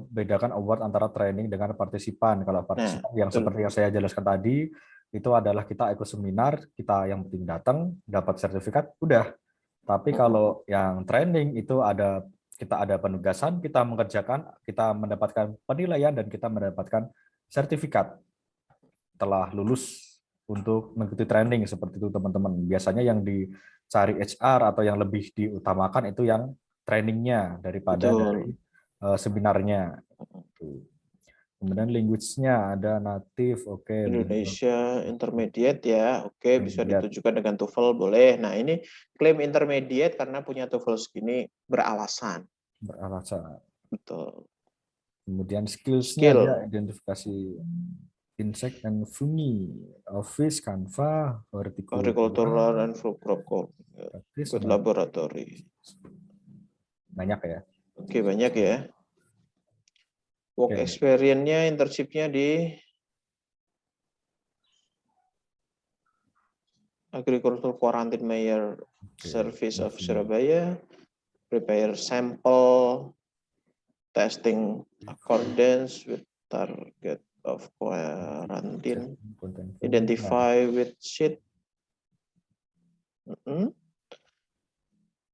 bedakan award antara training dengan partisipan. Kalau partisipan yang seperti yang saya jelaskan tadi, itu adalah kita ikut seminar, kita yang penting datang, dapat sertifikat, udah. Tapi kalau yang training itu kita ada penugasan, kita mengerjakan, kita mendapatkan penilaian, dan kita mendapatkan sertifikat telah lulus untuk mengikuti training seperti itu teman-teman. Biasanya yang dicari HR atau yang lebih diutamakan itu yang trainingnya daripada dari seminarnya. Kemudian language-nya ada native, oke. Indonesia intermediate ya, oke, bisa ditujukan dengan TOEFL boleh. Nah ini klaim intermediate karena punya TOEFL segini beralasan. Beralasan. Betul. Kemudian skills-nya ada identifikasi insect and fungi, Office, Canva, horticultural and fruit crop good laboratory. Banyak ya. Oke, banyak ya. Work experience-nya, internship-nya di Agricultural Quarantine Mayor Service of Surabaya, prepare sample, testing accordance with target of quarantine, identify with sheet,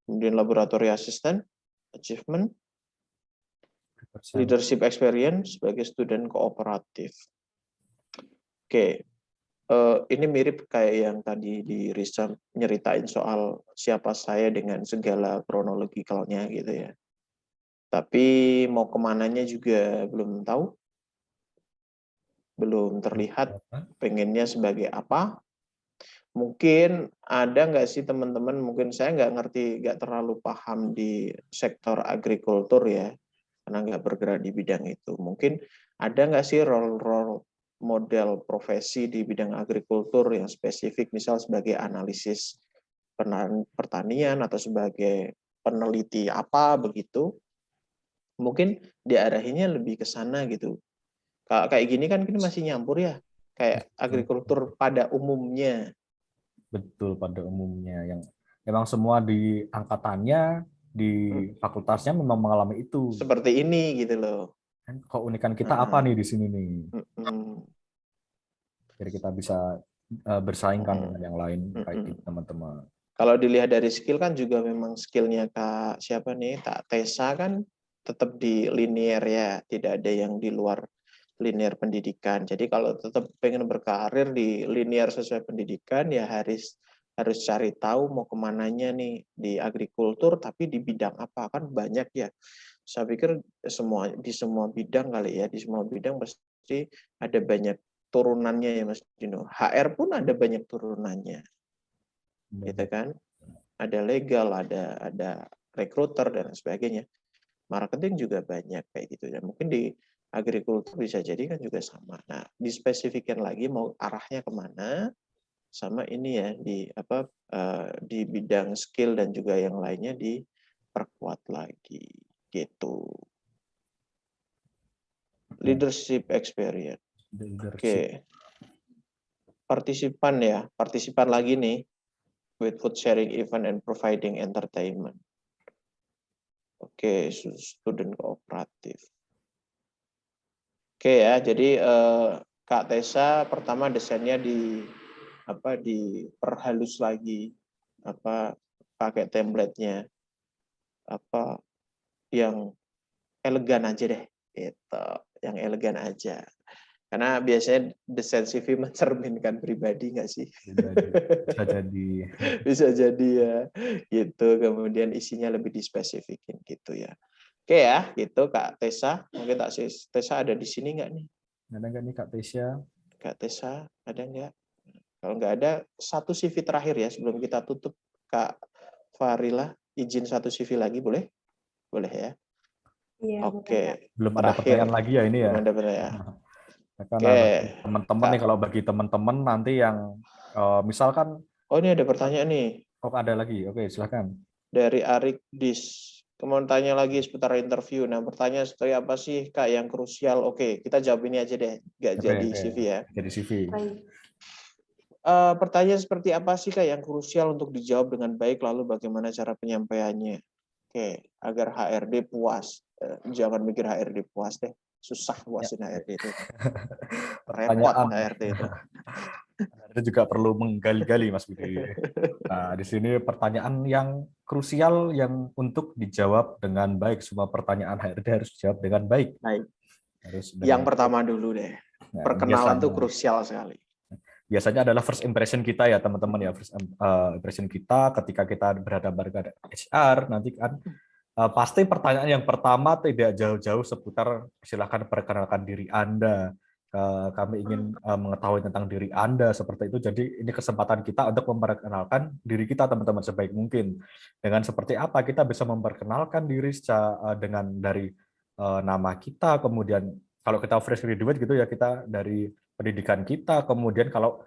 kemudian laboratory assistant, achievement, leadership experience sebagai student kooperatif. Oke. Ini mirip kayak yang tadi di Risa nyeritain soal siapa saya dengan segala kronologikalnya gitu ya. Tapi mau kemananya juga belum tahu, belum terlihat pengennya sebagai apa. Mungkin ada nggak sih teman-teman, mungkin saya nggak ngerti, nggak terlalu paham di sektor agrikultur ya, karena nggak bergerak di bidang itu. Mungkin ada nggak sih role model profesi di bidang agrikultur yang spesifik, misal sebagai analisis pertanian atau sebagai peneliti apa begitu, mungkin diarahinnya lebih ke sana gitu. Kayak gini kan ini masih nyampur ya, kayak agrikultur pada umumnya. Betul, pada umumnya yang memang semua di angkatannya, di fakultasnya memang mengalami itu. Seperti ini gitu loh. Keunikan kita apa nih di sini nih? Jadi kita bisa bersaingkan dengan yang lain kayak gitu teman-teman. Kalau dilihat dari skill kan juga memang skillnya Kak siapa nih, Kak Tessa kan tetap di linear ya, tidak ada yang di luar linear pendidikan. Jadi kalau tetap pengen berkarir di linear sesuai pendidikan ya harus cari tahu mau kemananya nih di agrikultur, tapi di bidang apa, kan banyak ya. Saya pikir di semua bidang kali ya, di semua bidang pasti ada banyak turunannya ya Mas Dino. HR pun ada banyak turunannya. Gitu kan, ada legal, ada recruiter dan sebagainya, marketing juga banyak kayak gitu ya. Mungkin di agrikultur bisa jadi kan juga sama. Nah, dispesifikkan lagi mau arahnya kemana, sama ini ya di bidang skill dan juga yang lainnya diperkuat lagi gitu. Leadership experience. Oke. Partisipan lagi nih. With food sharing event and providing entertainment. Oke, student kooperatif. Oke ya, jadi Kak Tessa pertama desainnya diperhalus lagi, pakai template-nya yang elegan aja deh, gitu, yang elegan aja. Karena biasanya desain CV mencerminkan pribadi nggak sih? Bisa jadi. Bisa jadi ya, gitu. Kemudian isinya lebih dispesifikin gitu ya. Oke ya, gitu Kak Tessa. Mungkin Tessa ada di sini nggak nih? Ada nggak nih Kak Tesya? Kak Tessa, ada nggak? Kalau nggak ada, satu CV terakhir ya sebelum kita tutup. Kak Farila, izin satu CV lagi boleh? Boleh ya? Iya, boleh, Kak. Oke, Belum ada terakhir. pertanyaan lagi ya ini ya. Belum ada pertanyaan. Kan Oke, bagi teman-teman nih, Kak. kalau bagi teman-teman nanti yang misalkan Oh ini ada pertanyaan nih kok ada lagi, oke silakan. dari Arik Dis. Kemudian tanya lagi seputar interview. Nah, pertanyaan seperti apa sih Kak yang krusial? Oke, kita jawab ini aja deh, nggak Oke, jadi oke. CV ya. Jadi CV. Baik. Pertanyaan seperti apa sih Kak yang krusial untuk dijawab dengan baik, lalu bagaimana cara penyampaiannya? Oke, agar HRD puas. Jangan mikir HRD puas deh. Susah Ya. puasin HRD itu. Repot Pertanyaan HRD itu. itu juga perlu menggali-gali Mas Budi. Nah, di sini pertanyaan yang krusial yang untuk dijawab dengan baik. Semua pertanyaan HRD harus dijawab dengan baik. Baik. Harus Yang dengan pertama dulu deh. Nah, Perkenalan tuh krusial sekali. biasanya adalah first impression kita ya teman-teman ya. First impression kita ketika kita berhadapan dengan HR nanti kan pasti pertanyaan yang pertama tidak jauh-jauh seputar silahkan perkenalkan diri Anda. Kami ingin mengetahui tentang diri Anda seperti itu. Jadi ini kesempatan kita untuk memperkenalkan diri kita teman-teman sebaik mungkin. Dengan seperti apa kita bisa memperkenalkan diri dengan dari nama kita, kemudian kalau kita fresh graduate gitu ya kita dari pendidikan kita, kemudian kalau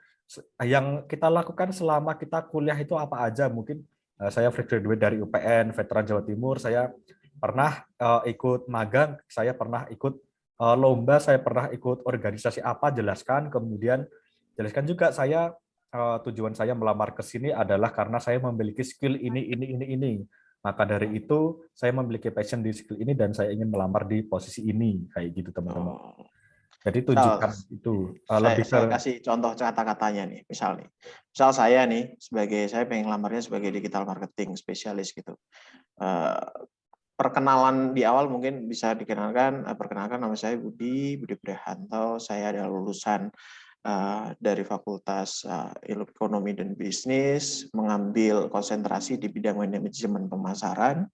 yang kita lakukan selama kita kuliah itu apa aja, mungkin saya fresh graduate dari UPN, veteran Jawa Timur, saya pernah ikut magang, saya pernah ikut lomba, saya pernah ikut organisasi apa, jelaskan, kemudian jelaskan juga saya tujuan saya melamar ke sini adalah karena saya memiliki skill ini. Maka dari itu saya memiliki passion di skill ini dan saya ingin melamar di posisi ini, kayak gitu teman-teman. Jadi tunjukkan itu lebih Saya kasih contoh kata-katanya nih, misal saya nih saya pengen lamarnya sebagai digital marketing spesialis gitu. Perkenalan di awal mungkin bisa perkenalkan nama saya Budi Prihanto, saya adalah lulusan dari Fakultas Ilmu Ekonomi dan Bisnis, mengambil konsentrasi di bidang manajemen pemasaran.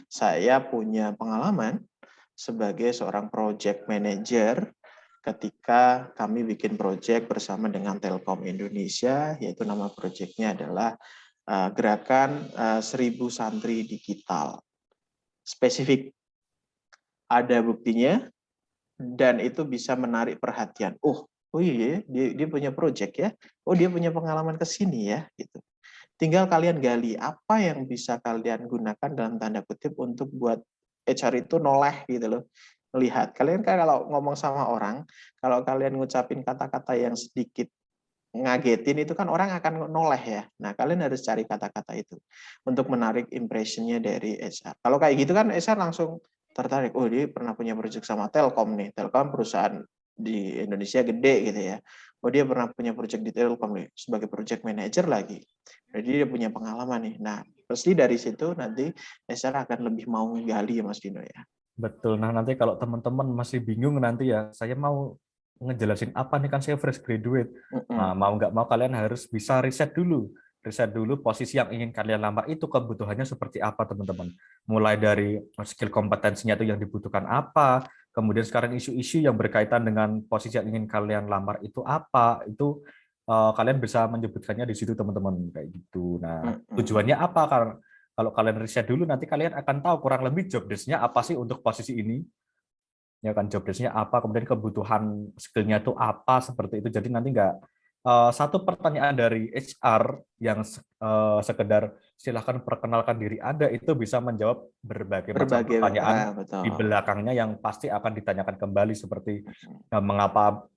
Saya punya pengalaman sebagai seorang project manager ketika kami bikin project bersama dengan Telkom Indonesia, yaitu nama projectnya adalah Gerakan 1000 Santri Digital. Spesifik, ada buktinya, dan itu bisa menarik perhatian. Oh iya, dia punya project ya. Oh dia punya pengalaman ke sini ya, gitu. Tinggal kalian gali apa yang bisa kalian gunakan dalam tanda kutip untuk buat HR itu noleh gitu loh. Melihat kalian kan kalau ngomong sama orang, kalau kalian ngucapin kata-kata yang sedikit ngagetin itu kan orang akan noleh ya. Nah kalian harus cari kata-kata itu untuk menarik impressionnya dari HR. Kalau kayak gitu kan HR langsung tertarik. Oh dia pernah punya project sama Telkom nih. Telkom perusahaan di Indonesia gede gitu ya. Oh dia pernah punya project di Telkom nih sebagai project manager lagi. Jadi dia punya pengalaman nih. Nah pasti dari situ nanti HR akan lebih mau gali ya Mas Dino ya. Betul. Nah, nanti kalau teman-teman masih bingung nanti ya, saya mau ngejelasin apa nih, kan saya fresh graduate. Nah, mau nggak mau kalian harus bisa riset dulu. Riset dulu posisi yang ingin kalian lamar itu kebutuhannya seperti apa, teman-teman. Mulai dari skill kompetensinya itu yang dibutuhkan apa, kemudian sekarang isu-isu yang berkaitan dengan posisi yang ingin kalian lamar itu apa, itu kalian bisa menyebutkannya di situ, teman-teman, kayak gitu. Nah, tujuannya apa? Karena kalau kalian riset dulu, nanti kalian akan tahu kurang lebih job desk-nya apa sih untuk posisi ini. Ya kan, job desk-nya apa, kemudian kebutuhan skill-nya itu apa, seperti itu. Jadi nanti nggak satu pertanyaan dari HR yang sekedar silahkan perkenalkan diri Anda, itu bisa menjawab berbagai macam pertanyaan di belakangnya yang pasti akan ditanyakan kembali, seperti mengapa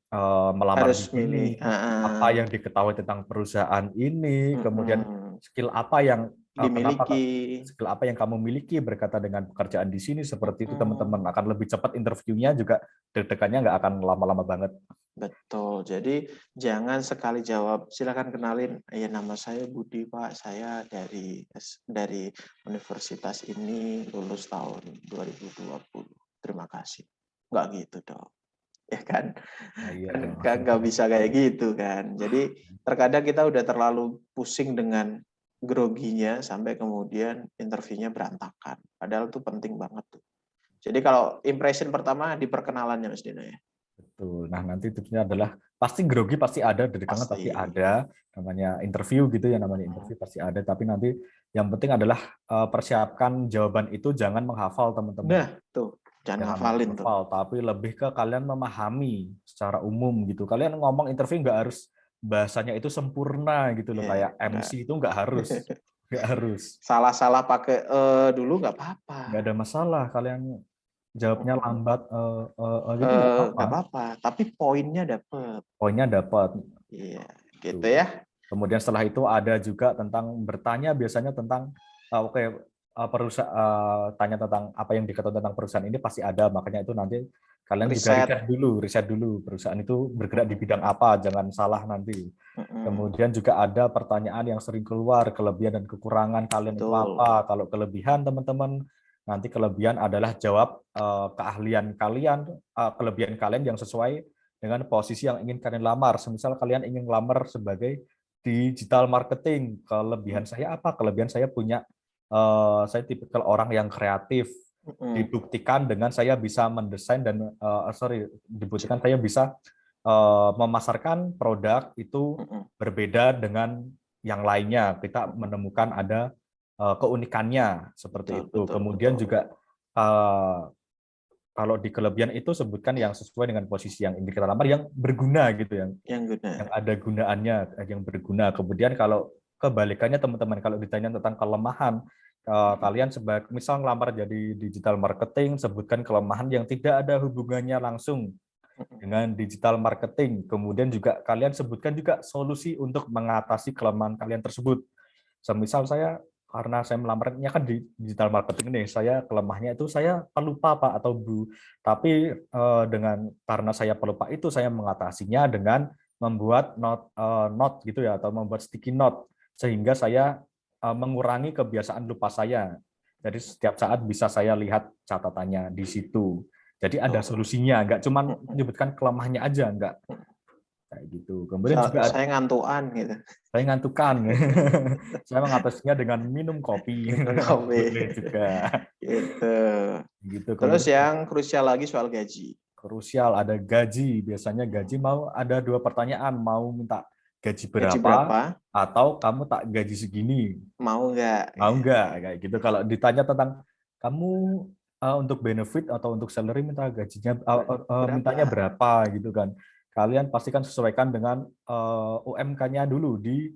melamar di sini, apa yang diketahui tentang perusahaan ini, kemudian skill apa yang dimiliki. Skill apa yang kamu miliki berkaitan dengan pekerjaan di sini, seperti itu Mm-mm. teman-teman akan lebih cepat interviewnya, juga deg-degannya nggak akan lama-lama banget. Betul. Jadi jangan sekali jawab, silakan kenalin, ya nama saya Budi Pak, saya dari universitas ini lulus tahun 2020. Terima kasih. Nggak gitu dong. Ya kan? Nah, iya dong. Nggak bisa kayak gitu kan. Jadi terkadang kita udah terlalu pusing dengan groginya sampai kemudian interviewnya berantakan. Padahal itu penting banget tuh. Jadi kalau impression pertama di perkenalannya Mas Dino ya. Betul. Nah, nanti tipsnya adalah pasti grogi pasti ada, dedekangan pasti Pasti. ada, namanya interview gitu ya, namanya interview pasti ada, tapi nanti yang penting adalah persiapkan jawaban itu, jangan menghafal teman-teman. Nah, tuh. Jangan ngafalin tuh. menghafal, tapi lebih ke kalian memahami secara umum gitu. Kalian ngomong interview nggak harus bahasanya itu sempurna gitu loh, Iya, kayak MC itu nggak harus. Nggak harus. Salah-salah pakai dulu nggak apa-apa. Nggak ada masalah. Kalian jawabnya lambat, gitu nggak Nggak apa-apa. apa-apa, tapi poinnya dapet. Poinnya dapat. Iya, gitu ya. Kemudian setelah itu ada juga tentang bertanya, biasanya tentang perusahaan, tanya tentang apa yang diketahui tentang perusahaan ini pasti ada, makanya itu nanti kalian juga riset dulu perusahaan itu bergerak di bidang apa, jangan salah nanti. Kemudian juga ada pertanyaan yang sering keluar, kelebihan dan kekurangan kalian itu apa. Kalau kelebihan teman-teman, nanti kelebihan adalah jawab keahlian kalian, kelebihan kalian yang sesuai dengan posisi yang ingin kalian lamar. Semisal kalian ingin lamar sebagai digital marketing, kelebihan saya apa? Kelebihan saya punya, saya tipikal orang yang kreatif. Dibuktikan dengan saya bisa mendesain dan dibuktikan saya bisa memasarkan produk itu berbeda dengan yang lainnya. Kita menemukan ada keunikannya seperti itu. Kemudian juga kalau di kelebihan itu sebutkan yang sesuai dengan posisi yang ingin kita lamar, yang berguna gitu, yang ada gunaannya, yang berguna. Kemudian kalau kebalikannya teman-teman, kalau ditanya tentang kelemahan, kalian sebagai misal ngelamar jadi digital marketing, sebutkan kelemahan yang tidak ada hubungannya langsung dengan digital marketing. Kemudian juga kalian sebutkan juga solusi untuk mengatasi kelemahan kalian tersebut. Semisal saya, karena saya melamarnya kan di digital marketing nih, saya kelemahannya itu saya pelupa Pak atau Bu. Tapi karena saya pelupa itu, saya mengatasinya dengan membuat note gitu ya, atau membuat sticky note, sehingga saya mengurangi kebiasaan lupa saya. Jadi setiap saat bisa saya lihat catatannya di situ. Jadi ada solusinya, nggak cuma menyebutkan kelemahannya aja, nggak kayak gitu. Kemudian juga saya ngantukan gitu. Saya ngantukan. Saya mengatasinya dengan minum kopi. Boleh juga. Gitu. Terus yang krusial lagi soal gaji. Krusial ada gaji. Biasanya gaji mau ada 2 pertanyaan, mau minta gaji berapa atau kamu tak gaji segini. Mau nggak? Mau nggak kayak gitu. Kalau ditanya tentang kamu untuk benefit atau untuk salary minta gajinya mintanya berapa gitu kan. Kalian pastikan sesuaikan dengan UMK-nya dulu di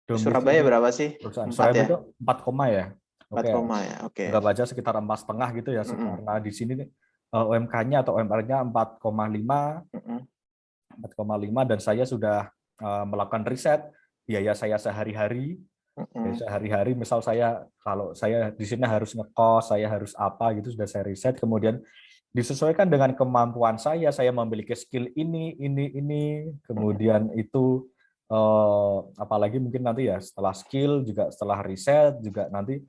Surabaya berapa sih? Perusahaan Surabaya itu 4, ya. 4, ya. Oke. Enggak baca sekitar 4,5 gitu ya, karena di sini UMK-nya atau UMR-nya 4,5. 4,5 dan saya sudah melakukan riset biaya saya sehari-hari. Sehari-hari misal saya, kalau saya di sini harus ngekos, saya harus apa gitu, sudah saya riset, kemudian disesuaikan dengan kemampuan saya memiliki skill ini, kemudian itu apalagi mungkin nanti ya setelah skill juga setelah riset juga nanti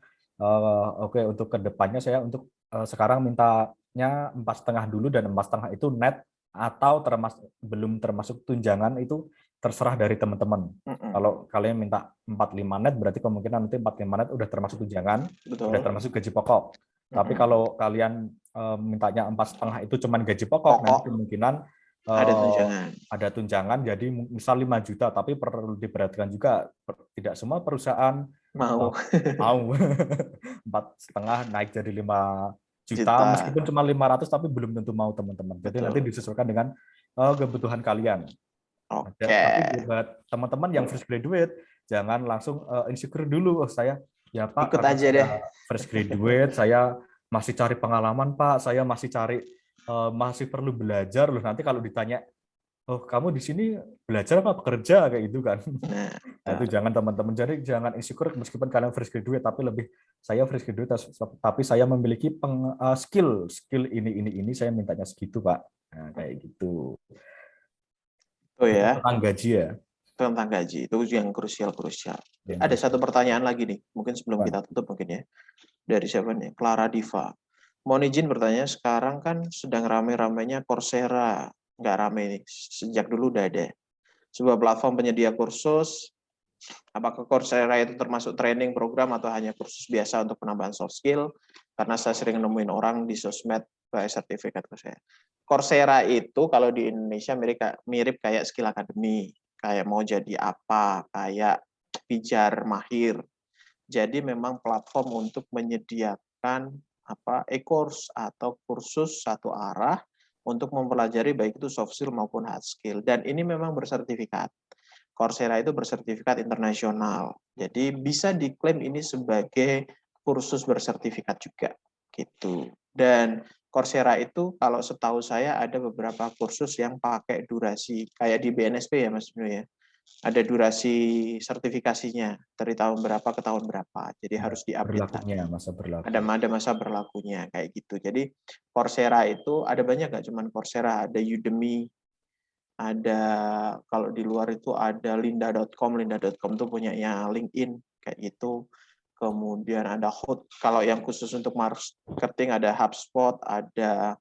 untuk kedepannya saya untuk sekarang mintanya 4,5 dulu, dan 4,5 itu net atau belum termasuk tunjangan, itu terserah dari teman-teman. Kalau kalian minta 4,5 net berarti kemungkinan nanti 4,5 net udah termasuk tunjangan, udah termasuk gaji pokok. Tapi kalau kalian mintanya 4,5 itu cuma gaji pokok, nanti kemungkinan ada tunjangan. Jadi misal 5 juta, tapi perlu diperhatikan juga tidak semua perusahaan mau 4,5 naik jadi 5 juta, meskipun cuma 500 tapi belum tentu mau teman-teman. Jadi nanti disesuaikan dengan kebutuhan kalian. Tapi buat teman-teman yang fresh graduate, jangan langsung insecure dulu. Saya ya Pak, ikut aja deh. Fresh graduate, saya masih cari pengalaman Pak, saya masih cari, masih perlu belajar loh. Nanti kalau ditanya oh kamu di sini belajar apa bekerja kayak gitu kan. Nah, Nah, itu jangan teman-teman. Jadi jangan insecure meskipun kalian fresh graduate, tapi lebih saya fresh graduate tapi saya memiliki skill ini saya mintanya segitu Pak. Nah, kayak gitu. oh Itu ya, tentang gaji ya. tentang gaji itu yang krusial. Yang Ada satu krusial. pertanyaan lagi nih, mungkin sebelum kita tutup mungkin ya. Dari siapa nih? Clara Diva. Mohon izin bertanya, sekarang kan sedang rame-ramenya Coursera. Nggak rame nih, sejak dulu udah ada. Sebuah platform penyedia kursus. Apakah Coursera itu termasuk training program atau hanya kursus biasa untuk penambahan soft skill? Karena saya sering nemuin orang di sosmed pakai sertifikat Coursera. Coursera itu kalau di Indonesia mirip kayak Skill Academy. Kayak mau jadi apa, kayak pijar mahir. Jadi memang platform untuk menyediakan e-course atau kursus satu arah untuk mempelajari baik itu soft skill maupun hard skill. Dan ini memang bersertifikat. Coursera itu bersertifikat internasional. Jadi bisa diklaim ini sebagai kursus bersertifikat juga gitu. Dan Coursera itu kalau setahu saya ada beberapa kursus yang pakai durasi kayak di BNSP ya Mas Bino ya. Ada durasi sertifikasinya dari tahun berapa ke tahun berapa. Jadi harus diupdate lagi. Masa berlaku. Ada masa berlakunya kayak gitu. Jadi Coursera itu ada banyak, nggak cuma Coursera, ada Udemy, ada kalau di luar itu ada lynda.com itu punyanya LinkedIn kayak gitu. Kemudian ada kalau yang khusus untuk marketing ada HubSpot, ada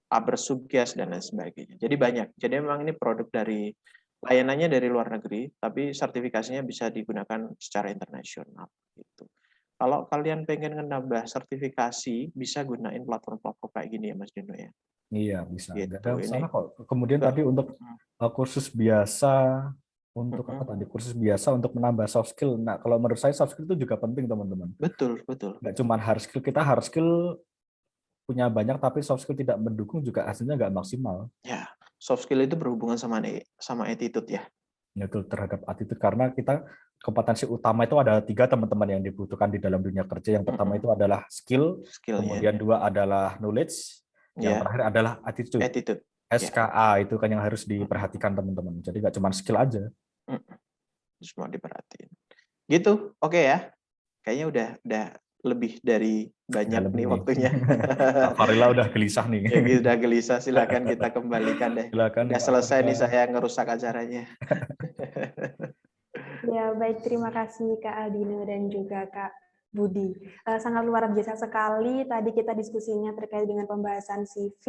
Abersubgas dan lain sebagainya. Jadi banyak. Jadi memang ini produk dari layanannya dari luar negeri, tapi sertifikasinya bisa digunakan secara internasional gitu. Kalau kalian pengen nambah sertifikasi, bisa gunain platform-platform kayak gini ya Mas Dino ya. Iya, bisa. Gitu. Nggak ada masalah Ini kok. Kemudian tadi untuk kursus biasa, kursus biasa untuk menambah soft skill. Nah, kalau menurut saya soft skill itu juga penting, teman-teman. betul. Nggak cuma hard skill, kita hard skill punya banyak, tapi soft skill tidak mendukung juga hasilnya nggak maksimal. Ya, soft skill itu berhubungan sama attitude ya. Itu terhadap attitude, karena kita kompetensi utama itu ada 3 teman-teman yang dibutuhkan di dalam dunia kerja. Yang pertama itu adalah skill, kemudian 2 adalah knowledge, yang terakhir adalah attitude. SKA itu kan yang harus diperhatikan teman-teman. Jadi nggak cuma skill aja. Semua diperhatiin. Gitu, oke ya. Kayaknya udah lebih dari banyak nih waktunya. Pak Farila udah gelisah nih. Ya, udah gelisah, silakan kita kembalikan deh. Silakan, udah selesai nih saya ngerusak acaranya. Ya, baik. Terima kasih Kak Aldino dan juga Kak Budi. Sangat luar biasa sekali tadi kita diskusinya terkait dengan pembahasan CV.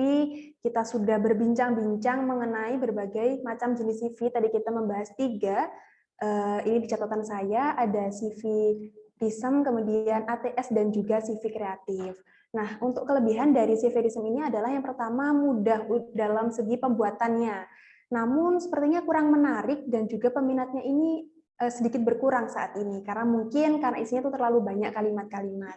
Kita sudah berbincang-bincang mengenai berbagai macam jenis CV. Tadi kita membahas 3. Ini di catatan saya, ada CV RISM, kemudian ATS, dan juga CV kreatif. Nah, untuk kelebihan dari CV RISM ini adalah yang pertama mudah dalam segi pembuatannya. Namun sepertinya kurang menarik dan juga peminatnya ini sedikit berkurang saat ini karena isinya itu terlalu banyak kalimat-kalimat.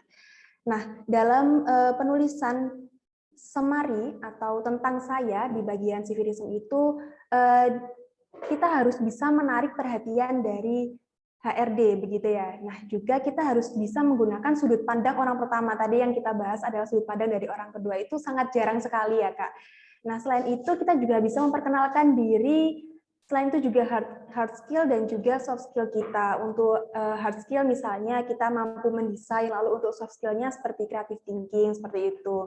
Nah, dalam penulisan summary atau tentang saya di bagian CV RISM itu kita harus bisa menarik perhatian dari HRD begitu ya. Nah, juga kita harus bisa menggunakan sudut pandang orang pertama. Tadi yang kita bahas adalah sudut pandang dari orang kedua, itu sangat jarang sekali ya, Kak. Nah, selain itu kita juga bisa memperkenalkan diri. Selain itu juga hard skill dan juga soft skill kita. Untuk hard skill misalnya kita mampu mendesain, lalu untuk soft skill-nya seperti creative thinking, seperti itu.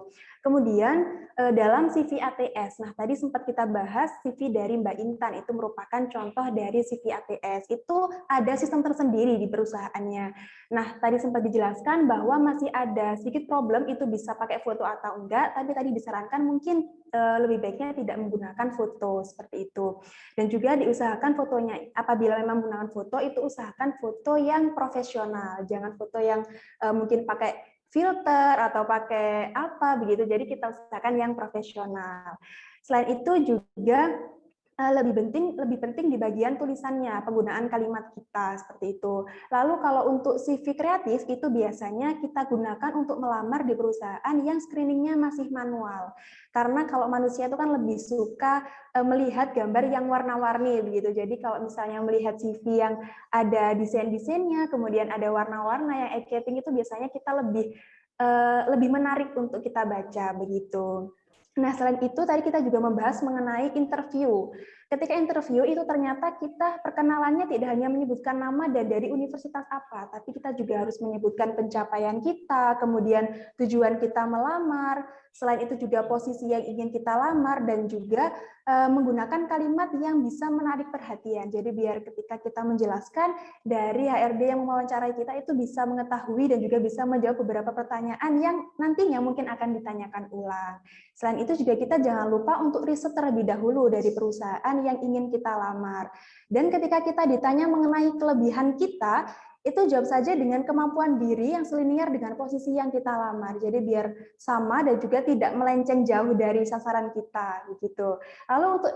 Kemudian dalam CV ATS, nah tadi sempat kita bahas CV dari Mbak Intan, itu merupakan contoh dari CV ATS. Itu ada sistem tersendiri di perusahaannya. Nah, tadi sempat dijelaskan bahwa masih ada sedikit problem, itu bisa pakai foto atau enggak, tapi tadi disarankan mungkin lebih baiknya tidak menggunakan foto, seperti itu. Dan juga diusahakan fotonya, apabila memang menggunakan foto, itu usahakan foto yang profesional, jangan foto yang mungkin pakai filter atau pakai apa begitu. Jadi kita usahakan yang profesional. Selain itu juga lebih penting di bagian tulisannya, penggunaan kalimat kita seperti itu. Lalu kalau untuk CV kreatif itu biasanya kita gunakan untuk melamar di perusahaan yang screeningnya masih manual. Karena kalau manusia itu kan lebih suka melihat gambar yang warna-warni begitu. Jadi kalau misalnya melihat CV yang ada desain-desainnya, kemudian ada warna-warna yang eye-catching, itu biasanya kita lebih menarik untuk kita baca begitu. Nah, selain itu tadi kita juga membahas mengenai interview. Ketika interview itu ternyata kita perkenalannya tidak hanya menyebutkan nama dan dari universitas apa, tapi kita juga harus menyebutkan pencapaian kita, kemudian tujuan kita melamar, selain itu juga posisi yang ingin kita lamar, dan juga menggunakan kalimat yang bisa menarik perhatian. Jadi biar ketika kita menjelaskan, dari HRD yang mewawancarai kita itu bisa mengetahui dan juga bisa menjawab beberapa pertanyaan yang nantinya mungkin akan ditanyakan ulang. Selain itu juga kita jangan lupa untuk riset terlebih dahulu dari perusahaan yang ingin kita lamar. Dan ketika kita ditanya mengenai kelebihan kita, itu jawab saja dengan kemampuan diri yang selinier dengan posisi yang kita lamar. Jadi biar sama dan juga tidak melenceng jauh dari sasaran kita, begitu. Lalu untuk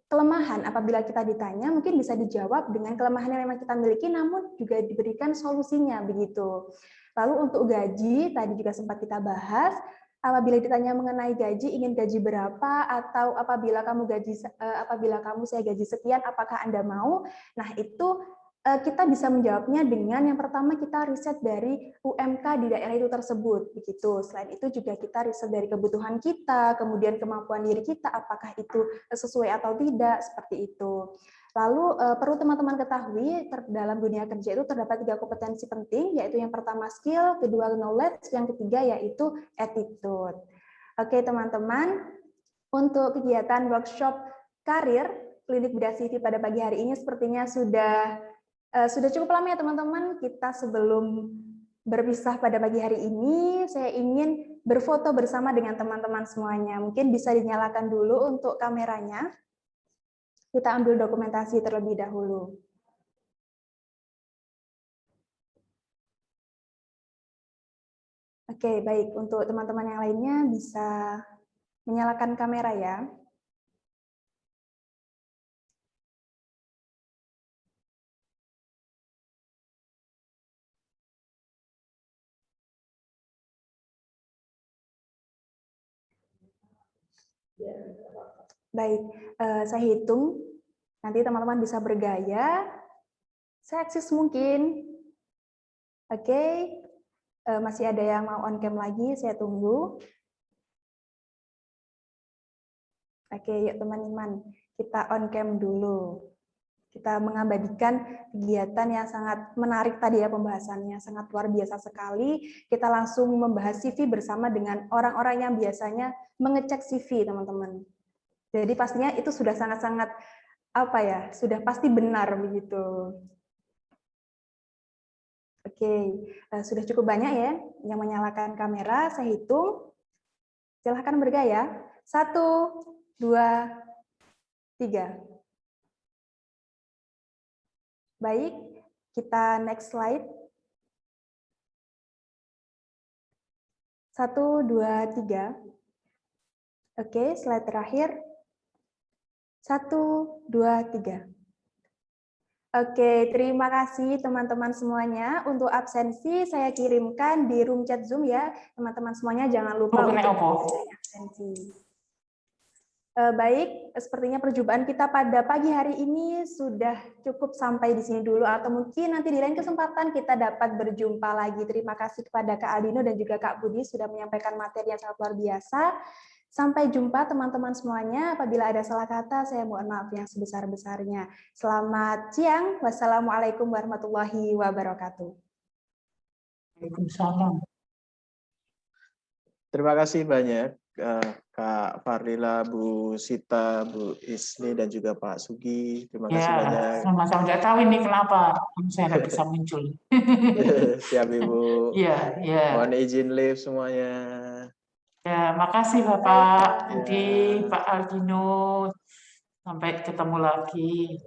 kelemahan apabila kita ditanya mungkin bisa dijawab dengan kelemahan yang memang kita miliki, namun juga diberikan solusinya, begitu. Lalu untuk gaji tadi juga sempat kita bahas. Apabila ditanya mengenai gaji, ingin gaji berapa, atau apabila kamu saya gaji sekian, apakah Anda mau? Nah, itu kita bisa menjawabnya dengan yang pertama kita riset dari UMK di daerah itu tersebut, begitu. Selain itu juga kita riset dari kebutuhan kita, kemudian kemampuan diri kita, apakah itu sesuai atau tidak, seperti itu. Lalu perlu teman-teman ketahui dalam dunia kerja itu terdapat 3 kompetensi penting, yaitu yang pertama skill, kedua knowledge, yang ketiga yaitu attitude. Oke teman-teman, untuk kegiatan workshop karir klinik bedah CV pada pagi hari ini sepertinya sudah cukup lama ya teman-teman. Kita sebelum berpisah pada pagi hari ini, saya ingin berfoto bersama dengan teman-teman semuanya. Mungkin bisa dinyalakan dulu untuk kameranya. Kita ambil dokumentasi terlebih dahulu. Oke, baik. Untuk teman-teman yang lainnya bisa menyalakan kamera ya. Baik, saya hitung. Nanti teman-teman bisa bergaya. Seksis mungkin. Oke, masih ada yang mau on cam lagi, saya tunggu. Oke, yuk teman-teman, kita on cam dulu. Kita mengabadikan kegiatan yang sangat menarik tadi ya pembahasannya, sangat luar biasa sekali. Kita langsung membahas CV bersama dengan orang-orang yang biasanya mengecek CV, teman-teman. Jadi pastinya itu sudah sangat-sangat sudah pasti benar begitu. Oke, sudah cukup banyak ya yang menyalakan kamera. Saya hitung. Silahkan bergaya. 1, 2, 3. Baik, kita next slide. 1, 2, 3. Oke, slide terakhir. 1, 2, 3. Oke, terima kasih teman-teman semuanya. Untuk absensi saya kirimkan di room chat Zoom ya. Teman-teman semuanya jangan lupa untuk absensi. Baik, sepertinya perjumpaan kita pada pagi hari ini sudah cukup sampai di sini dulu, atau mungkin nanti di lain kesempatan kita dapat berjumpa lagi. Terima kasih kepada Kak Aldino dan juga Kak Budi sudah menyampaikan materi yang sangat luar biasa. Sampai jumpa teman-teman semuanya. Apabila ada salah kata, saya mohon maaf yang sebesar-besarnya. Selamat siang. Wassalamualaikum warahmatullahi wabarakatuh. Waalaikumsalam. Terima kasih banyak Kak Farlila, Bu Sita, Bu Isni, dan juga Pak Sugi. Terima kasih banyak. Sama-sama. Nggak tahu ini kenapa saya nggak bisa muncul. Siap Ibu. Iya, iya. Mohon izin live semuanya. Ya, makasih Bapak Budi, Pak Aldino. Sampai ketemu lagi.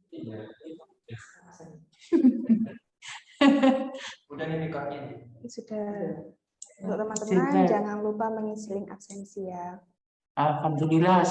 Ya. Udah nih mic-nya. Sudah. Untuk teman-teman jangan lupa mengisi link absensi ya. Alhamdulillah.